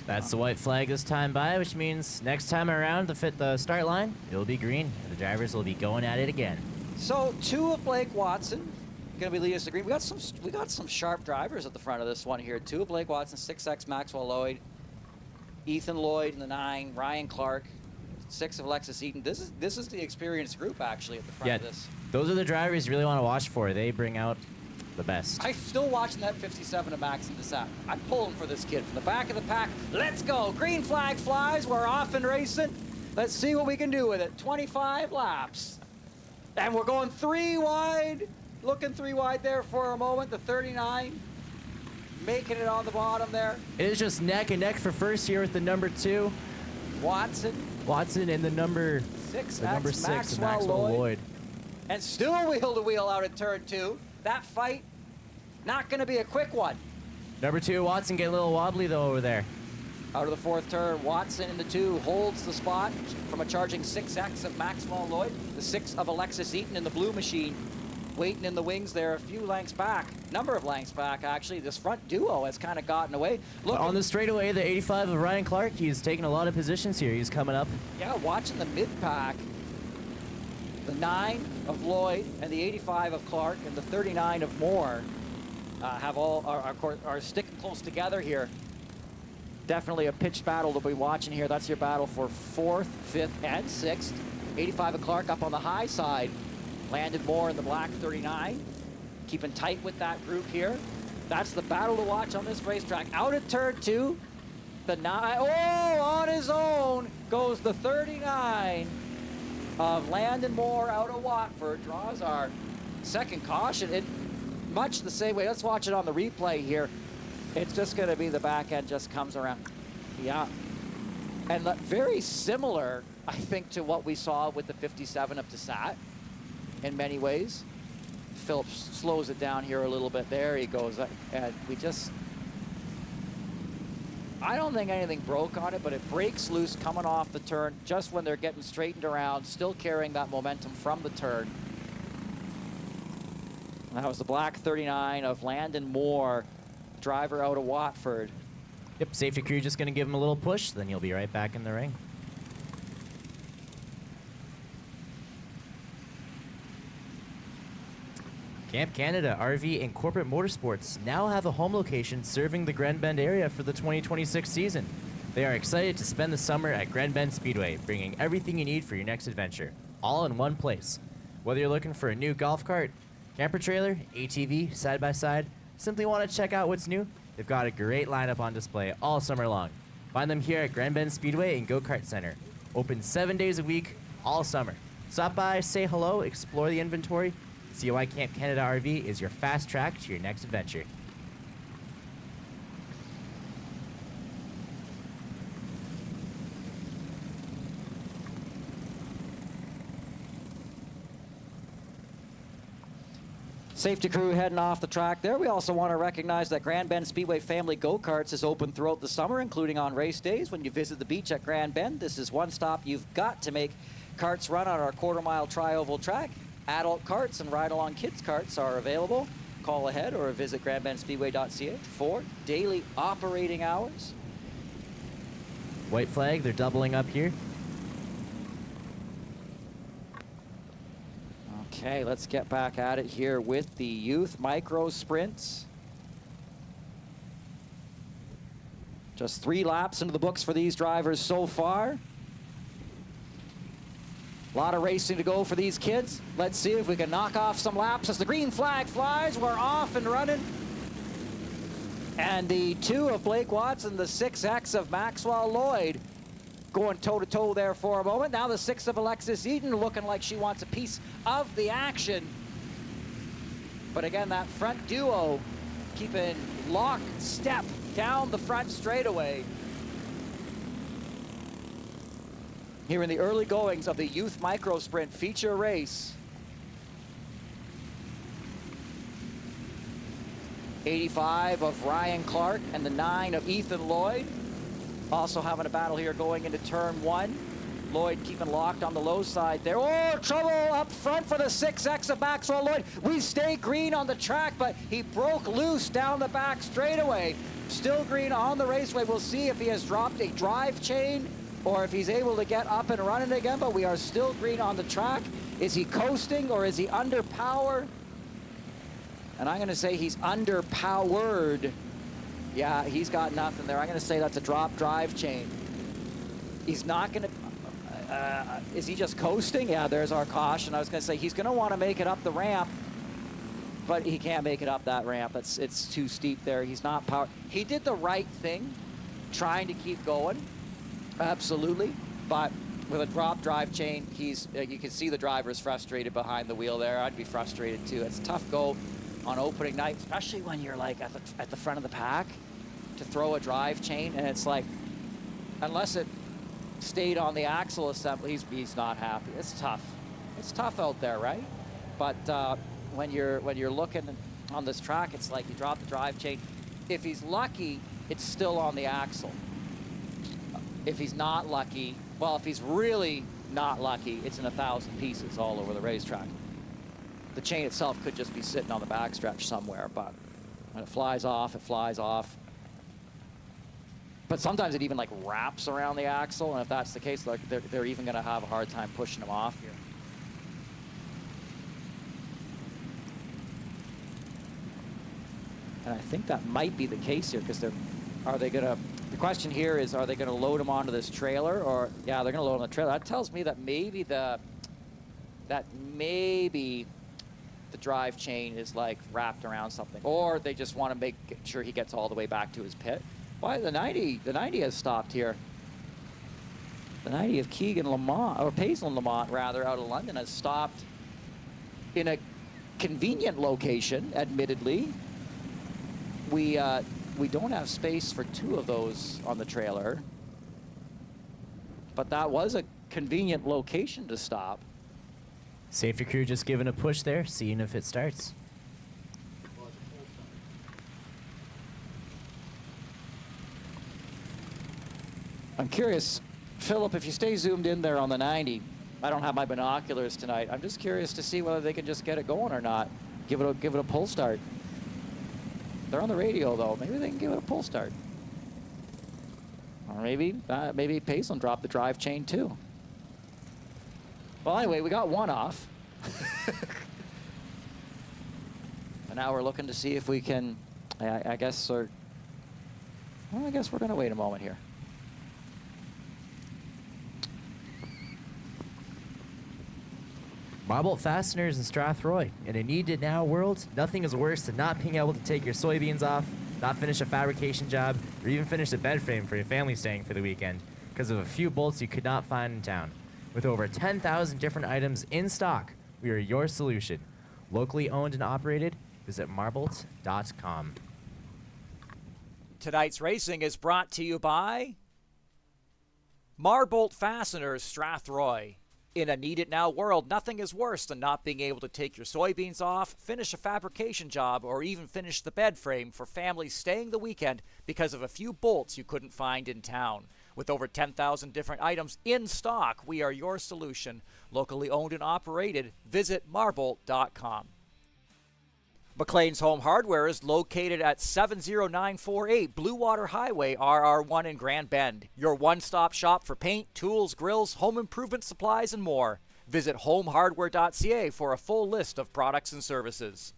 That's the white flag this time by, which means next time around to fit the start line, it'll be green. The drivers will be going at it again. So 2 of Blake Watson going to be leading us to green. We got some sharp drivers at the front of this one here. 2 of Blake Watson, 6X Maxwell Lloyd, Ethan Lloyd in the 9, Ryan Clark, 6 of Alexis Eaton. This is the experienced group actually at the front of this. Those are the drivers you really want to watch for. They bring out the best. I'm still watching that 57 of Maxon Dessat. I'm pulling for this kid from the back of the pack. Let's go. Green flag flies. We're off and racing. Let's see what we can do with it. 25 laps. And we're going 3 wide. Looking 3 wide there for a moment. The 39 making it on the bottom there. It is just neck and neck for first here with the number 2. Watson and the number 6 of Maxwell Lloyd. And still wheel to wheel out at turn 2. That fight, not going to be a quick one. Number 2, Watson get a little wobbly though over there. Out of the 4th turn, Watson in the 2 holds the spot from a charging 6X of Maxwell Lloyd. The 6 of Alexis Eaton in the blue machine, waiting in the wings there, a few lengths back, number of lengths back actually. This front duo has kind of gotten away. Look on the straightaway, the 85 of Ryan Clark, he's taking a lot of positions here. He's coming up. Yeah, watching the mid-pack. The 9 of Lloyd and the 85 of Clark and the 39 of Moore have all are sticking close together here. Definitely a pitched battle to be watching here. That's your battle for 4th, 5th, and 6th. 85 of Clark up on the high side. Landon Moore in the black 39. Keeping tight with that group here. That's the battle to watch on this racetrack. Out at turn 2. The 9. Oh, on his own goes the 39 of Landon Moore out of Watford. Draws our second caution. It much the same way. Let's watch it on the replay here. It's just going to be the back end just comes around. Yeah. And very similar, I think, to what we saw with the 57 of Desat in many ways. Phillips slows it down here a little bit. There he goes. And we just... I don't think anything broke on it, but it breaks loose coming off the turn just when they're getting straightened around, still carrying that momentum from the turn. That was the black 39 of Landon Moore, driver out of Watford. Yep, safety crew just going to give him a little push, then you'll be right back in the ring. Camp Canada RV and Corporate Motorsports now have a home location serving the Grand Bend area for the 2026 season. They are excited to spend the summer at Grand Bend Speedway, bringing everything you need for your next adventure, all in one place. Whether you're looking for a new golf cart, camper trailer, ATV, side-by-side, simply want to check out what's new, they've got a great lineup on display all summer long. Find them here at Grand Bend Speedway and Go-Kart Center. Open 7 days a week, all summer. Stop by, say hello, explore the inventory. See why Camp Canada RV is your fast track to your next adventure. Safety crew heading off the track there. We also want to recognize that Grand Bend Speedway Family Go-Karts is open throughout the summer, including on race days. When you visit the beach at Grand Bend, this is one stop you've got to make. Karts run on our quarter-mile tri-oval track. Adult karts and ride-along kids karts are available. Call ahead or visit grandbendspeedway.ca for daily operating hours. White flag, they're doubling up here. Okay, let's get back at it here with the youth micro sprints. Just 3 laps into the books for these drivers so far. A lot of racing to go for these kids. Let's see if we can knock off some laps as the green flag flies. We're off and running. And the 2 of Blake Watson, the 6X of Maxwell Lloyd, going toe-to-toe there for a moment. Now the 6 of Alexis Eden looking like she wants a piece of the action. But again, that front duo keeping lockstep down the front straightaway. Here in the early goings of the Youth Micro Sprint feature race. 85 of Ryan Clark and the 9 of Ethan Lloyd. Also having a battle here going into turn 1. Lloyd keeping locked on the low side there. Oh, trouble up front for the 6X of Maxwell Lloyd. We stay green on the track, but he broke loose down the back straightaway. Still green on the raceway. We'll see if he has dropped a drive chain or if he's able to get up and running again, but we are still green on the track. Is he coasting or is he under power? And I'm going to say he's underpowered. Yeah, he's got nothing there. I'm going to say that's a drop drive chain. He's not going to... is he just coasting? Yeah, there's our caution. I was going to say he's going to want to make it up the ramp, but he can't make it up that ramp. It's too steep there. He's not powered. He did the right thing, trying to keep going. Absolutely, but with a drop drive chain, you can see the driver's frustrated behind the wheel there. I'd be frustrated too. It's a tough go on opening night, especially when you're like at the front of the pack to throw a drive chain, and it's like, unless it stayed on the axle assembly, he's not happy. It's tough. It's tough out there, right? But when you're looking on this track, it's like you drop the drive chain. If he's lucky, it's still on the axle. If he's not lucky, well, if he's really not lucky, it's in 1,000 pieces all over the racetrack. The chain itself could just be sitting on the backstretch somewhere, but when it flies off, it flies off. But sometimes it even like wraps around the axle, and if that's the case, they're even going to have a hard time pushing them off here. And I think that might be the case here because the question here is, are they going to load him onto this trailer? Or, yeah, they're going to load him on the trailer. That tells me that maybe the drive chain is like wrapped around something, or they just want to make sure he gets all the way back to his pit. Why the 90 has stopped here. The 90 of Keegan Lamont, or Paisley Lamont rather, out of London has stopped in a convenient location, admittedly. We don't have space for 2 of those on the trailer, but that was a convenient location to stop. Safety crew just giving a push there, seeing if it starts. I'm curious, Philip, if you stay zoomed in there on the 90, I don't have my binoculars tonight. I'm just curious to see whether they can just get it going or not. Give it a pull start. They're on the radio though. Maybe they can give it a pull start. Or maybe Paisley dropped the drive chain too. Well, anyway, we got one off. And now we're looking to see if we can, I guess we're going to wait a moment here. Marbolt Fasteners in Strathroy. In a need-to-now world, nothing is worse than not being able to take your soybeans off, not finish a fabrication job, or even finish a bed frame for your family staying for the weekend because of a few bolts you could not find in town. With over 10,000 different items in stock, we are your solution. Locally owned and operated, visit marbolt.com. Tonight's racing is brought to you by Marbolt Fasteners, Strathroy. In a need-it-now world, nothing is worse than not being able to take your soybeans off, finish a fabrication job, or even finish the bed frame for families staying the weekend because of a few bolts you couldn't find in town. With over 10,000 different items in stock, we are your solution. Locally owned and operated, visit marbolt.com. McLean's Home Hardware is located at 70948 Blue Water Highway, RR1 in Grand Bend. Your one-stop shop for paint, tools, grills, home improvement supplies, and more. Visit homehardware.ca for a full list of products and services.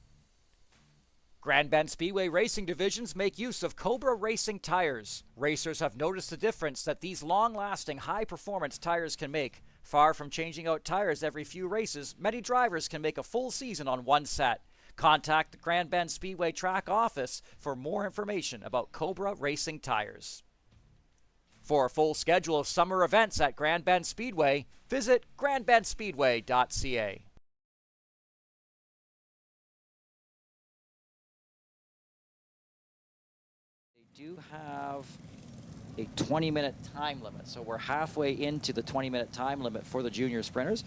Grand Bend Speedway Racing Divisions make use of Cobra Racing tires. Racers have noticed the difference that these long-lasting, high-performance tires can make. Far from changing out tires every few races, many drivers can make a full season on one set. Contact the Grand Bend Speedway track office for more information about Cobra Racing tires. For a full schedule of summer events at Grand Bend Speedway, visit grandbendspeedway.ca. They do have a 20-minute time limit, so we're halfway into the 20-minute time limit for the junior sprinters.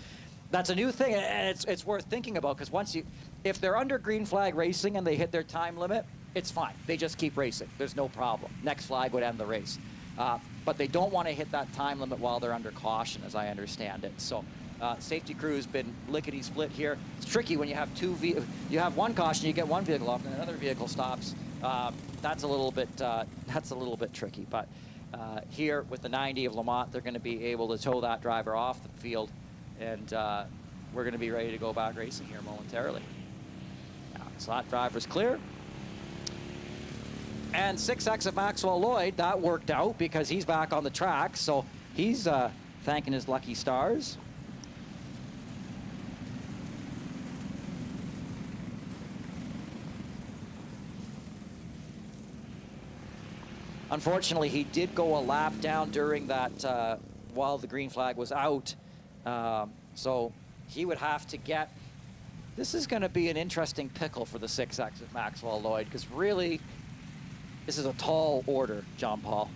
That's a new thing, and it's worth thinking about, because if they're under green flag racing and they hit their time limit, it's fine. They just keep racing. There's no problem. Next flag would end the race. But they don't want to hit that time limit while they're under caution, as I understand it. So safety crew has been lickety-split here. It's tricky when you have you have one caution, you get one vehicle off, and another vehicle stops. That's a little bit tricky. But here with the 90 of Lamont, they're going to be able to tow that driver off the field. And we're going to be ready to go back racing here momentarily. So that driver's clear. And 6X of Maxwell Lloyd, that worked out because he's back on the track. So he's thanking his lucky stars. Unfortunately, he did go a lap down during that while the green flag was out. So he would have to get, this is going to be an interesting pickle for the 6X at Maxwell Lloyd, because really, this is a tall order, John Paul.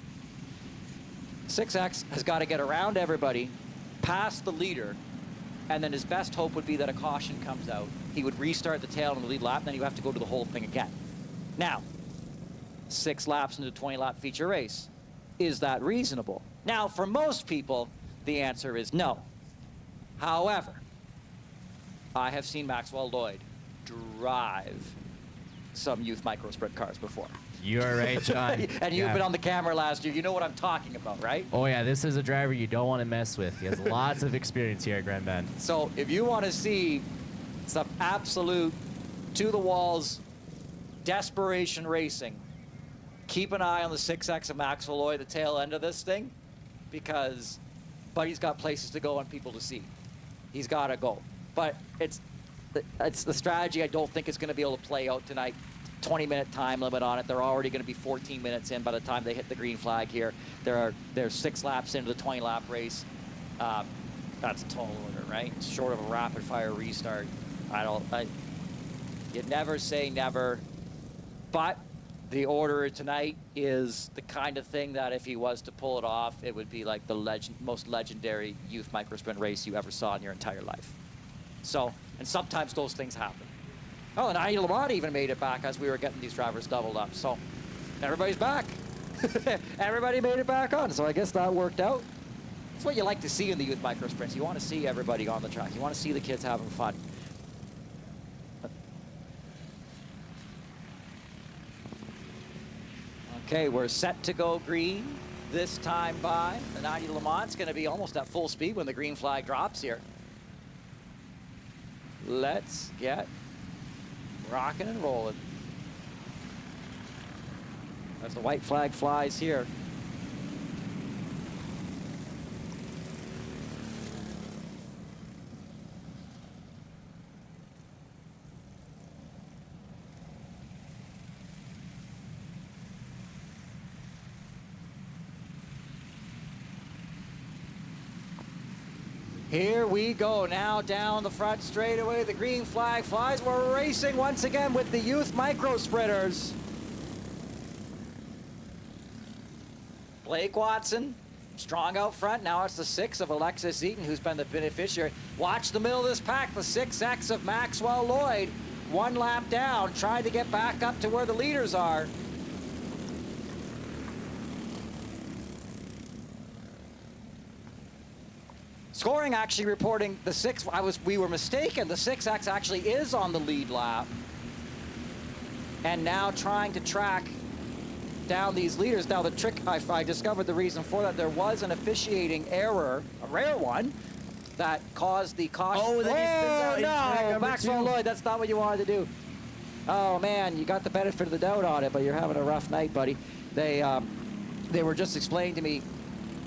6X has got to get around everybody, past the leader, and then his best hope would be that a caution comes out. He would restart the tail on the lead lap, and then you have to go to the whole thing again. Now, 6 laps into a 20-lap feature race. Is that reasonable? Now, for most people, the answer is no. However, I have seen Maxwell Lloyd drive some youth micro sprint cars before. You are right, John. And you've been on the camera last year. You know what I'm talking about, right? Oh, yeah. This is a driver you don't want to mess with. He has lots of experience here at Grand Bend. So if you want to see some absolute to-the-walls Desperation Racing. Keep an eye on the 6X of Maxwell Lloyd, the tail end of this thing, because Buddy's got places to go and people to see. He's got to go. But it's the strategy I don't think is going to be able to play out tonight. 20-minute time limit on it. They're already going to be 14 minutes in by the time they hit the green flag here. They're 6 laps into the 20-lap race. That's a tall order, right? Short of a rapid-fire restart. You never say never, but the order tonight is the kind of thing that if he was to pull it off, it would be like the most legendary youth microsprint race you ever saw in your entire life. So, and sometimes those things happen. Oh, and Adi Lamont even made it back as we were getting these drivers doubled up. So, everybody's back. Everybody made it back on, so I guess that worked out. That's what you like to see in the youth microsprints. You want to see everybody on the track. You want to see the kids having fun. Okay, we're set to go green this time by. The 90 Le Mans going to be almost at full speed when the green flag drops here. Let's get rocking and rolling. As the white flag flies here. Here we go now down the front straightaway. The green flag flies. We're racing once again with the youth micro sprinters. Blake Watson, strong out front. Now it's the 6 of Alexis Eaton who's been the beneficiary. Watch the middle of this pack, the 6X of Maxwell Lloyd. 1 lap down, trying to get back up to where the leaders are. Scoring actually reporting the 6, we were mistaken. The 6X actually is on the lead lap. And now trying to track down these leaders. Now the trick, I discovered the reason for that. There was an officiating error, a rare one, that caused the caution. Oh, then he spins out in track no, Maxwell Lloyd, that's not what you wanted to do. Oh man, you got the benefit of the doubt on it, but you're having a rough night, buddy. They were just explaining to me,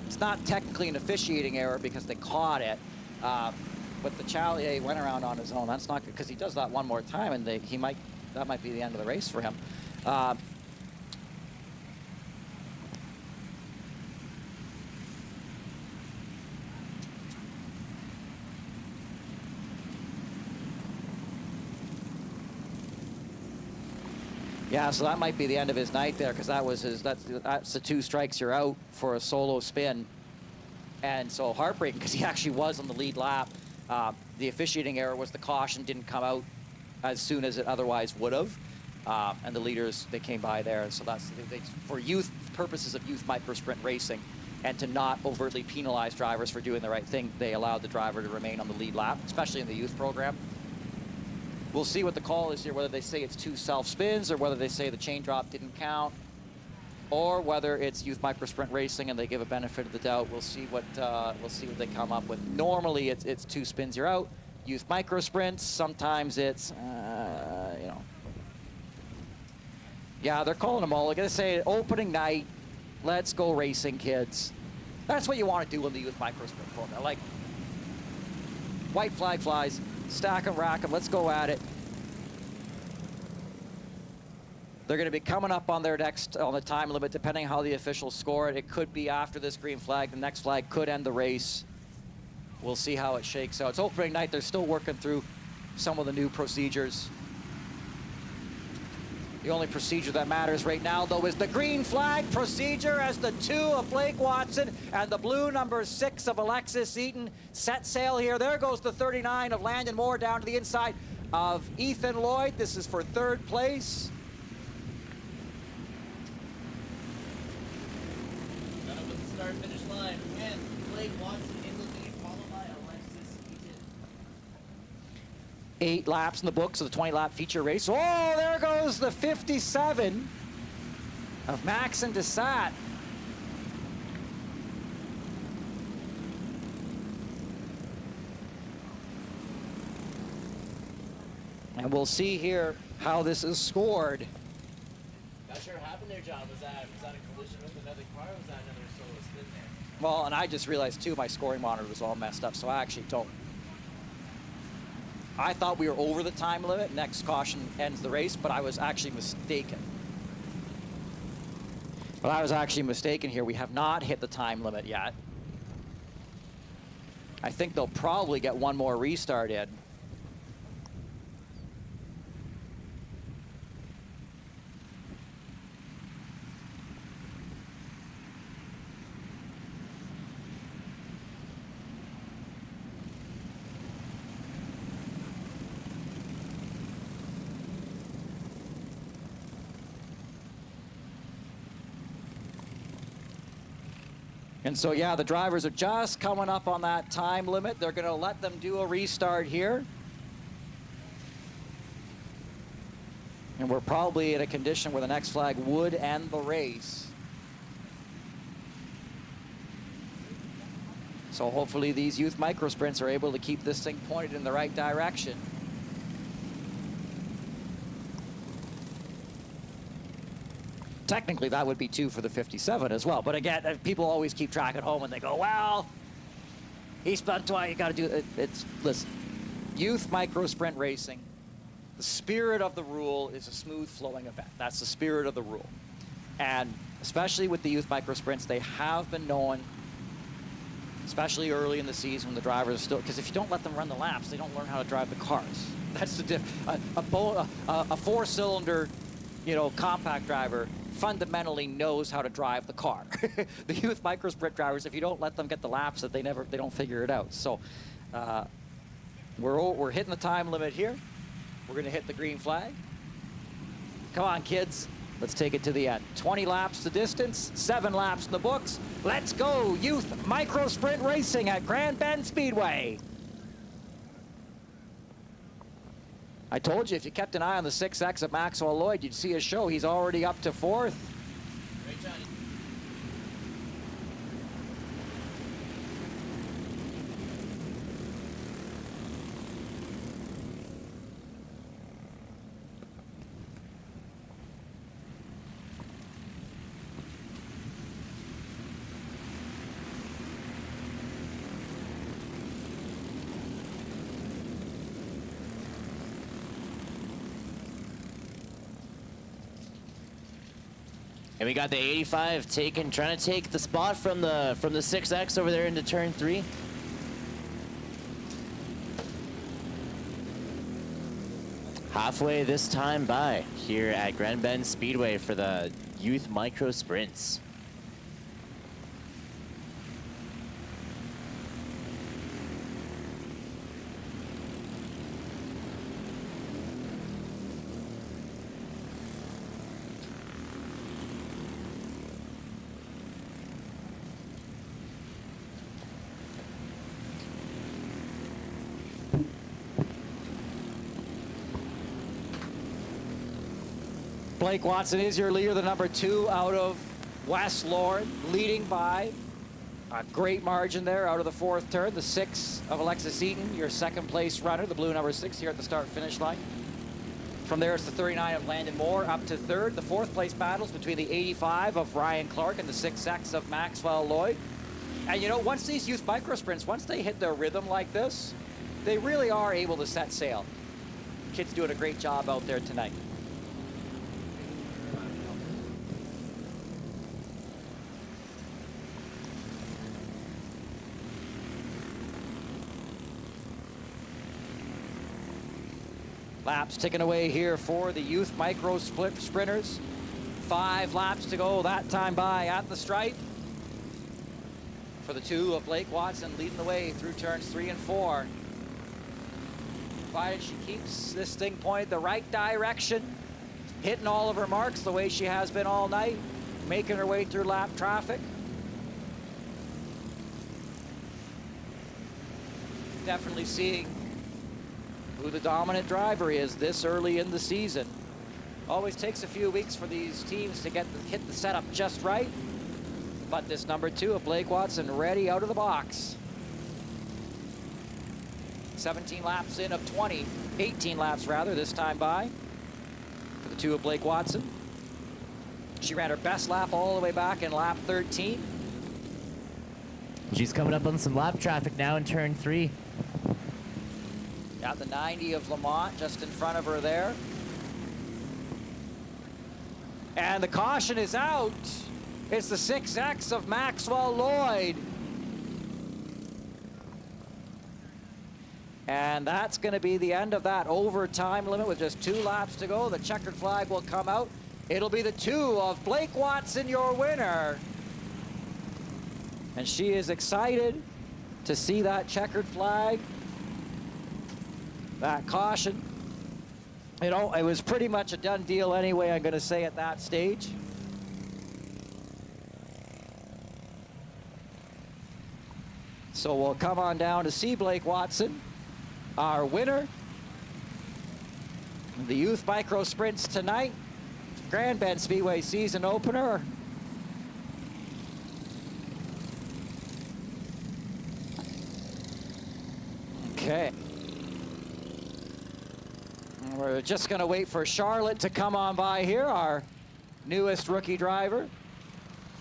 it's not technically an officiating error because they caught it, but the Chalier went around on his own. That's not good because he does that one more time, and that might be the end of the race for him. Yeah, so that might be the end of his night there, because that was that's the 2 strikes you're out for a solo spin. And so heartbreaking, because he actually was on the lead lap. The officiating error was the caution didn't come out as soon as it otherwise would have. And the leaders, they came by there. And so that's, for youth purposes of youth microsprint racing, and to not overtly penalize drivers for doing the right thing, they allowed the driver to remain on the lead lap, especially in the youth program. We'll see what the call is here, whether they say it's 2 self-spins or whether they say the chain drop didn't count, or whether it's youth microsprint racing and they give a benefit of the doubt. We'll see what they come up with. Normally it's 2 spins you're out. Youth microsprints, sometimes it's you know. Yeah, they're calling them all. They're gonna say opening night, let's go racing, kids. That's what you want to do in the youth microsprint program. Like, white flag flies. Stack them, rack them, let's go at it. They're going to be coming up on their next, on the time limit, depending how the officials score it. It could be after this green flag. The next flag could end the race. We'll see how it shakes out. It's opening night. They're still working through some of the new procedures. The only procedure that matters right now, though, is the green flag procedure as the 2 of Blake Watson and the blue number 6 of Alexis Eaton set sail here. There goes the 39 of Landon Moore down to the inside of Ethan Lloyd. This is for 3rd place. Done up with the start-finish line. Again, Blake Watson in the lead, followed by Alexis Eaton. 8 laps in the books of the 20-lap feature race. Oh, there goes the 57 of Max and Desat. And we'll see here how this is scored. Not sure what happened there, John. Was that a collision with another car, or was that another solo spin there? Well, and I just realized too, my scoring monitor was all messed up, so I actually don't. I thought we were over the time limit. Next caution ends the race, but I was actually mistaken. Here. We have not hit the time limit yet. I think they'll probably get one more restart in. And so, yeah, the drivers are just coming up on that time limit. They're going to let them do a restart here. And we're probably in a condition where the next flag would end the race. So hopefully these youth micro sprints are able to keep this thing pointed in the right direction. Technically, that would be 2 for the 57 as well. But again, people always keep track at home and they go, well, he spun twice, you got to do it. Listen, youth micro sprint racing, the spirit of the rule is a smooth flowing event. That's the spirit of the rule. And especially with the youth micro sprints, they have been known, especially early in the season when the drivers are still, because if you don't let them run the laps, they don't learn how to drive the cars. That's the a four-cylinder, compact driver fundamentally knows how to drive the car. The youth micro sprint drivers, if you don't let them get the laps, they don't figure it out. So we're hitting the time limit here. We're going to hit the green flag. Come on, kids. Let's take it to the end. 20 laps the distance, 7 laps in the books. Let's go, youth micro sprint racing at Grand Bend Speedway. I told you, if you kept an eye on the 6X of Maxwell Lloyd, you'd see his show. He's already up to 4th. Great, Johnny. And we got the 85 trying to take the spot from the 6X over there into turn 3. Halfway this time by here at Grand Bend Speedway for the youth micro sprints. Blake Watson is your leader, the number 2 out of West Lorne, leading by a great margin there out of the 4th turn. The 6 of Alexis Eaton, your 2nd place runner, the blue number 6 here at the start-finish line. From there, it's the 39 of Landon Moore up to 3rd. The 4th place battles between the 85 of Ryan Clark and the 6X of Maxwell Lloyd. And once these youth micro sprints, once they hit their rhythm like this, they really are able to set sail. Kids doing a great job out there tonight. Laps ticking away here for the youth micro sprinters. 5 laps to go that time by at the stripe. For the 2 of Blake Watson leading the way through turns 3 and 4. Provided she keeps this thing pointed the right direction, hitting all of her marks the way she has been all night, making her way through lap traffic. Definitely seeing who the dominant driver is this early in the season. Always takes a few weeks for these teams to hit the setup just right. But this number 2 of Blake Watson ready out of the box. 17 laps in of 20, 18 laps rather this time by for the 2 of Blake Watson. She ran her best lap all the way back in lap 13. She's coming up on some lap traffic now in turn 3. Got the 90 of Lamont just in front of her there. And the caution is out. It's the 6X of Maxwell Lloyd. And that's going to be the end of that overtime limit with just 2 laps to go. The checkered flag will come out. It'll be the 2 of Blake Watson, your winner. And she is excited to see that checkered flag. That caution. You know, it was pretty much a done deal anyway, I'm going to say, at that stage. So we'll come on down to see Blake Watson, our winner. The Youth Micro Sprints tonight. Grand Bend Speedway season opener. Okay. We're just going to wait for Charlotte to come on by here, our newest rookie driver.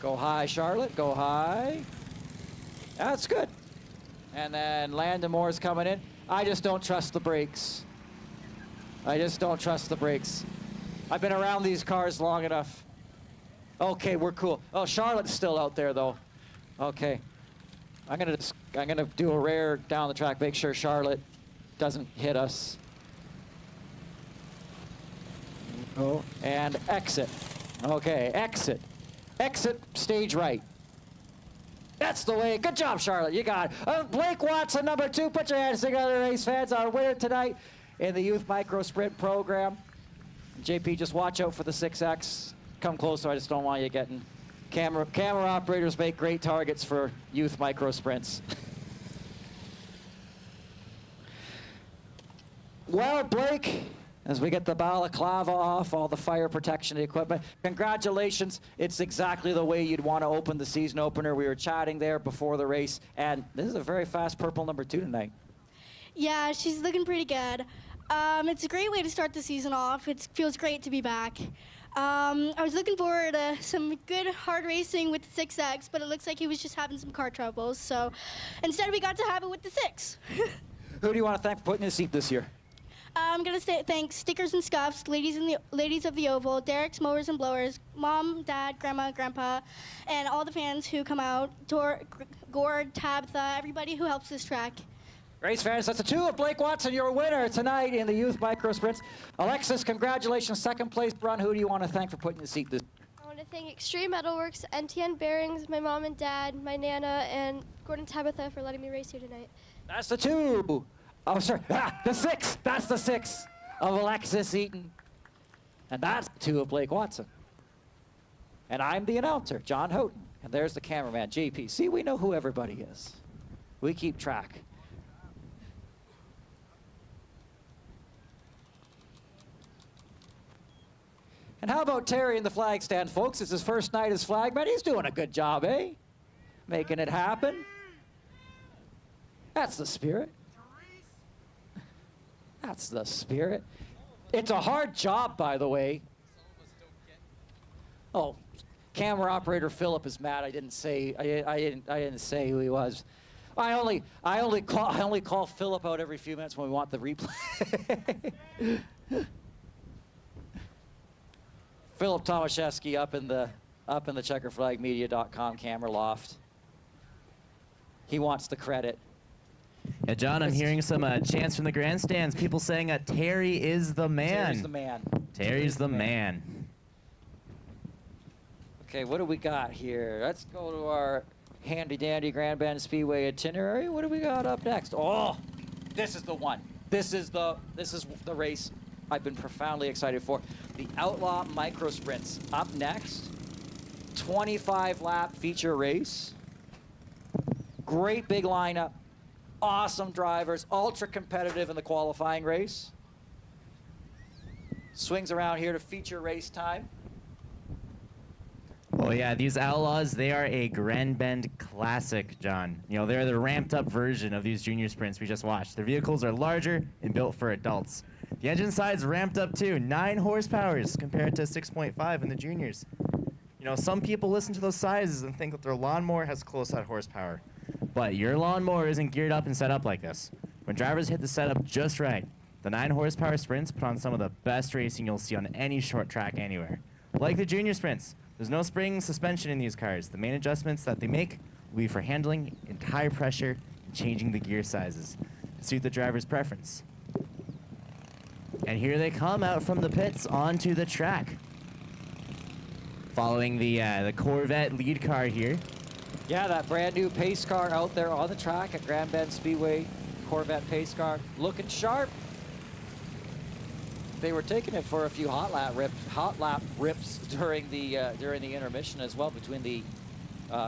Go high, Charlotte. Go high. That's good. And then Landon Moore's coming in. I just don't trust the brakes. I just don't trust the brakes. I've been around these cars long enough. Okay, we're cool. Oh, Charlotte's still out there, though. Okay. I'm gonna do a rare down the track, make sure Charlotte doesn't hit us. Oh, and exit. Okay, exit. Exit stage right. That's the way. Good job, Charlotte. You got it. Blake Watson, number 2. Put your hands together, race fans. Our winner tonight in the Youth Micro Sprint program. JP, just watch out for the 6X. Come closer. I just don't want you getting. Camera operators make great targets for Youth Micro Sprints. Well, Blake, as we get the balaclava off, all the fire protection equipment, congratulations. It's exactly the way you'd want to open the season opener. We were chatting there before the race, and this is a very fast purple number 2 tonight. Yeah, she's looking pretty good. It's a great way to start the season off. It feels great to be back. I was looking forward to some good hard racing with the 6X, but it looks like he was just having some car troubles. So instead, we got to have it with the 6. Who do you want to thank for putting in the seat this year? I'm going to thank Stickers and Scuffs, Ladies of the Oval, Derek's Mowers and Blowers, Mom, Dad, Grandma, Grandpa, and all the fans who come out, Gord, Tabitha, everybody who helps this track. Race fans, that's the 2 of Blake Watson, your winner tonight in the Youth Micro Sprints. Alexis, congratulations, 2nd place run. Who do you want to thank for putting the seat this? I want to thank Extreme Metalworks, NTN Bearings, my mom and dad, my Nana, and Gordon Tabitha for letting me race here tonight. That's the 2. Oh, sorry. The 6. That's the 6 of Alexis Eaton. And that's the 2 of Blake Watson. And I'm the announcer, John Houghton. And there's the cameraman, JP. See, we know who everybody is. We keep track. And how about Terry in the flag stand, folks? It's his first night as flagman. He's doing a good job, eh? Making it happen. That's the spirit. That's the spirit. It's a hard job, by the way. Oh, camera operator Philip is mad. I didn't say. I didn't say who he was. I only call Philip out every few minutes when we want the replay. Philip Tomaszewski up in the checkerflagmedia.com camera loft. He wants the credit. Yeah, John, I'm hearing some chants from the grandstands. People saying Terry is the man. Terry's the man. Terry's the man. Okay, what do we got here? Let's go to our handy-dandy Grand Bend Speedway itinerary. What do we got up next? Oh, this is the one. This is the race I've been profoundly excited for. The Outlaw Micro Sprints. Up next, 25-lap feature race. Great big lineup. Awesome drivers. Ultra competitive in the qualifying race. Swings around here to feature race time. Oh yeah, these Outlaws, they are a Grand Bend classic, John. You know, they're the ramped up version of these junior sprints we just watched. Their vehicles are larger and built for adults. The engine side's ramped up too, 9 horsepowers compared to 6.5 in the juniors. You know, some people listen to those sizes and think that their lawnmower has close out horsepower. But your lawnmower isn't geared up and set up like this. When drivers hit the setup just right, the 9 horsepower sprints put on some of the best racing you'll see on any short track anywhere. Like the junior sprints, there's no spring suspension in these cars. The main adjustments that they make will be for handling in high pressure and changing the gear sizes to suit the driver's preference. And here they come out from the pits onto the track. Following the Corvette lead car here. Yeah, that brand new pace car out there on the track at Grand Bend Speedway. Corvette pace car, looking sharp. They were taking it for a few hot lap rips during the intermission as well, between the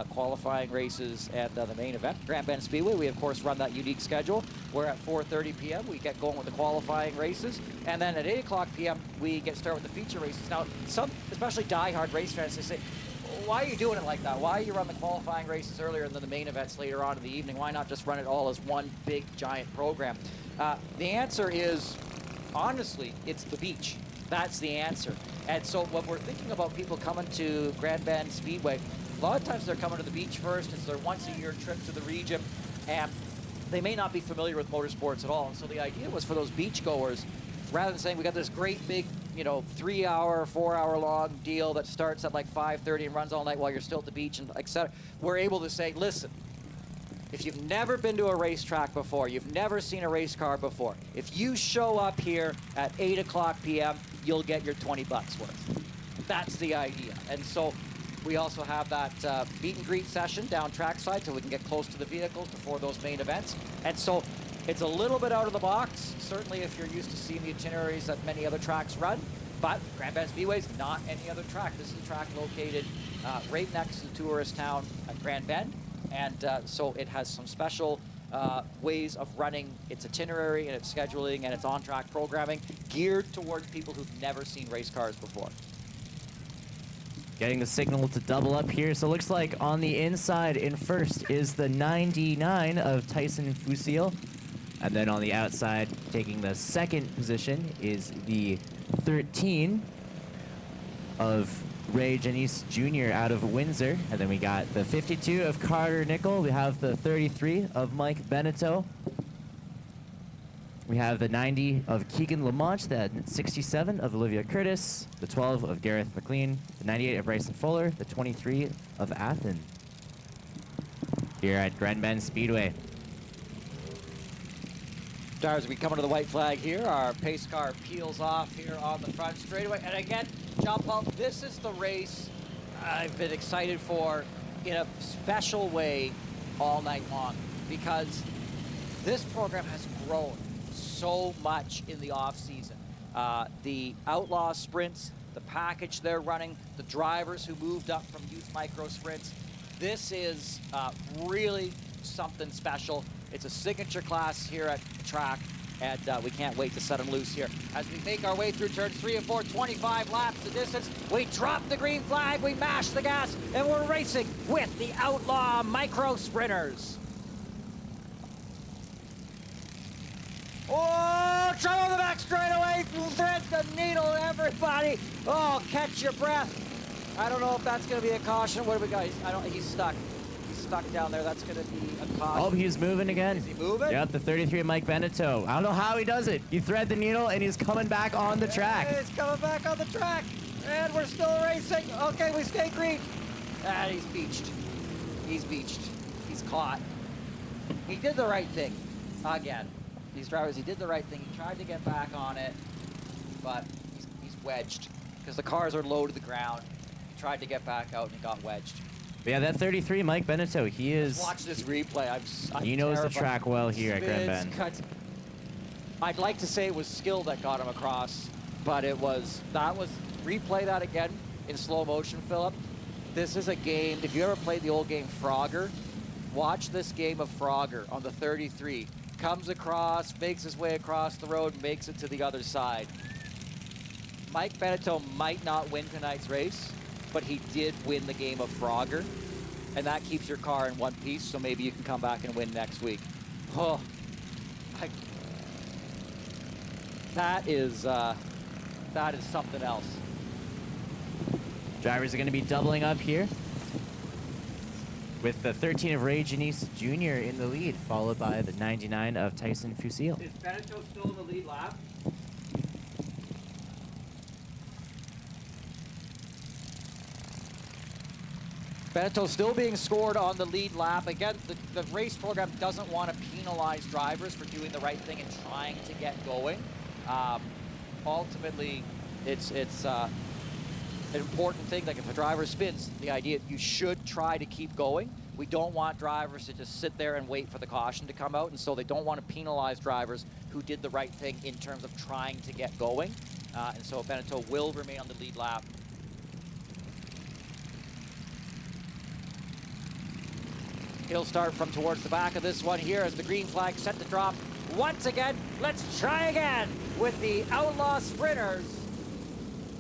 qualifying races and the main event. Grand Bend Speedway, we of course run that unique schedule where at 4:30 p.m. we get going with the qualifying races, and then at 8 o'clock p.m. we get started with the feature races. Now, some, especially die-hard race fans, they say, why are you doing it like that? Why you run the qualifying races earlier and then the main events later on in the evening? Why not just run it all as one big giant program? The answer is, honestly, it's the beach. That's the answer. And so when we're thinking about people coming to Grand Bend Speedway, a lot of times they're coming to the beach first. It's their once-a-year trip to the region, and they may not be familiar with motorsports at all. And so the idea was for those beachgoers, rather than saying we got this great big, 3-hour, 4-hour long deal that starts at like 5:30 and runs all night while you're still at the beach and etc., we're able to say, listen, if you've never been to a racetrack before, you've never seen a race car before, if you show up here at 8 o'clock p.m., you'll get your 20 bucks worth. That's the idea. And so we also have that meet and greet session down trackside so we can get close to the vehicles before those main events. And so it's a little bit out of the box, certainly if you're used to seeing the itineraries that many other tracks run, but Grand Bend Speedway is not any other track. This is a track located right next to the tourist town at Grand Bend, and so it has some special ways of running its itinerary and its scheduling and its on-track programming geared towards people who've never seen race cars before. Getting the signal to double up here. So it looks like on the inside in first is the 99 of Tyson Fusil. And then on the outside, taking the second position, is the 13 of Ray Janice Jr. out of Windsor. And then we got the 52 of Carter Nickel. We have the 33 of Mike Beneteau. We have the 90 of Keegan Lamont, the 67 of Olivia Curtis, the 12 of Gareth McLean, the 98 of Bryson Fuller, the 23 of Athen. Here at Grand Bend Speedway. As we come into the white flag here, our pace car peels off here on the front straightaway. And again, John Paul, this is the race I've been excited for in a special way all night long, because this program has grown so much in the off season. The Outlaw sprints, the package they're running, the drivers who moved up from youth micro sprints. This is really something special. It's a signature class here at the track, and we can't wait to set them loose here. As we make our way through turns 3 and 4, 25 laps the distance, we drop the green flag, we mash the gas, and we're racing with the Outlaw micro sprinters. Oh, trouble on the back straightaway, thread the needle, everybody. Oh, catch your breath. I don't know if that's going to be a caution. What do we got? He's stuck. He's stuck down there. That's going to be a caution. Oh, he's moving again. Is he moving? Yep, the 33 of Mike Beneteau. I don't know how he does it. He thread the needle, and he's coming back on the track. He's coming back on the track, and we're still racing. Okay, we stay green. And he's beached. He's beached. He's caught. He did the right thing again. These drivers, he did the right thing. He tried to get back on it, but he's wedged because the cars are low to the ground. He tried to get back out and he got wedged. But yeah, that 33, Mike Beneteau, he is... Just watch this replay. I'm he knows terrified. the track well here at Grand Bend. Cuts. I'd like to say it was skill that got him across, but replay that again in slow motion, Philip. This is a game, if you ever played the old game Frogger, watch this game of Frogger on the 33. Comes across, makes his way across the road, makes it to the other side. Mike Beneteau might not win tonight's race, but he did win the game of Frogger, and that keeps your car in one piece, so maybe you can come back and win next week. Oh, that is something else. Drivers are going to be doubling up here, with the 13 of Ray Janice Jr. in the lead, followed by the 99 of Tyson Fusil. Is Beneteau still in the lead lap? Beneteau still being scored on the lead lap. Again, the race program doesn't want to penalize drivers for doing the right thing and trying to get going. Ultimately, it's an important thing. Like if a driver spins, the idea you should try to keep going. We don't want drivers to just sit there and wait for the caution to come out, and so they don't want to penalize drivers who did the right thing in terms of trying to get going. And so Beneteau will remain on the lead lap. He'll start from towards the back of this one here as the green flag set to drop once again. Let's try again with the Outlaw Sprinters.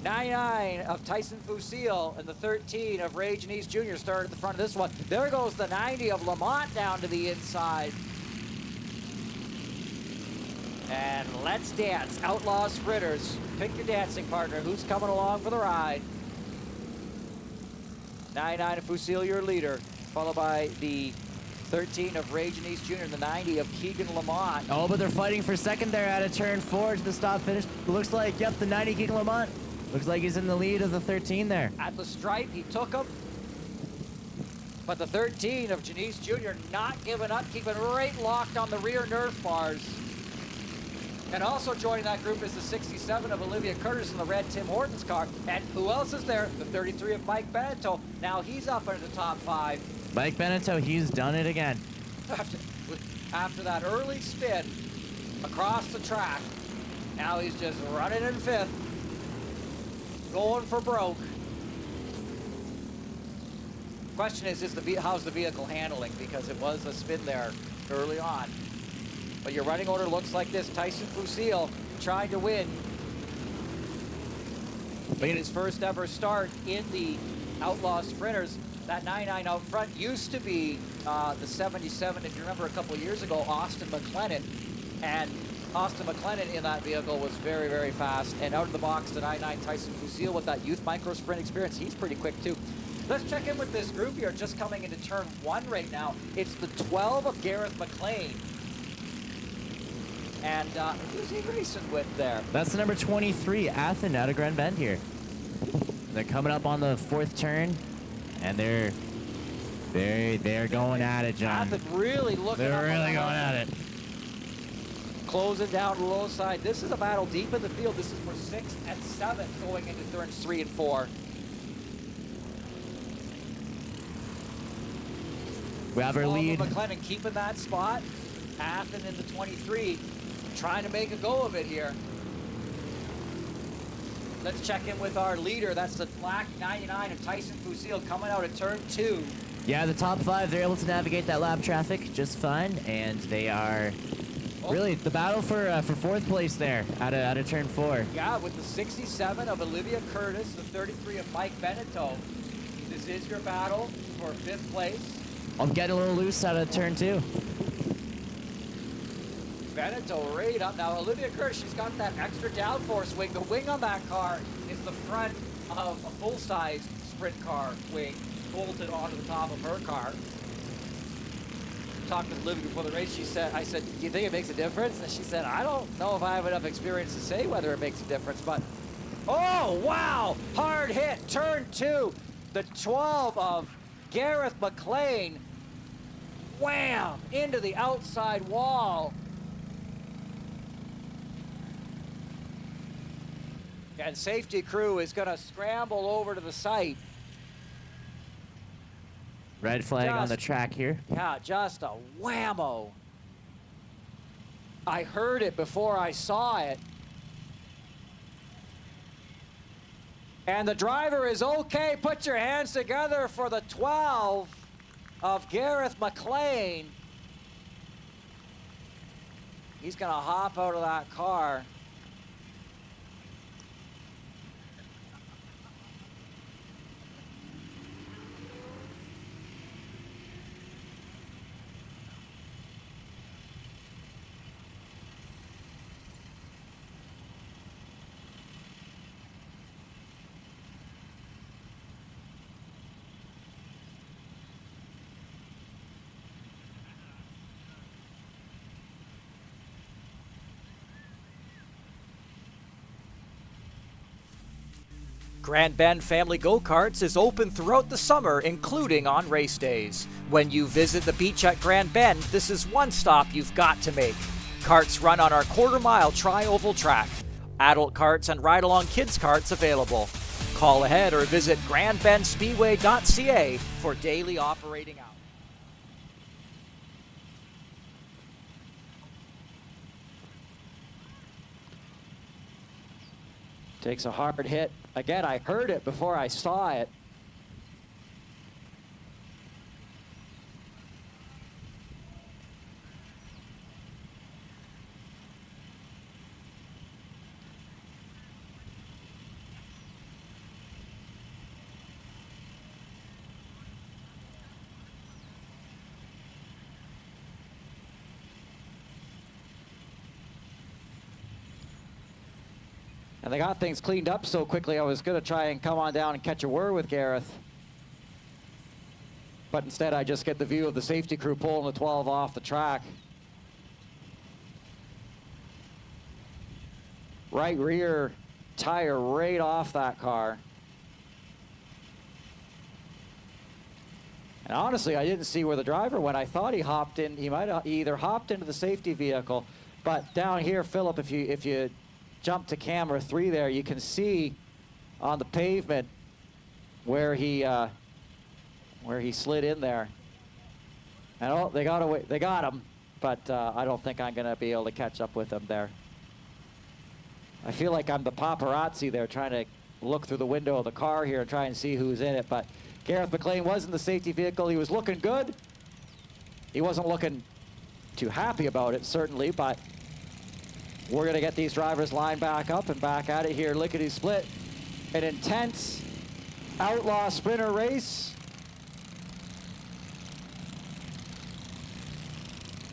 99 of Tyson Fusil and the 13 of Ray Janice Jr. start at the front of this one. There goes the 90 of Lamont down to the inside. And let's dance. Outlaw Sprinters. Pick your dancing partner. Who's coming along for the ride? 99 of Fusil, your leader, followed by the 13 of Ray Janice Jr. and the 90 of Keegan Lamont. Oh, but they're fighting for second there at a turn 4 to the stop finish. Looks like, yep, the 90 Keegan Lamont. Looks like he's in the lead of the 13 there. At the stripe, he took him. But the 13 of Janice Jr. not giving up, keeping right locked on the rear Nerf bars. And also joining that group is the 67 of Olivia Curtis in the red Tim Hortons car. And who else is there? The 33 of Mike Beneteau. Now he's up into the top 5. Mike Beneteau, he's done it again. After that early spin across the track, now he's just running in 5th, going for broke. Question is how's the vehicle handling? Because it was a spin there early on. But your running order looks like this. Tyson Fusil trying to win in his first ever start in the Outlaw Sprinters. That 99 out front used to be the 77, if you remember a couple of years ago, Austin McLennan. And Austin McLennan in that vehicle was very, very fast. And out of the box, the 99 Tyson Fusil with that youth micro sprint experience, he's pretty quick too. Let's check in with this group here, just coming into turn 1 right now. It's the 12 of Gareth McLean. And who's he racing with there? That's the number 23, Athen, out of Grand Bend here. They're coming up on the 4th turn, and they're going at it, John. Athen really looking They're up really going at it. Closing down the low side. This is a battle deep in the field. This is for 6th and 7th going into turns 3 and 4. We have our lead. McLennan keeping that spot. Athen in the 23. Trying to make a go of it here. Let's check in with our leader. That's the black 99 of Tyson Fusil coming out of turn 2. Yeah, the top 5, they're able to navigate that lap traffic just fine, and they are really the battle for 4th place there out of turn 4. Yeah, with the 67 of Olivia Curtis, the 33 of Mike Beneteau. This is your battle for 5th place. I'm getting a little loose out of turn 2. Beneteau right up. Now, Olivia Curtis, she's got that extra downforce wing. The wing on that car is the front of a full-size sprint car wing bolted onto the top of her car. Talked with Olivia before the race. I said, do you think it makes a difference? And she said, I don't know if I have enough experience to say whether it makes a difference, but oh, wow! Hard hit, turn 2. The 12 of Gareth McLean. Wham! Into the outside wall. And safety crew is going to scramble over to the site. Red flag on the track here. Yeah, just a whammo. I heard it before I saw it. And the driver is okay. Put your hands together for the 12 of Gareth McLean. He's going to hop out of that car. Grand Bend Family Go-Karts is open throughout the summer, including on race days. When you visit the beach at Grand Bend, this is one stop you've got to make. Karts run on our quarter-mile tri-oval track. Adult karts and ride-along kids karts available. Call ahead or visit grandbendspeedway.ca for daily operating hours. Takes a hard hit. Again, I heard it before I saw it. And they got things cleaned up so quickly, I was going to try and come on down and catch a word with Gareth. But instead, I just get the view of the safety crew pulling the 12 off the track. Right rear tire right off that car. And honestly, I didn't see where the driver went. I thought he hopped in. He might have either hopped into the safety vehicle, but down here, Philip, if you jump to camera 3 there, you can see on the pavement where he slid in there. And oh, they got away. They got him, but I don't think I'm gonna be able to catch up with him there. I feel like I'm the paparazzi there, trying to look through the window of the car here and try and see who's in it. But Gareth McLean was in the safety vehicle. He was looking good. He wasn't looking too happy about it, certainly, but we're going to get these drivers lined back up and back at it here, lickety-split. An intense outlaw sprinter race.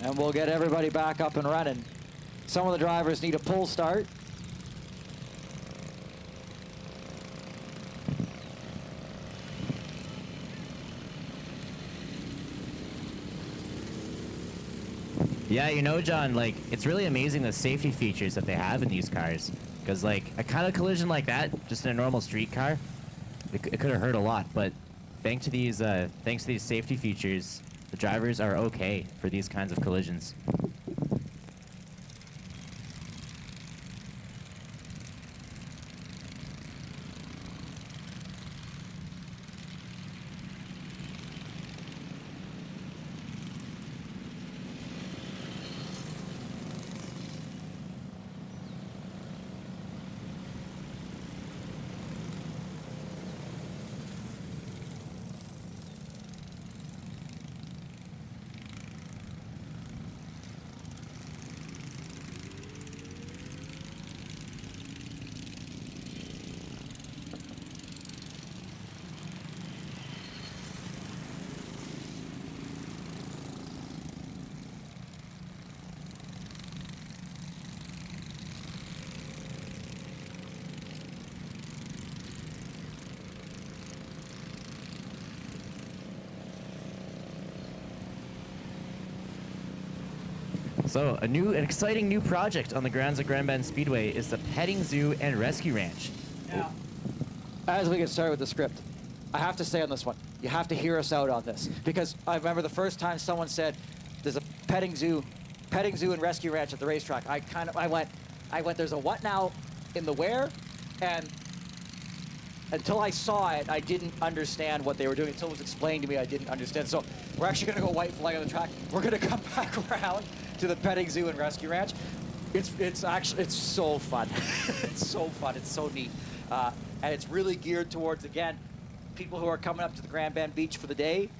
And we'll get everybody back up and running. Some of the drivers need a pull start. Yeah, you know, John, like, it's really amazing the safety features that they have in these cars. Because, like, a kind of collision like that, just in a normal street car, it could have hurt a lot. But thanks to these safety features, the drivers are okay for these kinds of collisions. So an exciting new project on the grounds of Grand Bend Speedway is the Petting Zoo and Rescue Ranch. Now, as we get started with the script, I have to say on this one, you have to hear us out on this, because I remember the first time someone said there's a petting zoo and rescue ranch at the racetrack. I went, there's a what now in the where? And until I saw it, I didn't understand what they were doing. Until it was explained to me, I didn't understand. So we're actually going to go white flag on the track. We're going to come back around to the petting zoo and rescue ranch. It's so fun. It's so fun. It's so neat. And it's really geared towards, again, people who are coming up to the Grand Bend Beach for the day.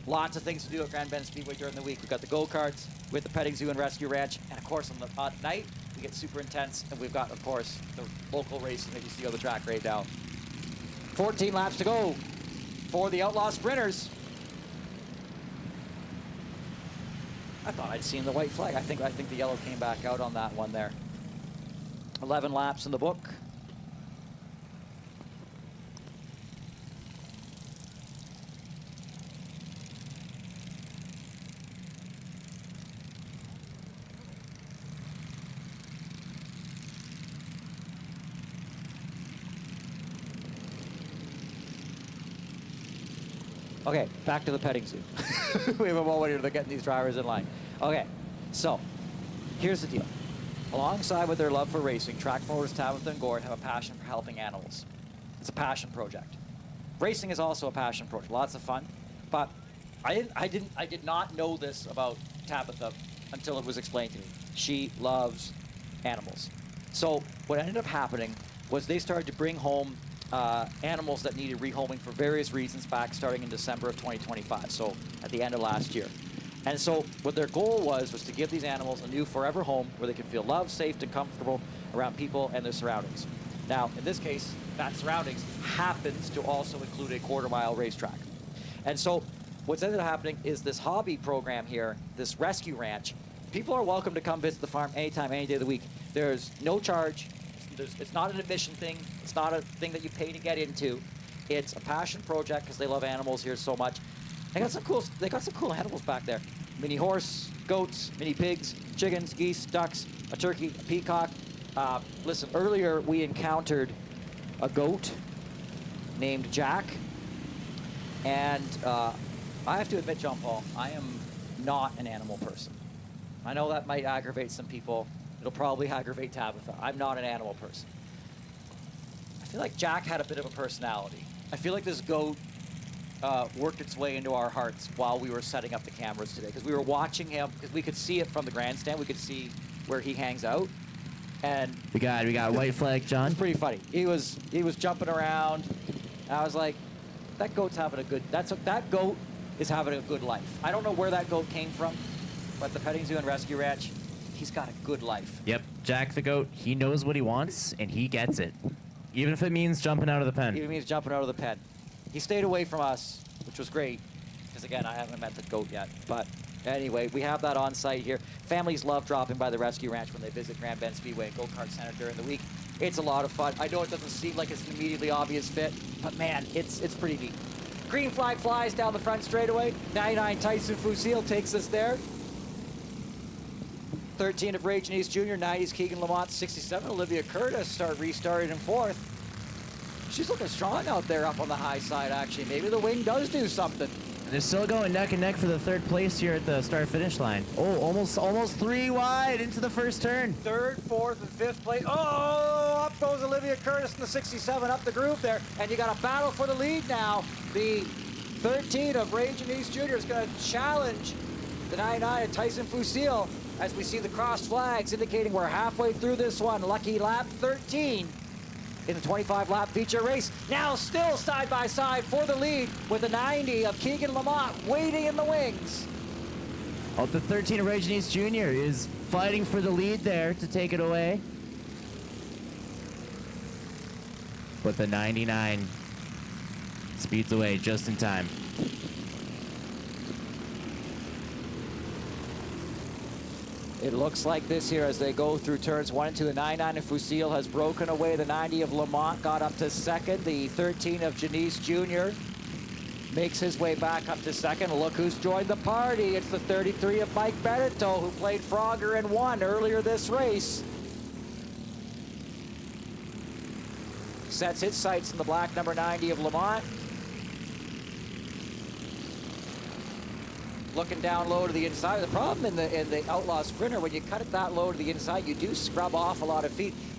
Lots of things to do at Grand Bend Speedway during the week. We've got the go-karts, with the petting zoo and rescue ranch, and of course on the night, we get super intense, and we've got, of course, the local racing that you see on the track right now. 14 laps to go for the Outlaw sprinters. I thought I'd seen the white flag. I think the yellow came back out on that one there. 11 laps in the book. Okay, back to the petting zoo. We have a moment here to getting these drivers in line. Okay, so here's the deal. Alongside with their love for racing, Track Motors, Tabitha, and Gord have a passion for helping animals. It's a passion project. Racing is also a passion project. Lots of fun, but I did not know this about Tabitha until it was explained to me. She loves animals. So what ended up happening was they started to bring home animals that needed rehoming for various reasons back starting in December of 2025, so at the end of last year. And so what their goal was to give these animals a new forever home where they can feel loved, safe, and comfortable around people and their surroundings. Now, in this case, that surroundings happens to also include a quarter-mile racetrack. And so what's ended up happening is this hobby program here, this rescue ranch, people are welcome to come visit the farm anytime, any day of the week. There's no charge. It's not an admission thing. It's not a thing that you pay to get into. It's a passion project because they love animals here so much. They got some cool animals back there. Mini horse, goats, mini pigs, chickens, geese, ducks, a turkey, a peacock. Listen, earlier we encountered a goat named Jack. And I have to admit, John Paul, I am not an animal person. I know that might aggravate some people. It'll probably aggravate Tabitha. I'm not an animal person. I feel like Jack had a bit of a personality. I feel like this goat worked its way into our hearts while we were setting up the cameras today, because we were watching him, because we could see it from the grandstand. We could see where he hangs out. And We got white flag, John. it's pretty funny. He was jumping around. And I was like, that goat's having a good, that goat is having a good life. I don't know where that goat came from, but the petting zoo and rescue ranch, he's got a good life. Yep, Jack the goat, he knows what he wants, and he gets it. Even if it means jumping out of the pen. Even means jumping out of the pen. He stayed away from us, which was great, because again, I haven't met the goat yet. But anyway, we have that on site here. Families love dropping by the rescue ranch when they visit Grand Bend Speedway and Go-Kart Center during the week. It's a lot of fun. I know it doesn't seem like it's an immediately obvious fit, but man, it's pretty neat. Green flag flies down the front straightaway. 99 Tyson Fusil takes us there. 13 of Rage and East Jr., 90s Keegan Lamont, 67. Olivia Curtis restarted in fourth. She's looking strong out there up on the high side, actually. Maybe the wing does do something. They're still going neck and neck for the third place here at the start-finish line. Oh, almost 3 wide into the first turn. Third, fourth, and fifth place. Oh, up goes Olivia Curtis in the 67 up the groove there. And you got a battle for the lead now. The 13 of Rage and East Jr. is going to challenge the 99 of Tyson Fusil as we see the crossed flags indicating we're halfway through this one. Lucky lap 13 in the 25-lap feature race. Now still side by side for the lead with the 90 of Keegan Lamont waiting in the wings. Oh, the 13 of Rage and East Jr. is fighting for the lead there to take it away. But the 99 speeds away just in time. It looks like this here as they go through turns 1 and 2. The 99 of Fusil has broken away. The 90 of Lamont got up to second. The 13 of Janice Jr. makes his way back up to second. Look who's joined the party. It's the 33 of Mike Benito, who played Frogger and won earlier this race. Sets his sights in the black number 90 of Lamont. Looking down low to the inside. The problem in the Outlaw Sprinter, when you cut it that low to the inside, you do scrub off a lot of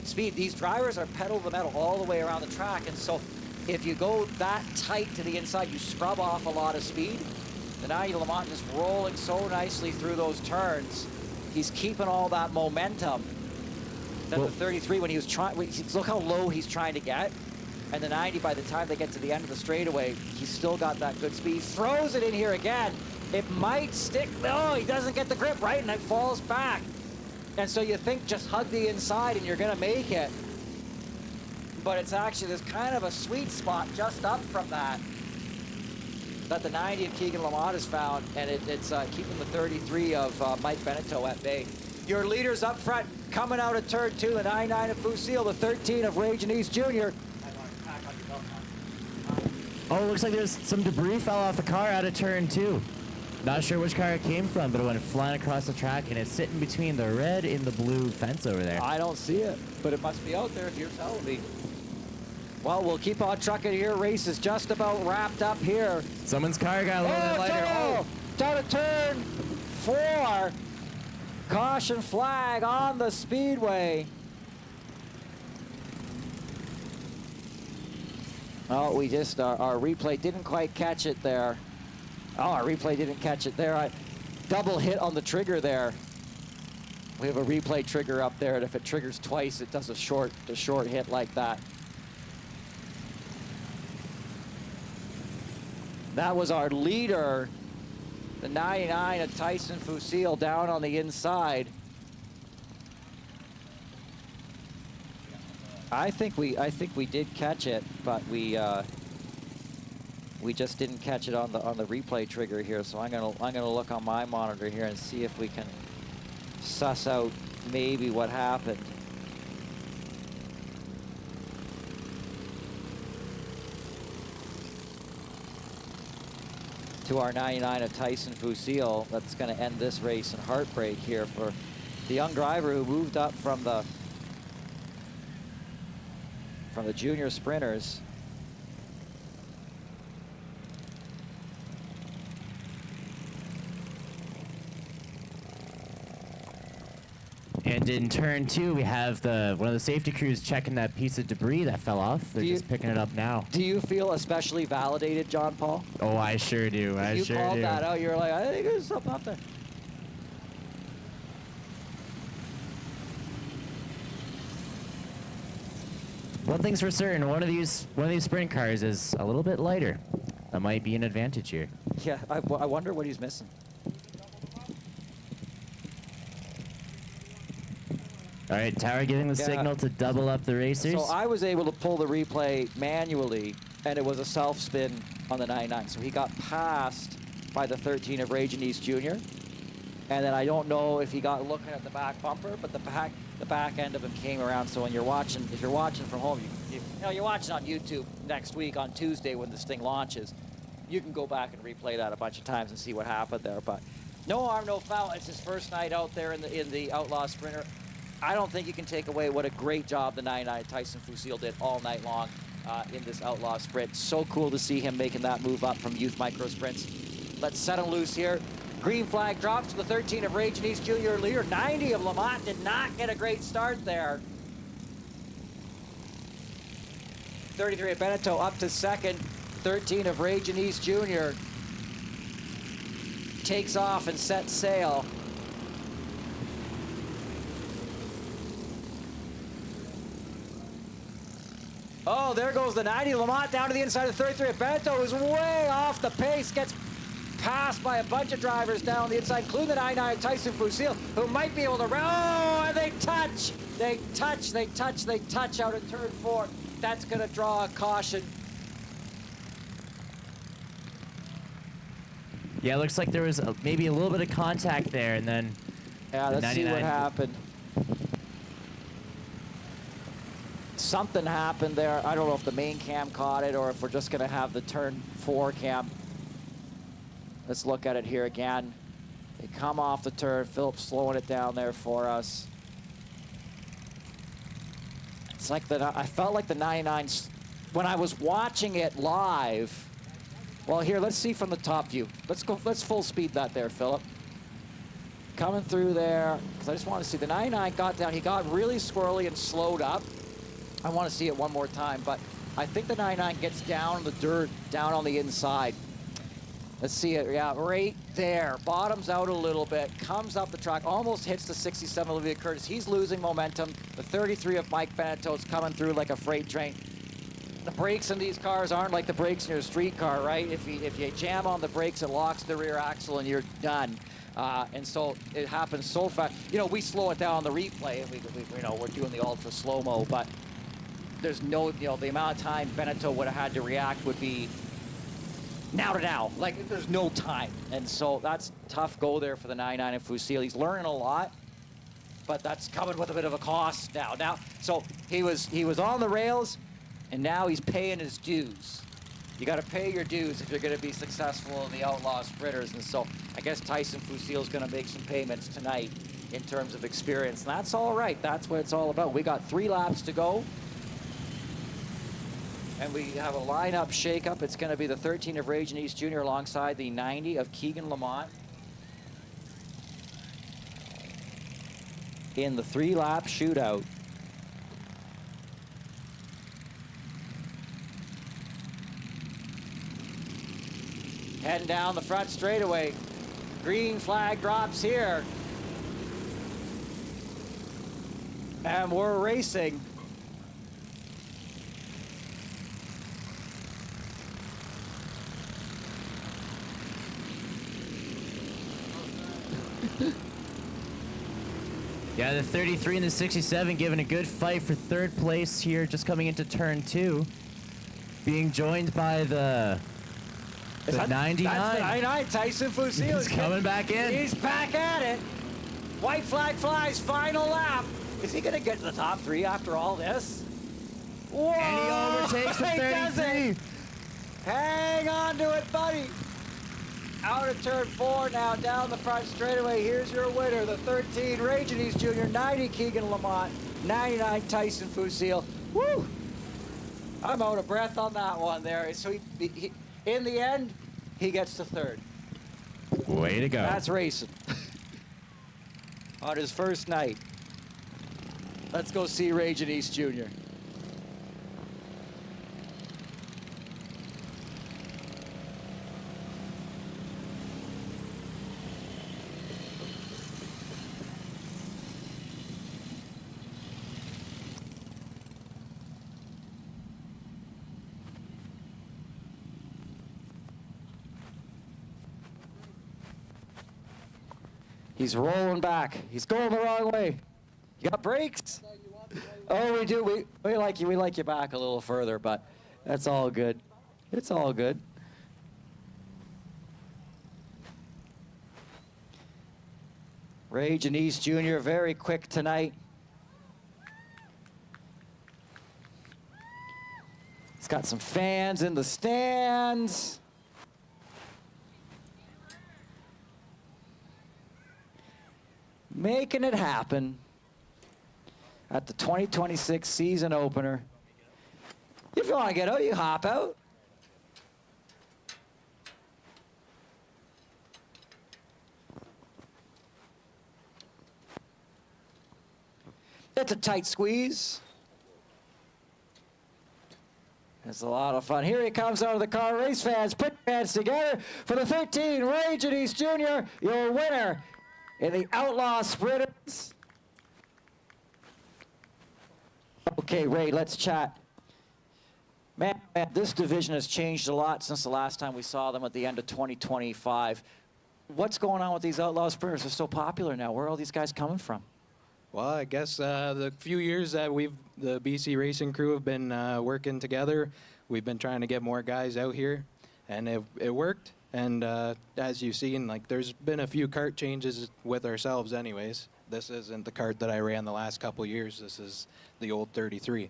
speed. These drivers are pedal to the metal all the way around the track, and so if you go that tight to the inside, you scrub off a lot of speed. The 90 Lamont is rolling so nicely through those turns. He's keeping all that momentum. Then the 33, when he was trying, look how low he's trying to get. And the 90, by the time they get to the end of the straightaway, he's still got that good speed. He throws it in here again. It might stick. Oh, he doesn't get the grip right, and it falls back. And so you think just hug the inside and you're going to make it. But it's actually, there's kind of a sweet spot just up from that the 90 of Keegan Lamont has found, and it's keeping the 33 of Mike Benito at bay. Your leaders up front coming out of turn 2, the 99 of Fusil, the 13 of Rage and East Jr. Oh, looks like there's some debris fell off the car out of turn 2. Not sure which car it came from, but it went flying across the track, and it's sitting between the red and the blue fence over there. I don't see it, but it must be out there if you're telling me. Well, we'll keep on trucking here. Race is just about wrapped up here. Someone's car got a little bit lighter. Oh, down to turn 4. Caution flag on the speedway. Oh, we just, our replay didn't quite catch it there. Oh, our replay didn't catch it there. Double hit on the trigger there. We have a replay trigger up there, and if it triggers twice, it does a short hit like that. That was our leader, the 99 of Tyson Fusil, down on the inside. I think we did catch it, but we just didn't catch it on the replay trigger here. So I'm gonna look on my monitor here and see if we can suss out maybe what happened. To our 99 of Tyson Fusil, that's going to end this race in heartbreak here for the young driver who moved up from the junior sprinters. And in turn 2, we have one of the safety crews checking that piece of debris that fell off. They're just picking it up now. Do you feel especially validated, John Paul? Oh, I sure do. I sure do. You called that out. You're like, I think there's something up there. One thing's for certain, one of these sprint cars is a little bit lighter. That might be an advantage here. Yeah, I wonder what he's missing. All right, Tower giving the signal to double up the racers. So I was able to pull the replay manually, and it was a self-spin on the 99. So he got passed by the 13 of Raging East Jr. And then I don't know if he got looking at the back bumper, but the back end of him came around. So when you're watching, if you're watching from home, you know, you're watching on YouTube next week on Tuesday when this thing launches, you can go back and replay that a bunch of times and see what happened there. But no harm, no foul. It's his first night out there in the Outlaw Sprinter. I don't think you can take away what a great job the 99 Tyson Fusil did all night long in this Outlaw Sprint. So cool to see him making that move up from youth micro sprints. Let's set him loose here. Green flag drops to the 13 of Raging East Junior leader. 90 of Lamont did not get a great start there. 33 of Beneteau up to second. 13 of Raging East Junior takes off and sets sail. Oh, there goes the 90. Lamont down to the inside of 33 of Beneteau, who's way off the pace, gets passed by a bunch of drivers down the inside, including the 99 Tyson Fusil, who might be able to oh, and they touch out at turn 4. That's going to draw a caution. Yeah, it looks like there was maybe a little bit of contact there, and then yeah, let's see what happened. Something happened there. I don't know if the main cam caught it or if we're just going to have the turn 4 cam. Let's look at it here again. They come off the turn. Philip's slowing it down there for us. It's like I felt like the 99, when I was watching it live. Well, here, let's see from the top view. Let's full speed that there, Philip. Coming through there, because I just want to see. The 99 got down. He got really squirrely and slowed up. I want to see it one more time, but I think the 99 gets down in the dirt, down on the inside. Let's see it, yeah, right there. Bottoms out a little bit, comes up the track, almost hits the 67 Olivia Curtis. He's losing momentum. The 33 of Mike Beneto's coming through like a freight train. The brakes in these cars aren't like the brakes in your street car, right? If you jam on the brakes, it locks the rear axle and you're done. And so it happens so fast. You know, we slow it down on the replay, and we're doing the ultra slow-mo, but there's no, the amount of time Beneteau would have had to react would be now to now. Like, there's no time. And so that's tough go there for the 99 and Fusil. He's learning a lot, but that's coming with a bit of a cost now. So he was on the rails, and now he's paying his dues. You got to pay your dues if you're going to be successful in the Outlaw Sprinters. And so I guess Tyson Fusil is going to make some payments tonight in terms of experience. And that's all right. That's what it's all about. We got 3 laps to go. And we have a lineup shakeup. It's going to be the 13 of Rage and East Jr. alongside the 90 of Keegan Lamont. In the 3-lap shootout. Heading down the front straightaway. Green flag drops here. And we're racing. Yeah, the 33 and the 67 giving a good fight for third place here, just coming into turn 2. Being joined by the 99. That's the 99, Tyson Fusil. He's coming back in. He's back at it. White flag flies, final lap. Is he going to get to the top 3 after all this? Whoa! And he overtakes the He 33. does it. Hang on to it, buddy. Out of turn 4 now, down the front straightaway. Here's your winner, the 13 Rage and East Jr., 90 Keegan Lamont, 99 Tyson Fusil. Woo! I'm out of breath on that one there. So he in the end, he gets to 3rd. Way to go. That's racing. On his first night. Let's go see Rage and East Jr. He's rolling back. He's going the wrong way. You got brakes? Oh, we do. We like you. We like you back a little further, but that's all good. It's all good. Rage and East Jr. very quick tonight. He's got some fans in the stands. Making it happen at the 2026 season opener. If you want to get out, you hop out. It's a tight squeeze. It's a lot of fun. Here he comes out of the car. Race fans, put your hands together for the 13 Rage and East Jr., your winner in the Outlaw Sprinters. Okay, Ray, let's chat. Man, this division has changed a lot since the last time we saw them at the end of 2025. What's going on with these Outlaw Sprinters? They're so popular now. Where are all these guys coming from? Well, I guess the few years that the BC Racing crew have been working together, we've been trying to get more guys out here, and it worked. And as you've seen, like, there's been a few kart changes with ourselves anyways. This isn't the kart that I ran the last couple years. This is the old 33.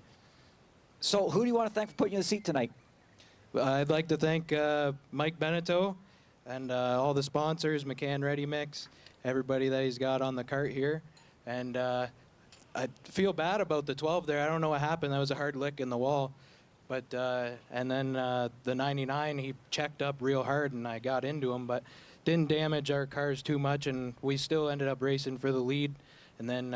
So who do you want to thank for putting you in the seat tonight? I'd like to thank Mike Beneteau and all the sponsors, McCann Ready Mix, everybody that he's got on the kart here. And I feel bad about the 12 there. I don't know what happened. That was a hard lick in the wall. But and then the 99, he checked up real hard, and I got into him, but didn't damage our cars too much, and we still ended up racing for the lead. And then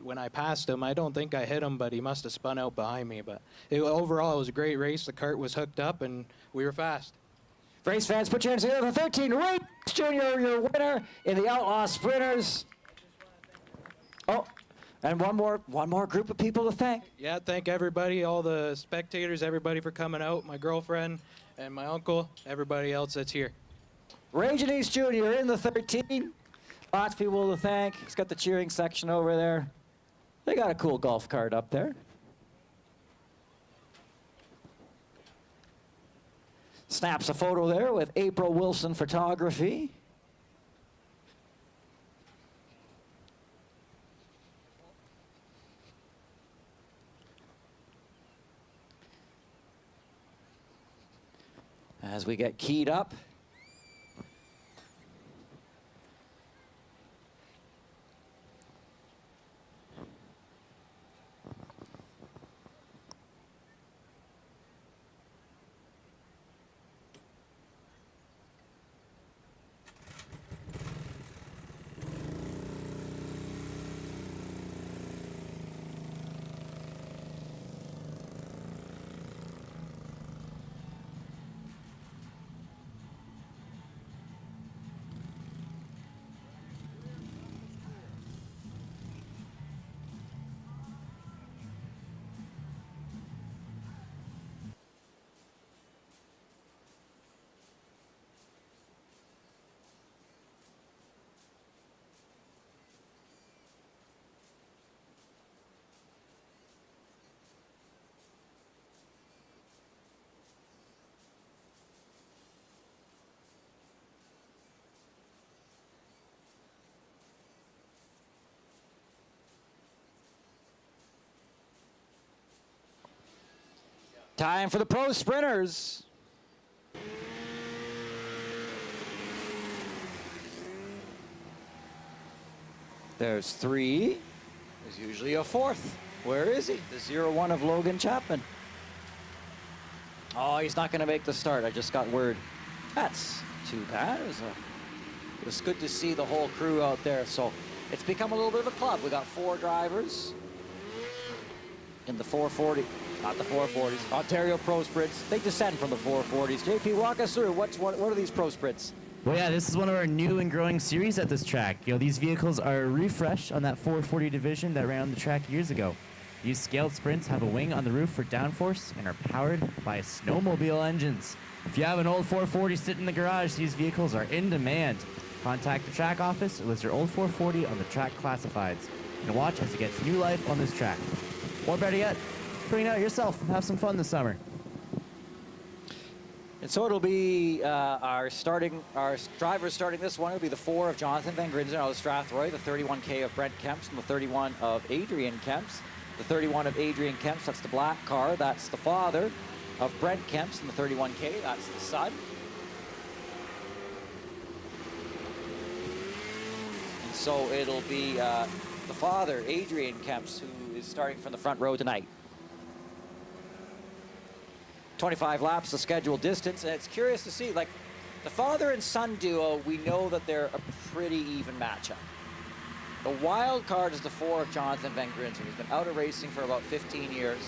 when I passed him, I don't think I hit him, but he must have spun out behind me. But overall, it was a great race. The kart was hooked up, and we were fast. Race fans, put your hands together. The 13 Rage Jr., your winner in the Outlaw Sprinters. Oh. And one more group of people to thank. Yeah, thank everybody, all the spectators, everybody for coming out, my girlfriend and my uncle, everybody else that's here. Rage and East Jr. in the 13. Lots of people to thank. He's got the cheering section over there. They got a cool golf cart up there. Snaps a photo there with April Wilson Photography. As we get keyed up. Time for the pro sprinters. There's 3. There's usually a 4th. Where is he? The 0-1 of Logan Chapman. Oh, he's not going to make the start. I just got word. That's too bad. It was good to see the whole crew out there. So it's become a little bit of a club. We got 4 drivers in the 440. Not the 440s. Ontario Pro Sprints. They descend from the 440s. JP, walk us through. What are these Pro Sprints? Well, yeah, this is one of our new and growing series at this track. You know, these vehicles are a refresh on that 440 division that ran on the track years ago. These scaled sprints have a wing on the roof for downforce and are powered by snowmobile engines. If you have an old 440 sitting in the garage, these vehicles are in demand. Contact the track office or list your old 440 on the track classifieds and watch as it gets new life on this track. Or better yet, bring it out yourself and have some fun this summer. And so it'll be our drivers starting this one. It'll be the 4 of Jonathan Van Grinzen out of Strathroy, the 31K of Brent Kemps, and the 31 of Adrian Kemps. The 31 of Adrian Kemps, that's the black car. That's the father of Brent Kemps, and the 31K, that's the son. And so it'll be the father, Adrian Kemps, who is starting from the front row tonight. 25 laps, the scheduled distance, and it's curious to see, like, the father and son duo, we know that they're a pretty even matchup. The wild card is the 4 of Jonathan Van Grinzen. He's been out of racing for about 15 years.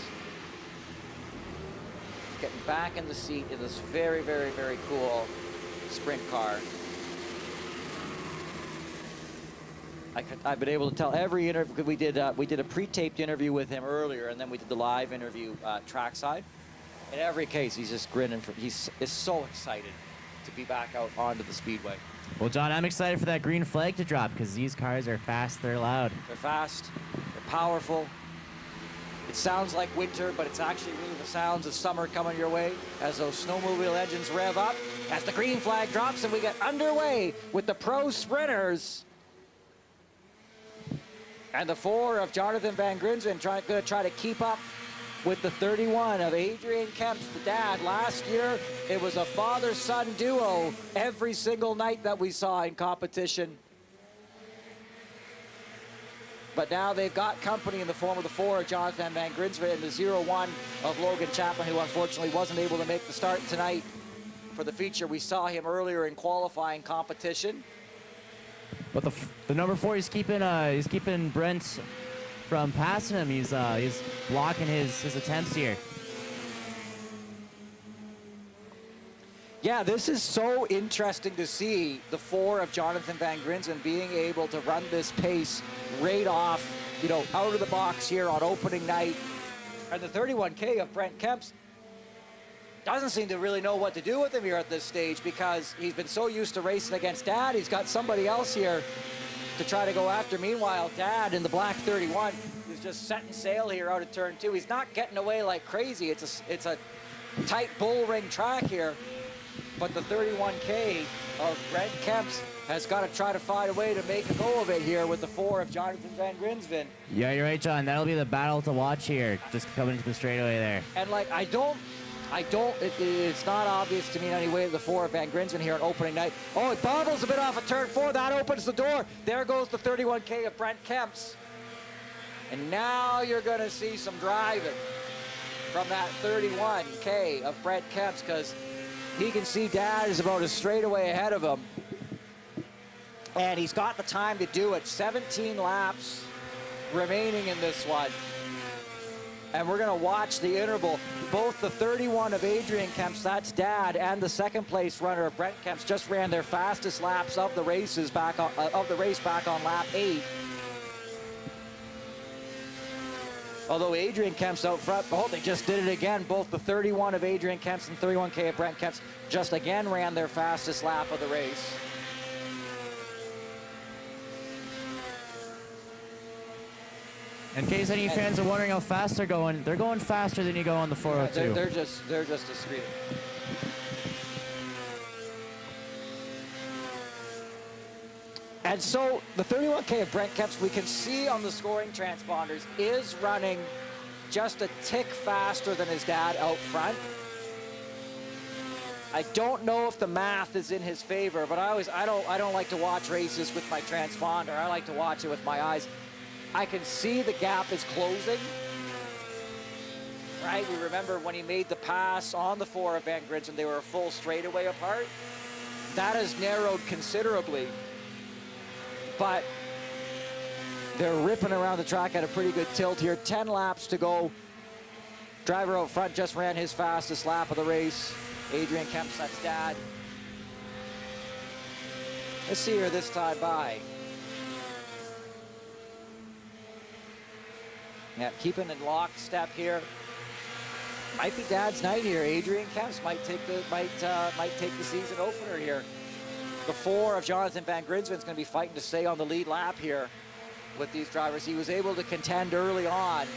Getting back in the seat in this very, very, very cool sprint car. I've been able to tell every interview, we did a pre-taped interview with him earlier, and then we did the live interview trackside. In every case, he's just grinning. He's so excited to be back out onto the Speedway. Well, John, I'm excited for that green flag to drop because these cars are fast, they're loud. They're fast, they're powerful. It sounds like winter, but it's actually really the sounds of summer coming your way as those snowmobile engines rev up, as the green flag drops, and we get underway with the pro sprinters. And the 4 of Jonathan Van Grinzen going to try to keep up with the 31 of Adrian Kemps, the dad. Last year, it was a father-son duo every single night that we saw in competition. But now they've got company in the form of the 4 of Jonathan Van Grinzen and the 0-1 of Logan Chapman, who unfortunately wasn't able to make the start tonight for the feature. We saw him earlier in qualifying competition. But the number 4, he's keeping Brent from passing him. He's blocking his attempts here. Yeah, this is so interesting to see the 4 of Jonathan Van Grinzen being able to run this pace right off, you know, out of the box here on opening night. And the 31K of Brent Kemps doesn't seem to really know what to do with him here at this stage because he's been so used to racing against Dad. He's got somebody else here to try to go after. Meanwhile, Dad in the black 31 is just setting sail here out of turn 2. He's not getting away like crazy. It's a tight bull ring track here, but the 31K of Brent Kemps has got to try to find a way to make a go of it here with the 4 of Jonathan Van Grinzen. Yeah, you're right, John. That'll be the battle to watch here, just coming into the straightaway there. And like, it's not obvious to me in any way the 4 of Van Grinzen here on opening night. Oh, it bobbles a bit off of turn 4. That opens the door. There goes the 31K of Brent Kemps. And now you're going to see some driving from that 31K of Brent Kemps because he can see Dad is about a straightaway ahead of him. And he's got the time to do it. 17 laps remaining in this one. And we're going to watch the interval. Both the 31 of Adrian Kemps, that's Dad, and the second place runner of Brent Kemps just ran their fastest laps of the race back on lap 8. Although Adrian Kemps out front, oh, they just did it again. Both the 31 of Adrian Kemps and 31K of Brent Kemps just again ran their fastest lap of the race. In case any fans are wondering how fast they're going faster than you go on the 402. They're just discreet. And so the 31K of Brent Kemps, we can see on the scoring transponders, is running just a tick faster than his dad out front. I don't know if the math is in his favor, but I don't like to watch races with my transponder. I like to watch it with my eyes. I can see the gap is closing. Right, we remember when he made the pass on the 4 of Van Grinsen, they were a full straightaway apart. That has narrowed considerably, but they're ripping around the track at a pretty good tilt here. 10 laps to go. Driver out front just ran his fastest lap of the race. Adrian Kempstad's dad. Let's see her this time by. Yeah, keeping in lockstep here. Might be dad's night here. Adrian Kemps might take the season opener here. The 4 of Jonathan Van Grinsven's going to be fighting to stay on the lead lap here with these drivers. He was able to contend early on,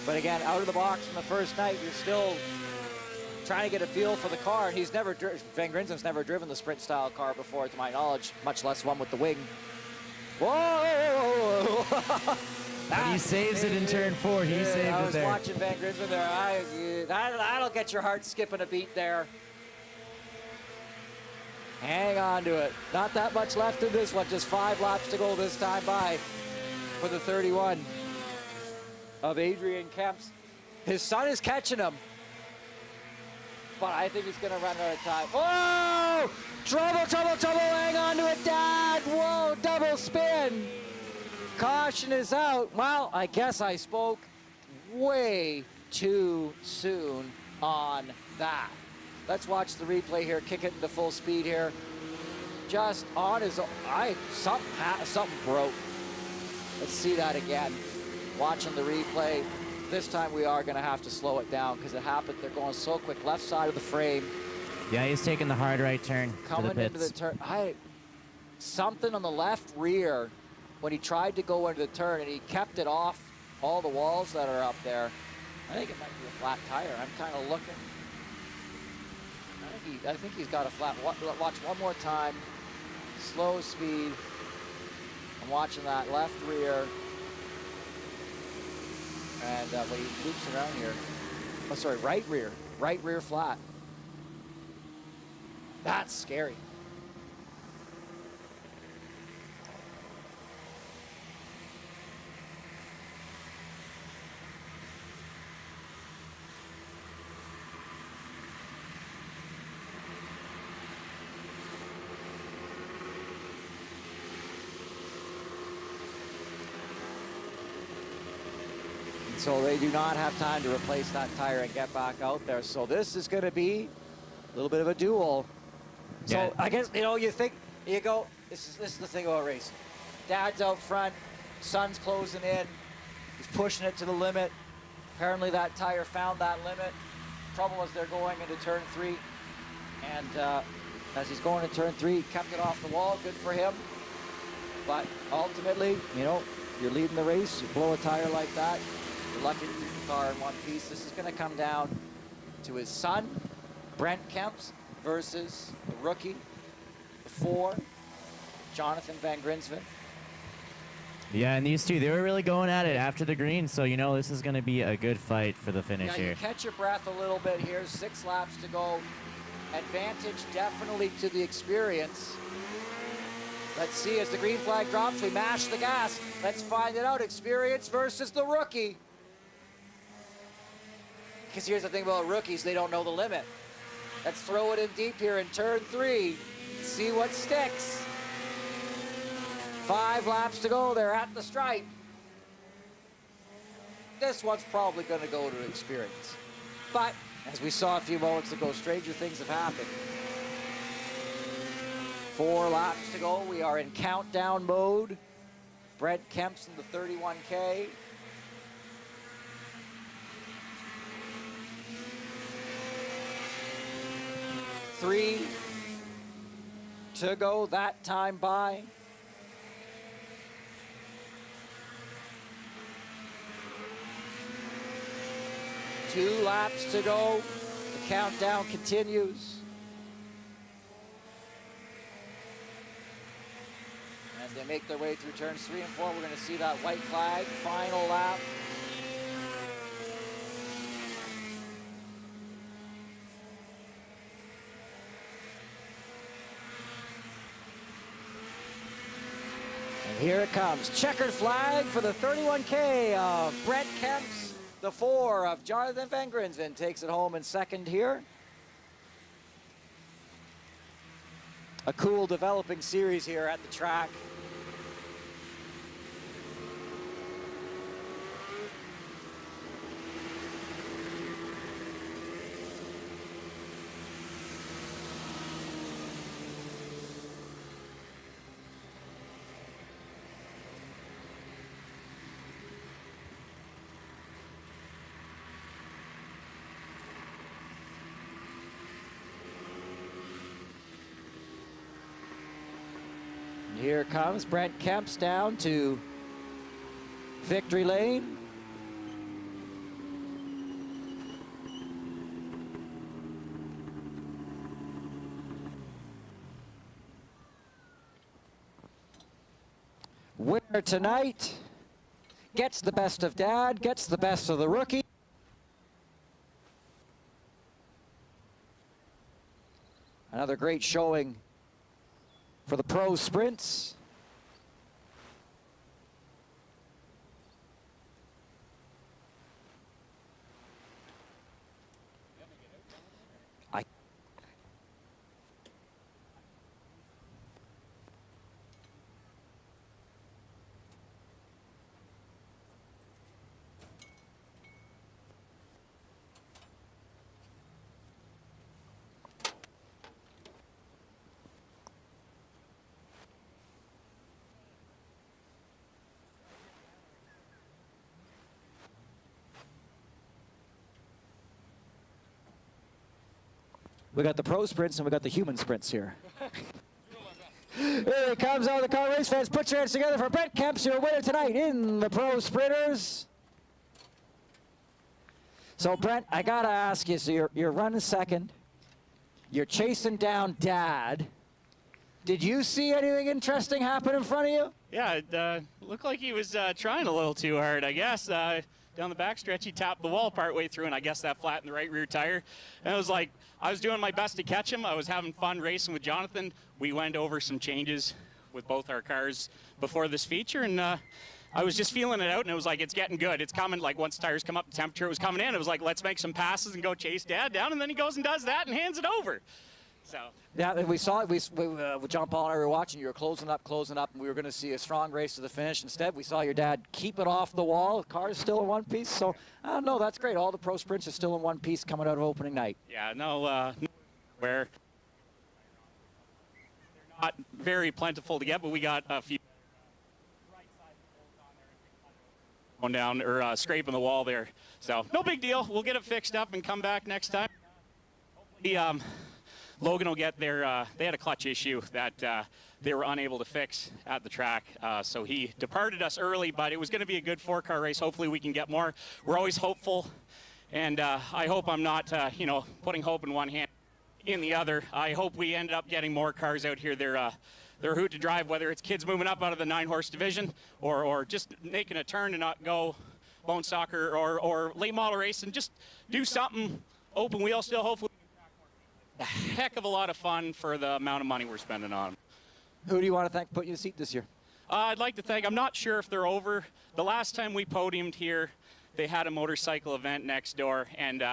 but again, out of the box from the first night, you're still trying to get a feel for the car. And Van Grinsen's never driven the sprint style car before, to my knowledge, much less one with the wing. Whoa! But he saves it in turn 4. He saved it there. I was watching Van Grinsven there. That'll get your heart skipping a beat there. Hang on to it. Not that much left in this one. Just 5 laps to go this time by for the 31 of Adrian Kemps. His son is catching him, but I think he's going to run out of time. Whoa! Trouble, trouble, trouble. Hang on to it, Dad. Whoa, double spin. Caution is out. Well, I guess I spoke way too soon on that. Let's watch the replay here. Kick it into full speed here. Just on his own. Something broke. Let's see that again. Watching the replay. This time we are going to have to slow it down because it happened. They're going so quick. Left side of the frame. Yeah, he's taking the hard right turn Coming to the into pits. the turn. Something on the left rear when he tried to go into the turn, and he kept it off all the walls that are up there. I think it might be a flat tire. I'm kind of looking. I think he's got a flat. Watch one more time. Slow speed. I'm watching that left rear. And when he loops around here. Oh, sorry, right rear. Right rear flat. That's scary. So they do not have time to replace that tire and get back out there. So this is going to be a little bit of a duel. So I guess, you think, you go, this is the thing about racing. Dad's out front, son's closing in, he's pushing it to the limit. Apparently that tire found that limit. Trouble is they're going into turn 3. And as he's going into turn 3, he kept it off the wall, good for him. But ultimately, you're leading the race, you blow a tire like that, you're lucky to keep the car in one piece. This is going to come down to his son, Brent Kemps, versus the rookie, the 4, Jonathan Van Grinsven. Yeah, and these two, they were really going at it after the green, so this is going to be a good fight for the finish Yeah, here. you catch your breath a little bit here. 6 laps to go. Advantage definitely to the experience. Let's see, as the green flag drops, we mash the gas. Let's find it out. Experience versus the rookie. Because here's the thing about rookies, they don't know the limit. Let's throw it in deep here in turn 3. See what sticks. 5 laps to go. They're at the stripe. This one's probably going to go to experience. But, as we saw a few moments ago, stranger things have happened. 4 laps to go. We are in countdown mode. Brent Kemps in the 31K. Three to go that time by. Two laps to go. The countdown continues. As they make their way through turns 3 and 4, we're going to see that white flag. Final lap. Here it comes. Checkered flag for the 31K of Brent Kemps. The 4 of Jonathan Van Grinsven takes it home in second here. A cool developing series here at the track. Here comes Brent Kemps down to victory lane. Winner tonight gets the best of Dad, gets the best of the rookie. Another great showing for the pro sprints. We got the pro sprints and we got the human sprints here. Here it comes, all the car race fans. Put your hands together for Brent Kemps, your winner tonight in the pro sprinters. So Brent, I gotta ask you, so you're running second. You're chasing down Dad. Did you see anything interesting happen in front of you? Yeah, it looked like he was trying a little too hard, I guess. Down the backstretch, he tapped the wall partway through, and I guess that flattened the right rear tire. And it was like, I was doing my best to catch him. I was having fun racing with Jonathan. We went over some changes with both our cars before this feature, and I was just feeling it out, and it was like, it's getting good. It's coming. Like, once tires come up, the temperature was coming in. It was like, let's make some passes and go chase Dad down, and then he goes and does that and hands it over. So. Yeah, we saw it. With John Paul and I were watching. You were closing up, and we were going to see a strong race to the finish. Instead, we saw your dad keep it off the wall. The car is still in one piece. So, I don't know. That's great. All the pro sprints are still in one piece coming out of opening night. Yeah, no, where they're not very plentiful to get, but we got a few going down or scraping the wall there. So, no big deal. We'll get it fixed up and come back next time. Hopefully, Logan will get their, they had a clutch issue that they were unable to fix at the track. So he departed us early, but it was going to be a good 4-car race. Hopefully we can get more. We're always hopeful. And I hope I'm not, putting hope in one hand, in the other. I hope we end up getting more cars out here. They're a hoot to drive, whether it's kids moving up out of the 9-horse division or just making a turn and not go bone soccer or late model race and just do something open wheel still, hopefully. A heck of a lot of fun for the amount of money we're spending on them. Who do you want to thank for putting you in the seat this year? I'd like to thank, I'm not sure if they're over. The last time we podiumed here, they had a motorcycle event next door, and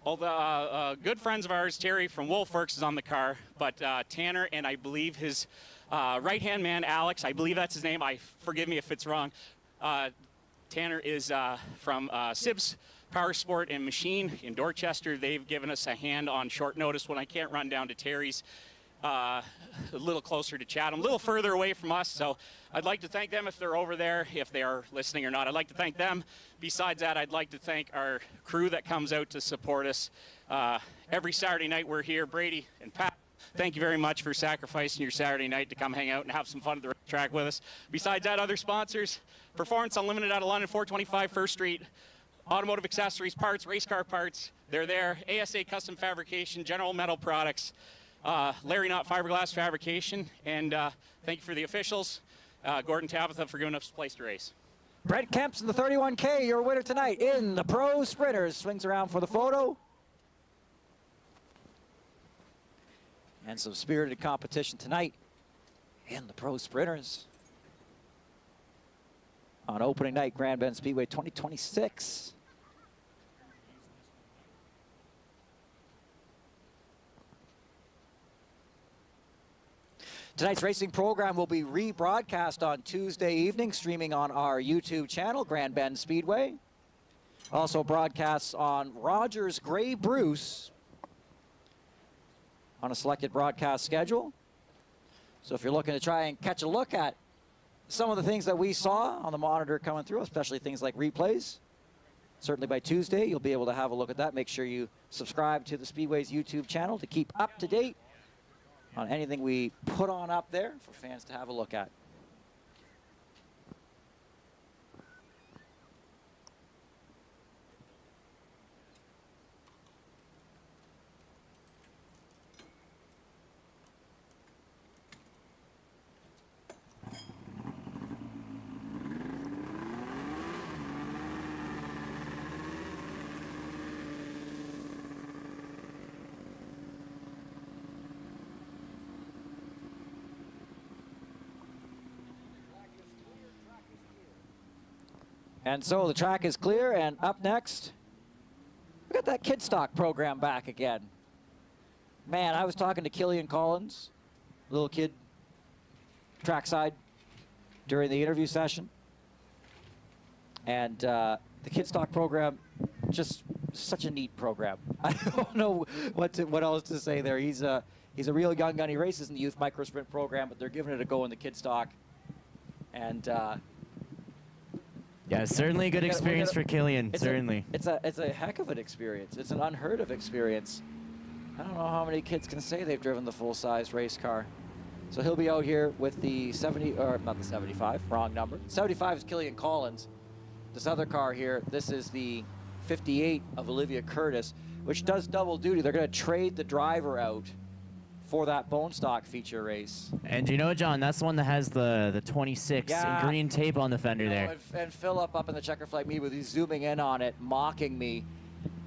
all the good friends of ours, Terry from Wolfworks is on the car, but Tanner and I believe his right-hand man, Alex, I believe that's his name. Forgive me if it's wrong. Tanner is from Sibs Power Sport and Machine in Dorchester. They've given us a hand on short notice when I can't run down to Terry's. A little closer to Chatham, a little further away from us. So I'd like to thank them if they're over there, if they are listening or not. I'd like to thank them. Besides that, I'd like to thank our crew that comes out to support us. Every Saturday night we're here. Brady and Pat, thank you very much for sacrificing your Saturday night to come hang out and have some fun at the track with us. Besides that, other sponsors, Performance Unlimited out of London, 425 First Street. Automotive accessories, parts, race car parts, they're there. ASA Custom Fabrication, General Metal Products, Larry Knott Fiberglass Fabrication, and thank you for the officials, Gordon Tabitha, for giving us a place to race. Brent Kemps in the 31K, your winner tonight in the Pro Sprinters. Swings around for the photo. And some spirited competition tonight in the Pro Sprinters. on opening night, Grand Bend Speedway 2026. Tonight's racing program will be rebroadcast on Tuesday evening, streaming on our YouTube channel, Grand Bend Speedway. Also broadcasts on Rogers Gray Bruce on a selected broadcast schedule. So if you're looking to try and catch a look at some of the things that we saw on the monitor coming through, especially things like replays, certainly by Tuesday, you'll be able to have a look at that. Make sure you subscribe to the Speedway's YouTube channel to keep up to date on anything we put on up there for fans to have a look at. And so the track is clear, and up next, we got that kid stock program back again. Man, I was talking to Killian Collins, little kid, trackside, during the interview session. And the kid stock program, just such a neat program. I don't know what else to say there. He's a real young gun. He races in the youth micro sprint program, but they're giving it a go in the kid stock. And yeah, certainly a good experience for Killian, certainly. It's a heck of an experience. It's an unheard of experience. I don't know how many kids can say they've driven the full-size race car. So he'll be out here with the 70, or not the 75, wrong number. 75 is Killian Collins. This other car here, this is the 58 of Olivia Curtis, which does double duty. They're going to trade the driver out for that bone stock feature race. And you know, John, that's the one that has the 26 in green tape on the fender there. And Philip up in the checker flag meet with, he's zooming in on it, mocking me.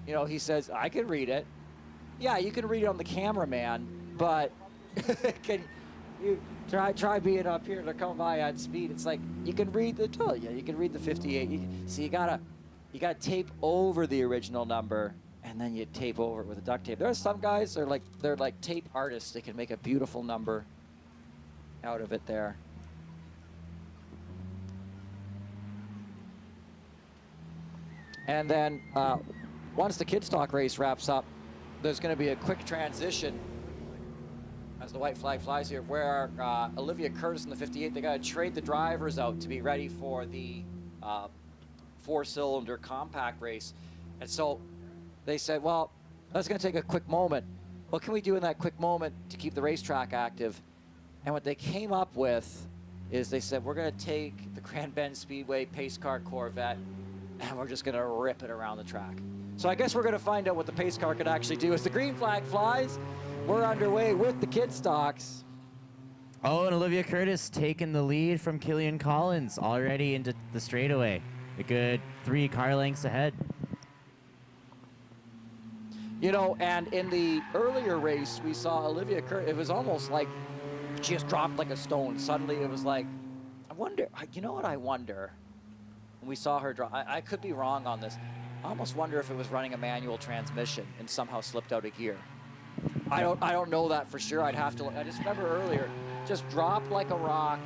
You know, he says, I can read it. Yeah, you can read it on the camera, man, but can you try being up here to come by on speed? It's like, you can read the, you can read the 58. So you gotta tape over the original number, and then you tape over it with a duct tape. There are some guys, they're like tape artists. They can make a beautiful number out of it there. And then once the kid stock race wraps up, there's going to be a quick transition as the white flag flies here, where Olivia Curtis in the 58, they got to trade the drivers out to be ready for the four-cylinder compact race. And so they said, well, that's going to take a quick moment. What can we do in that quick moment to keep the racetrack active? And what they came up with is they said, we're going to take the Grand Bend Speedway Pace Car Corvette, and we're just going to rip it around the track. So I guess we're going to find out what the pace car could actually do. As the green flag flies, we're underway with the kid stocks. Oh, and Olivia Curtis taking the lead from Killian Collins already into the straightaway. A good 3 car lengths ahead. You know, and in the earlier race, we saw Olivia Curtis. It was almost like she just dropped like a stone. Suddenly it was like, I wonder, you know what I wonder? When we saw her drop, I could be wrong on this. I almost wonder if it was running a manual transmission and somehow slipped out of gear. I don't know that for sure. I'd have to look. I just remember earlier, just dropped like a rock.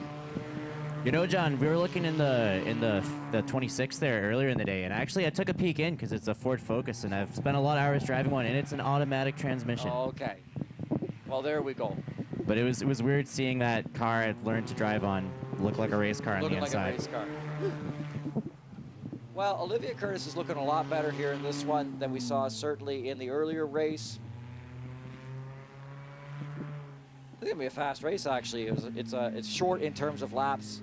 You know, John, we were looking in the 26 there earlier in the day, and actually I took a peek in because it's a Ford Focus, and I've spent a lot of hours driving one, and it's an automatic transmission. Okay. Well, there we go. But it was weird seeing that car I'd learned to drive on look like a race car on the inside. Looking like a race car. Well, Olivia Curtis is looking a lot better here in this one than we saw certainly in the earlier race. It's going to be a fast race, actually. It's short in terms of laps.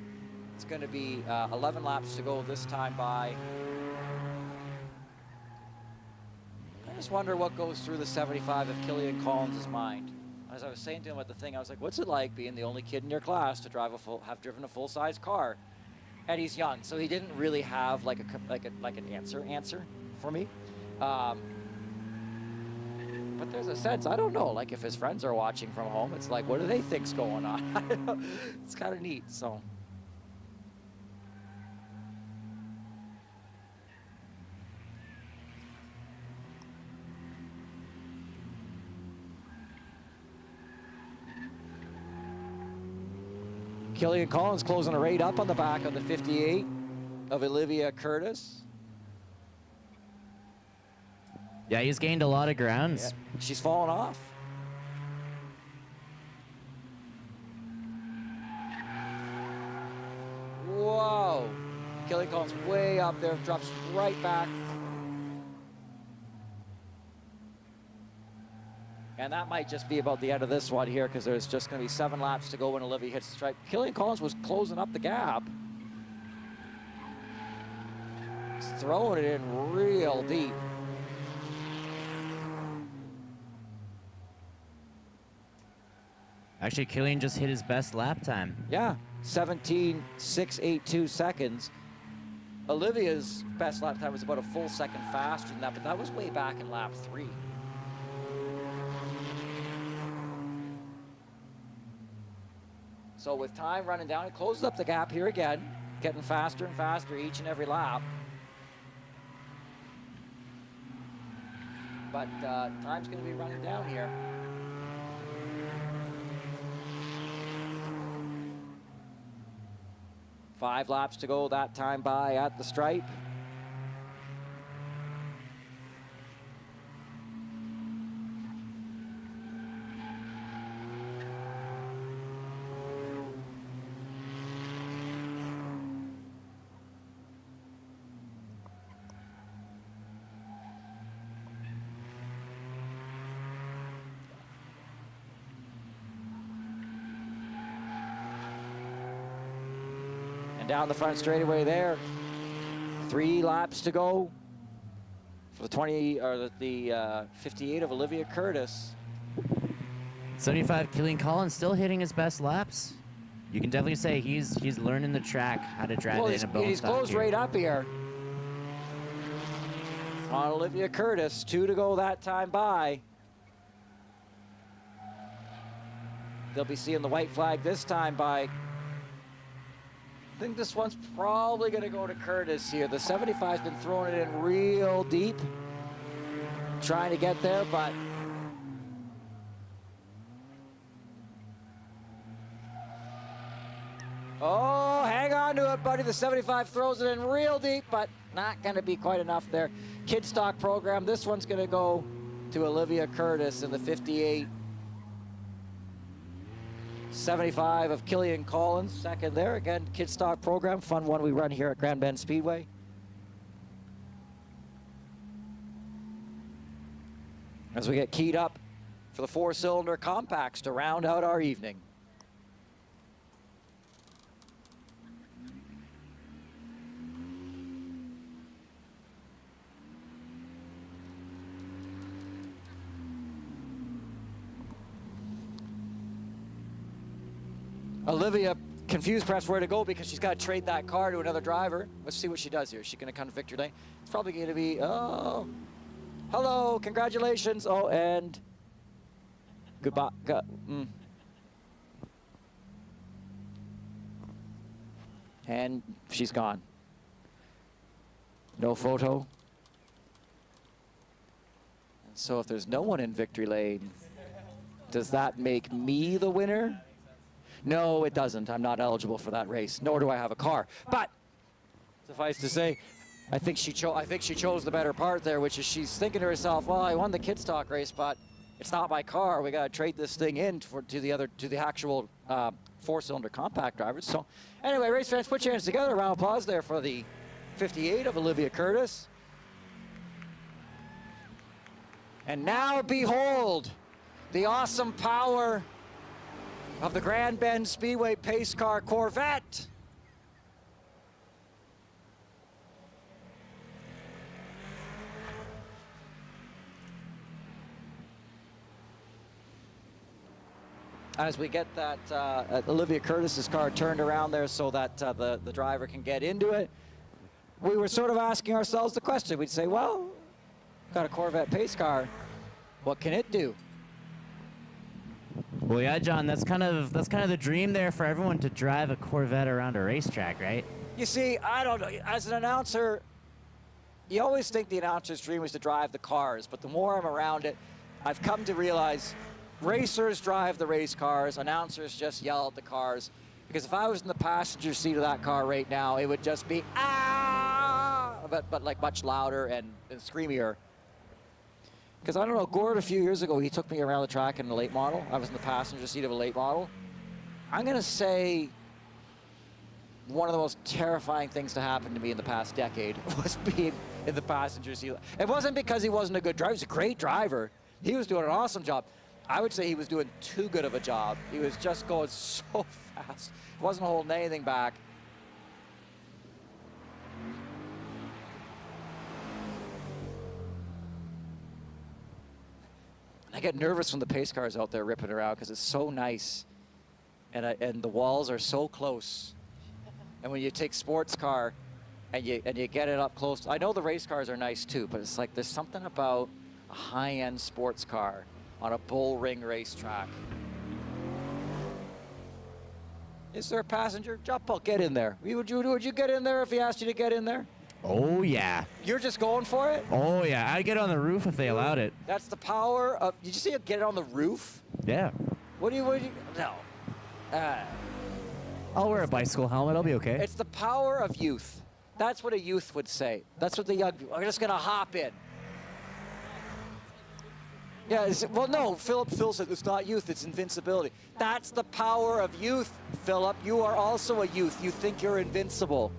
It's going to be 11 laps to go this time by. I just wonder what goes through the 75 of Killian Collins' mind. As I was saying to him at the thing, I was like, what's it like being the only kid in your class to have driven a full-size car? And he's young, so he didn't really have like an answer for me. But there's a sense, I don't know, like if his friends are watching from home, it's like, what do they think's going on? It's kind of neat, so. Killian Collins closing a right up on the back of the 58 of Olivia Curtis. Yeah, he's gained a lot of ground. Yeah, she's fallen off. Whoa. Killian Collins way up there, drops right back. And that might just be about the end of this one here because there's just going to be 7 laps to go when Olivia hits the stripe. Killian Collins was closing up the gap. He's throwing it in real deep. Actually, Killian just hit his best lap time. Yeah, 17.682 seconds. Olivia's best lap time was about a full second faster than that, but that was way back in lap 3. So with time running down, it closes up the gap here again, getting faster and faster each and every lap. But time's going to be running down here. Five laps to go that time by at the stripe. Down the front straightaway there. 3 laps to go for the 20 or the 58 of Olivia Curtis. 75 Killian Collins still hitting his best laps. You can definitely say he's learning the track, how to drive it in a bone He's stock closed here. right up here on Olivia Curtis. 2 to go that time by. They'll be seeing the white flag this time by. I think this one's probably going to go to Curtis here. The 75's been throwing it in real deep, trying to get there, but oh, hang on to it, buddy. The 75 throws it in real deep, but not going to be quite enough there. Kid stock program. This one's going to go to Olivia Curtis in the 58. 75 of Killian Collins, second there. Again, kid stock program, fun one we run here at Grand Bend Speedway. As we get keyed up for the 4-cylinder compacts to round out our evening. Olivia confused perhaps where to go because she's got to trade that car to another driver. Let's see what she does here. Is she going to come to victory lane? It's probably going to be, oh, hello, congratulations. Oh, and goodbye. And she's gone. No photo. And so if there's no one in victory lane, does that make me the winner? No, it doesn't. I'm not eligible for that race, nor do I have a car. But suffice to say, I think she chose the better part there, which is she's thinking to herself, well, I won the kid stock race, but it's not my car. We got to trade this thing in to the actual 4-cylinder compact drivers. So anyway, race fans, put your hands together. A round of applause there for the 58 of Olivia Curtis. And now behold the awesome power of the Grand Bend Speedway Pace Car Corvette. As we get that Olivia Curtis's car turned around there so that the driver can get into it, we were sort of asking ourselves the question. We'd say, well, got a Corvette pace car. What can it do? Well, yeah, John, that's kind of the dream there for everyone to drive a Corvette around a racetrack, right? You see, I don't know. As an announcer, you always think the announcer's dream is to drive the cars, but the more I'm around it, I've come to realize racers drive the race cars, announcers just yell at the cars. Because if I was in the passenger seat of that car right now, it would just be, but like much louder and screamier. Because I don't know, Gord a few years ago, he took me around the track in a late model. I was in the passenger seat of a late model. I'm going to say one of the most terrifying things to happen to me in the past decade was being in the passenger seat. It wasn't because he wasn't a good driver. He was a great driver. He was doing an awesome job. I would say he was doing too good of a job. He was just going so fast. He wasn't holding anything back. I get nervous when the pace cars out there ripping around because it's so nice, and the walls are so close. And when you take sports car and you get it up close, I know the race cars are nice too, but it's like there's something about a high-end sports car on a bull ring racetrack. Is there a passenger? Jump out, get in there. Would you get in there if he asked you to get in there? Oh, yeah. You're just going for it? Oh, yeah. I'd get on the roof if they allowed it. That's the power of, did you see him get it on the roof? Yeah. What do you, no. I'll wear a bicycle helmet. I'll be okay. It's the power of youth. That's what a youth would say. That's what the young people, I'm just going to hop in. Yeah, well, no, Phil said it's not youth, it's invincibility. That's the power of youth, Philip. You are also a youth. You think you're invincible.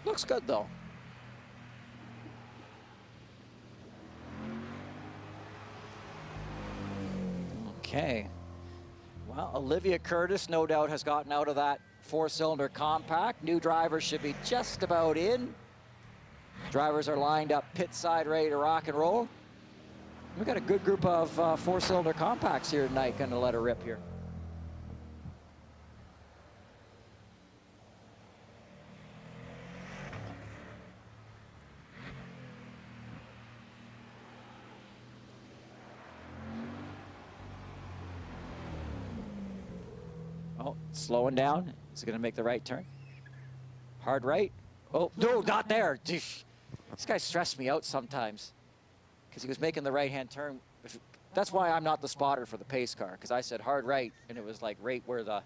Looks good, though. Okay. Well, Olivia Curtis, no doubt, has gotten out of that four-cylinder compact. New drivers should be just about in. Drivers are lined up pit side ready to rock and roll. We've got a good group of four-cylinder compacts here tonight, going to let her rip here. Oh, slowing down. Is it going to make the right turn? Hard right. Oh, no, not there. This guy stressed me out sometimes because he was making the right-hand turn. That's why I'm not the spotter for the pace car, because I said hard right, and it was like right where the,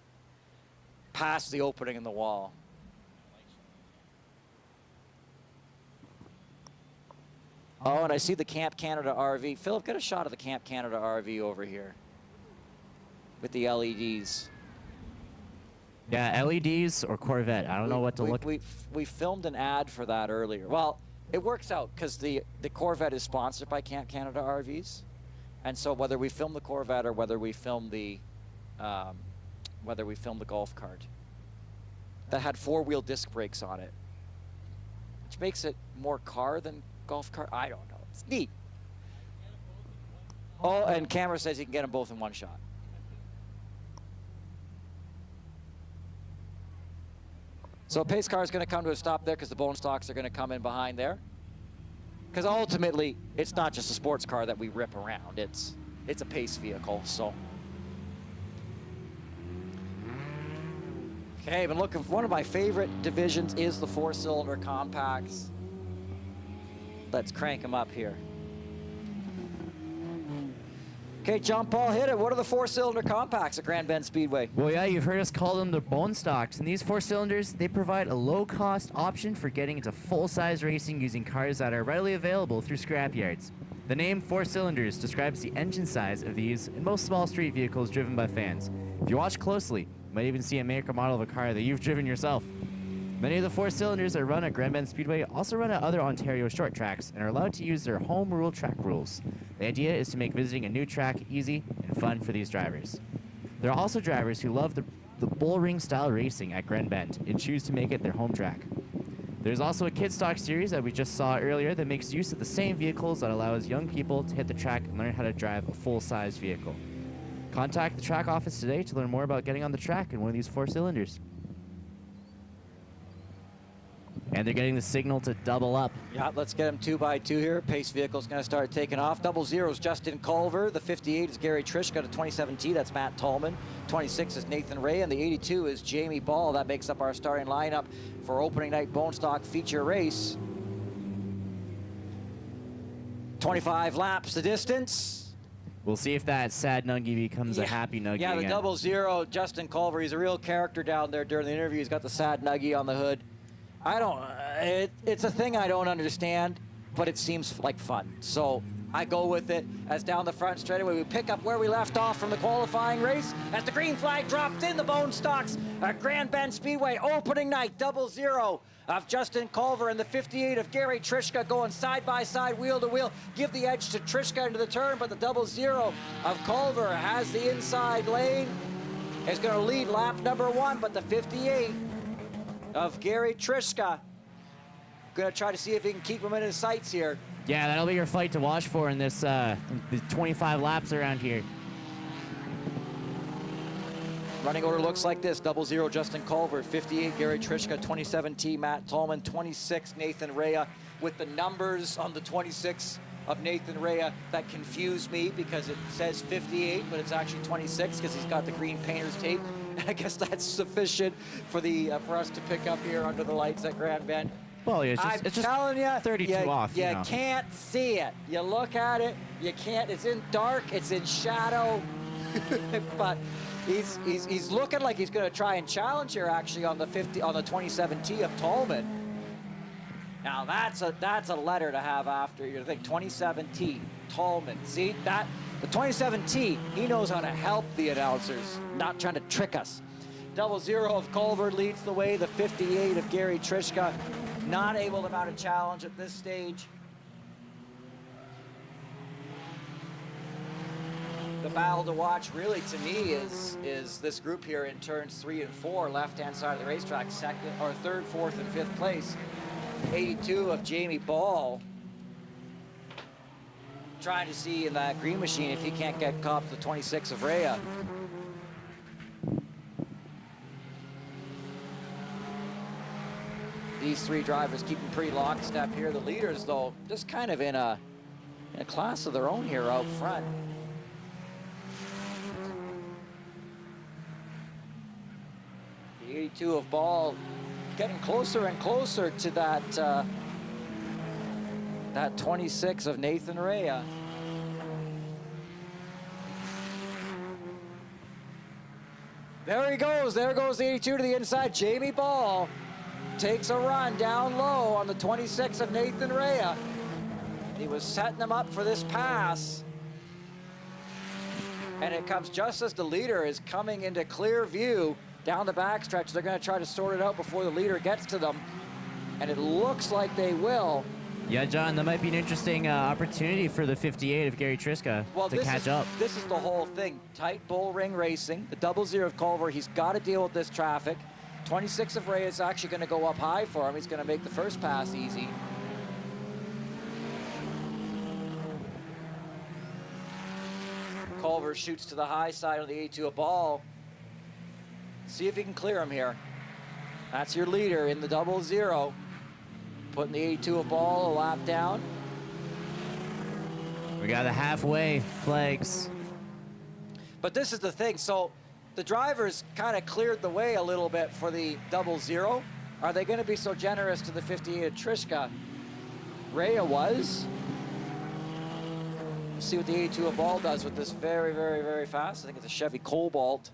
past the opening in the wall. Oh, and I see the Camp Canada RV. Philip, get a shot of the Camp Canada RV over here with the LEDs. Yeah, LEDs or Corvette. I don't know what to look. We filmed an ad for that earlier. Well, it works out because the Corvette is sponsored by Camp Canada RVs, and so whether we film the Corvette or whether we film the golf cart that had four-wheel disc brakes on it, which makes it more car than golf cart. I don't know. It's neat. Oh, and Camera says he can get them both in one shot. So a pace car is going to come to a stop there because the bone stocks are going to come in behind there. Because ultimately, it's not just a sports car that we rip around. It's a pace vehicle, so. Okay, been looking for one of my favorite divisions is the four-cylinder compacts. Let's crank them up here. Okay, John Paul, hit it. What are the four-cylinder compacts at Grand Bend Speedway? Well, yeah, you've heard us call them the bone stocks. And these four cylinders, they provide a low-cost option for getting into full-size racing using cars that are readily available through scrapyards. The name four cylinders describes the engine size of these and most small street vehicles driven by fans. If you watch closely, you might even see a make or model of a car that you've driven yourself. Many of the four cylinders that run at Grand Bend Speedway also run at other Ontario short tracks and are allowed to use their home rule track rules. The idea is to make visiting a new track easy and fun for these drivers. There are also drivers who love the bull ring style racing at Grand Bend and choose to make it their home track. There's also a kid stock series that we just saw earlier that makes use of the same vehicles that allows young people to hit the track and learn how to drive a full-size vehicle. Contact the track office today to learn more about getting on the track in one of these four cylinders. And they're getting the signal to double up. Yeah, let's get them 2x2 here. Pace vehicle's going to start taking off. 00 is Justin Culver. The 58 is Gary Trish. Got a 27T. That's Matt Tolman. 26 is Nathan Ray. And the 82 is Jamie Ball. That makes up our starting lineup for opening night Bone Stock feature race. 25 laps the distance. We'll see if that sad nuggie becomes a happy nuggie Yeah, the again. 00, Justin Culver, he's a real character down there during the interview. He's got the sad nuggie on the hood. I don't, it's a thing I don't understand, but it seems like fun. So I go with it as down the front straightaway. We pick up where we left off from the qualifying race as the green flag drops in the bone stocks at Grand Bend Speedway opening night. 00 of Justin Culver and the 58 of Gary Trishka going side by side, wheel to wheel. Give the edge to Trishka into the turn, but the 00 of Culver has the inside lane. Is going to lead lap number 1, but the 58 of Gary Trishka going to try to see if he can keep him in his sights here. Yeah, that'll be your fight to watch for in this the 25 laps around here. Running order looks like this: 00 Justin Culver, 58 Gary Trishka, 27 T Matt Tolman, 26 Nathan Rea. With the numbers on the 26 of Nathan Rea that confuse me because it says 58, but it's actually 26 because he's got the green painter's tape. I guess that's sufficient for the for us to pick up here under the lights at Grand Bend. Well, it's just telling you, 32 off. You You know. can't see it. You look at it, you can't. It's in dark. It's in shadow. But he's looking like he's going to try and challenge here actually on the 27 T of Tolman. Now that's a letter to have after. You think 27 T Tolman. See that the 27 T. He knows how to help the announcers, not trying to trick us. 00 of Culver leads the way. The 58 of Gary Trishka not able to mount a challenge at this stage. The battle to watch really to me is this group here in turns 3 and 4, left-hand side of the racetrack, second or third, fourth, and fifth place. 82 of Jamie Ball trying to see in that green machine if he can't get caught the 26 of Rea. These three drivers keeping pretty lockstep here. The leaders, though, just kind of in a class of their own here out front. The 82 of Ball getting closer and closer to that 26 of Nathan Rea. There he goes. There goes the 82 to the inside. Jamie Ball takes a run down low on the 26 of Nathan Rea. He was setting them up for this pass. And it comes just as the leader is coming into clear view down the backstretch. They're going to try to sort it out before the leader gets to them. And it looks like they will. Yeah, John, that might be an interesting opportunity for the 58 of Gary Trishka to catch up. This is the whole thing. Tight bull ring racing. The 00 of Culver, he's got to deal with this traffic. 26 of Rea is actually going to go up high for him. He's going to make the first pass easy. Culver shoots to the high side of the 82 of Ball. See if he can clear him here. That's your leader in the 00. Putting the 82 of Ball a lap down. We got the halfway flags. But this is the thing. So the drivers kind of cleared the way a little bit for the 00. Are they going to be so generous to the 58 of Trishka? Rea was. See what the 82 of Ball does with this very, very, very fast. I think it's a Chevy Cobalt.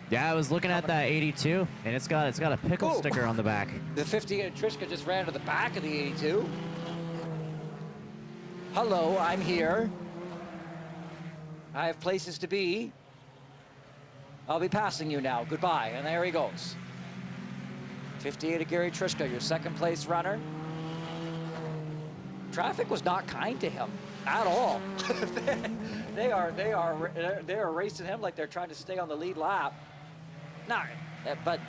Yeah, I was looking at that 82, and it's got a pickle sticker on the back. The 58 of Trishka just ran to the back of the 82. Hello, I'm here. I have places to be. I'll be passing you now. Goodbye. And there he goes. 58 of Gary Trishka, your second place runner. Traffic was not kind to him at all. they are racing him like they're trying to stay on the lead lap. No, but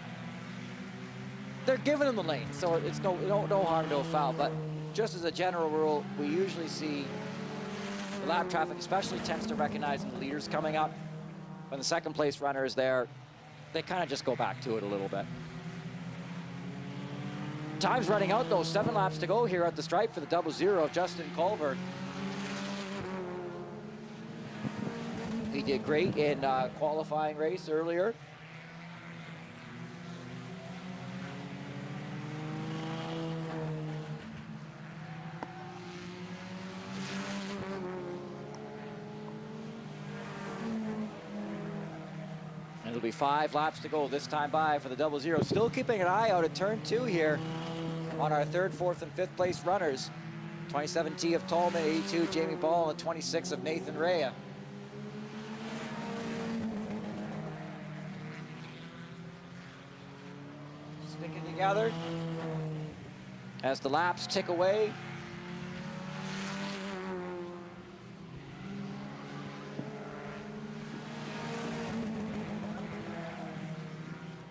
they're giving him the lane, so it's no harm, no foul. But just as a general rule, we usually see the lap traffic especially tends to recognize the leaders coming up. When the second place runner is there, they kind of just go back to it a little bit. Time's running out though, 7 laps to go here at the stripe for the 00 of Justin Culver. He did great in qualifying race earlier. It'll be 5 laps to go this time by for the 00. Still keeping an eye out at turn 2 here on our 3rd, 4th, and 5th place runners. 27T of Tolman, 82 Jamie Ball, and 26 of Nathan Rea. Sticking together as the laps tick away.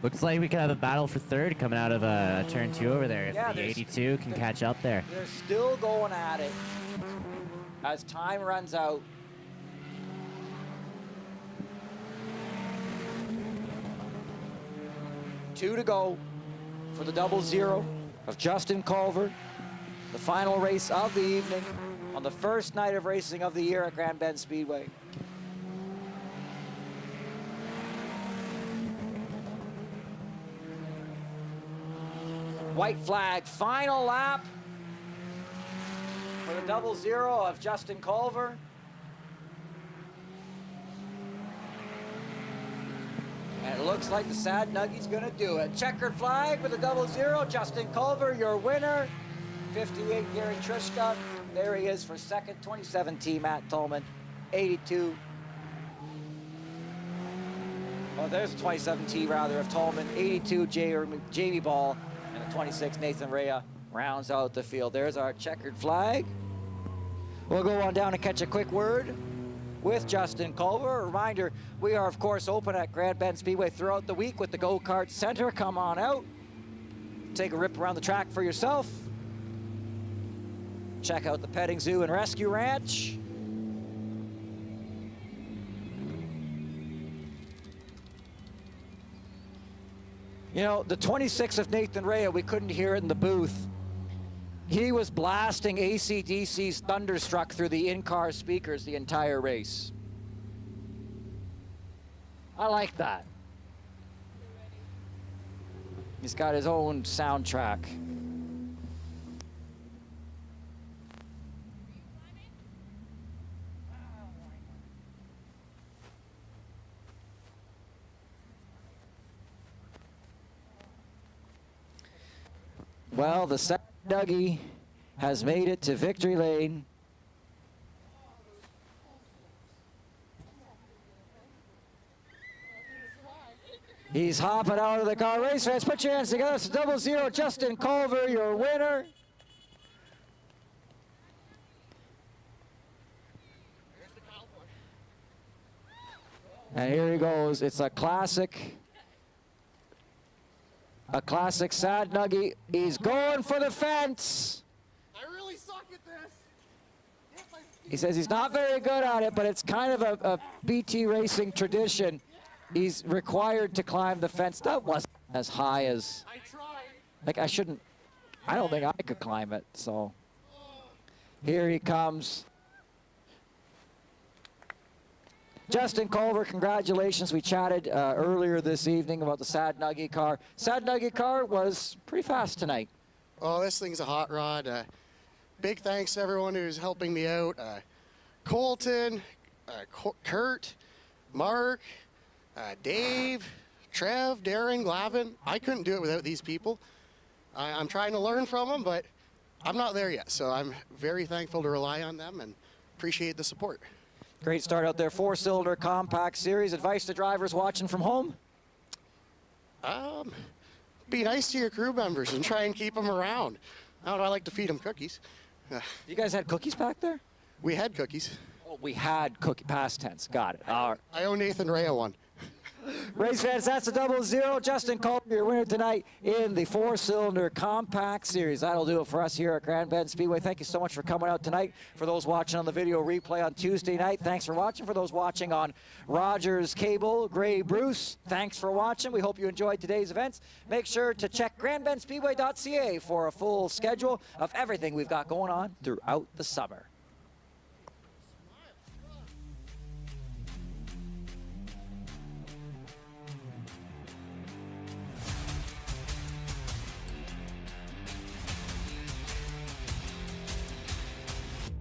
Looks like we could have a battle for 3rd coming out of turn 2 over there. If Yeah, the 82 can catch up there. They're still going at it as time runs out. Two to go for the 00 of Justin Culver. The final race of the evening on the first night of racing of the year at Grand Bend Speedway. White flag, final lap for the 00 of Justin Culver. And it looks like the Sad Nuggy's gonna do it. Checkered flag for the 00, Justin Culver, your winner. 58, Gary Trishka. There he is for 2nd, 27T, Matt Tolman, 82. Oh, there's a 27T rather of Tolman, 82, Jamie Ball. And the 26, Nathan Rea, rounds out the field. There's our checkered flag. We'll go on down and catch a quick word with Justin Culver. A reminder, we are, of course, open at Grand Bend Speedway throughout the week with the Go-Kart Center. Come on out. Take a rip around the track for yourself. Check out the petting zoo and rescue ranch. You know, the 26 of Nathan Rea, we couldn't hear it in the booth. He was blasting AC/DC's Thunderstruck through the in-car speakers the entire race. I like that. He's got his own soundtrack. Well, the Sad Dougie has made it to victory lane. He's hopping out of the car. Race fans, put your hands together. It's 00, Justin Culver, your winner. And here he goes. It's a classic. A classic Sad Nuggy. He's going for the fence. I really suck at this. He says he's not very good at it, but it's kind of a BT racing tradition. He's required to climb the fence. That wasn't as high as, like I don't think I could climb it, so. Here he comes. Justin Culver, congratulations. We chatted earlier this evening about the Sad Nuggy car. Sad Nuggy car was pretty fast tonight. Oh, this thing's a hot rod. Big thanks to everyone who's helping me out. Colton, Kurt, Mark, Dave, Trev, Darren, Glavin. I couldn't do it without these people. I'm trying to learn from them, but I'm not there yet. So I'm very thankful to rely on them and appreciate the support. Great start out there. 4-cylinder compact series. Advice to drivers watching from home? Be nice to your crew members and try and keep them around. I don't know, I like to feed them cookies. You guys had cookies back there? We had cookies. Oh, we had past tense. Got it. All right. I owe Nathan Rea one. Race fans, that's the 00. Justin Culver, your winner tonight in the 4-cylinder compact series. That'll do it for us here at Grand Bend Speedway. Thank you so much for coming out tonight. For those watching on the video replay on Tuesday night, thanks for watching. For those watching on Rogers Cable, Gray Bruce, thanks for watching. We hope you enjoyed today's events. Make sure to check grandbendspeedway.ca for a full schedule of everything we've got going on throughout the summer.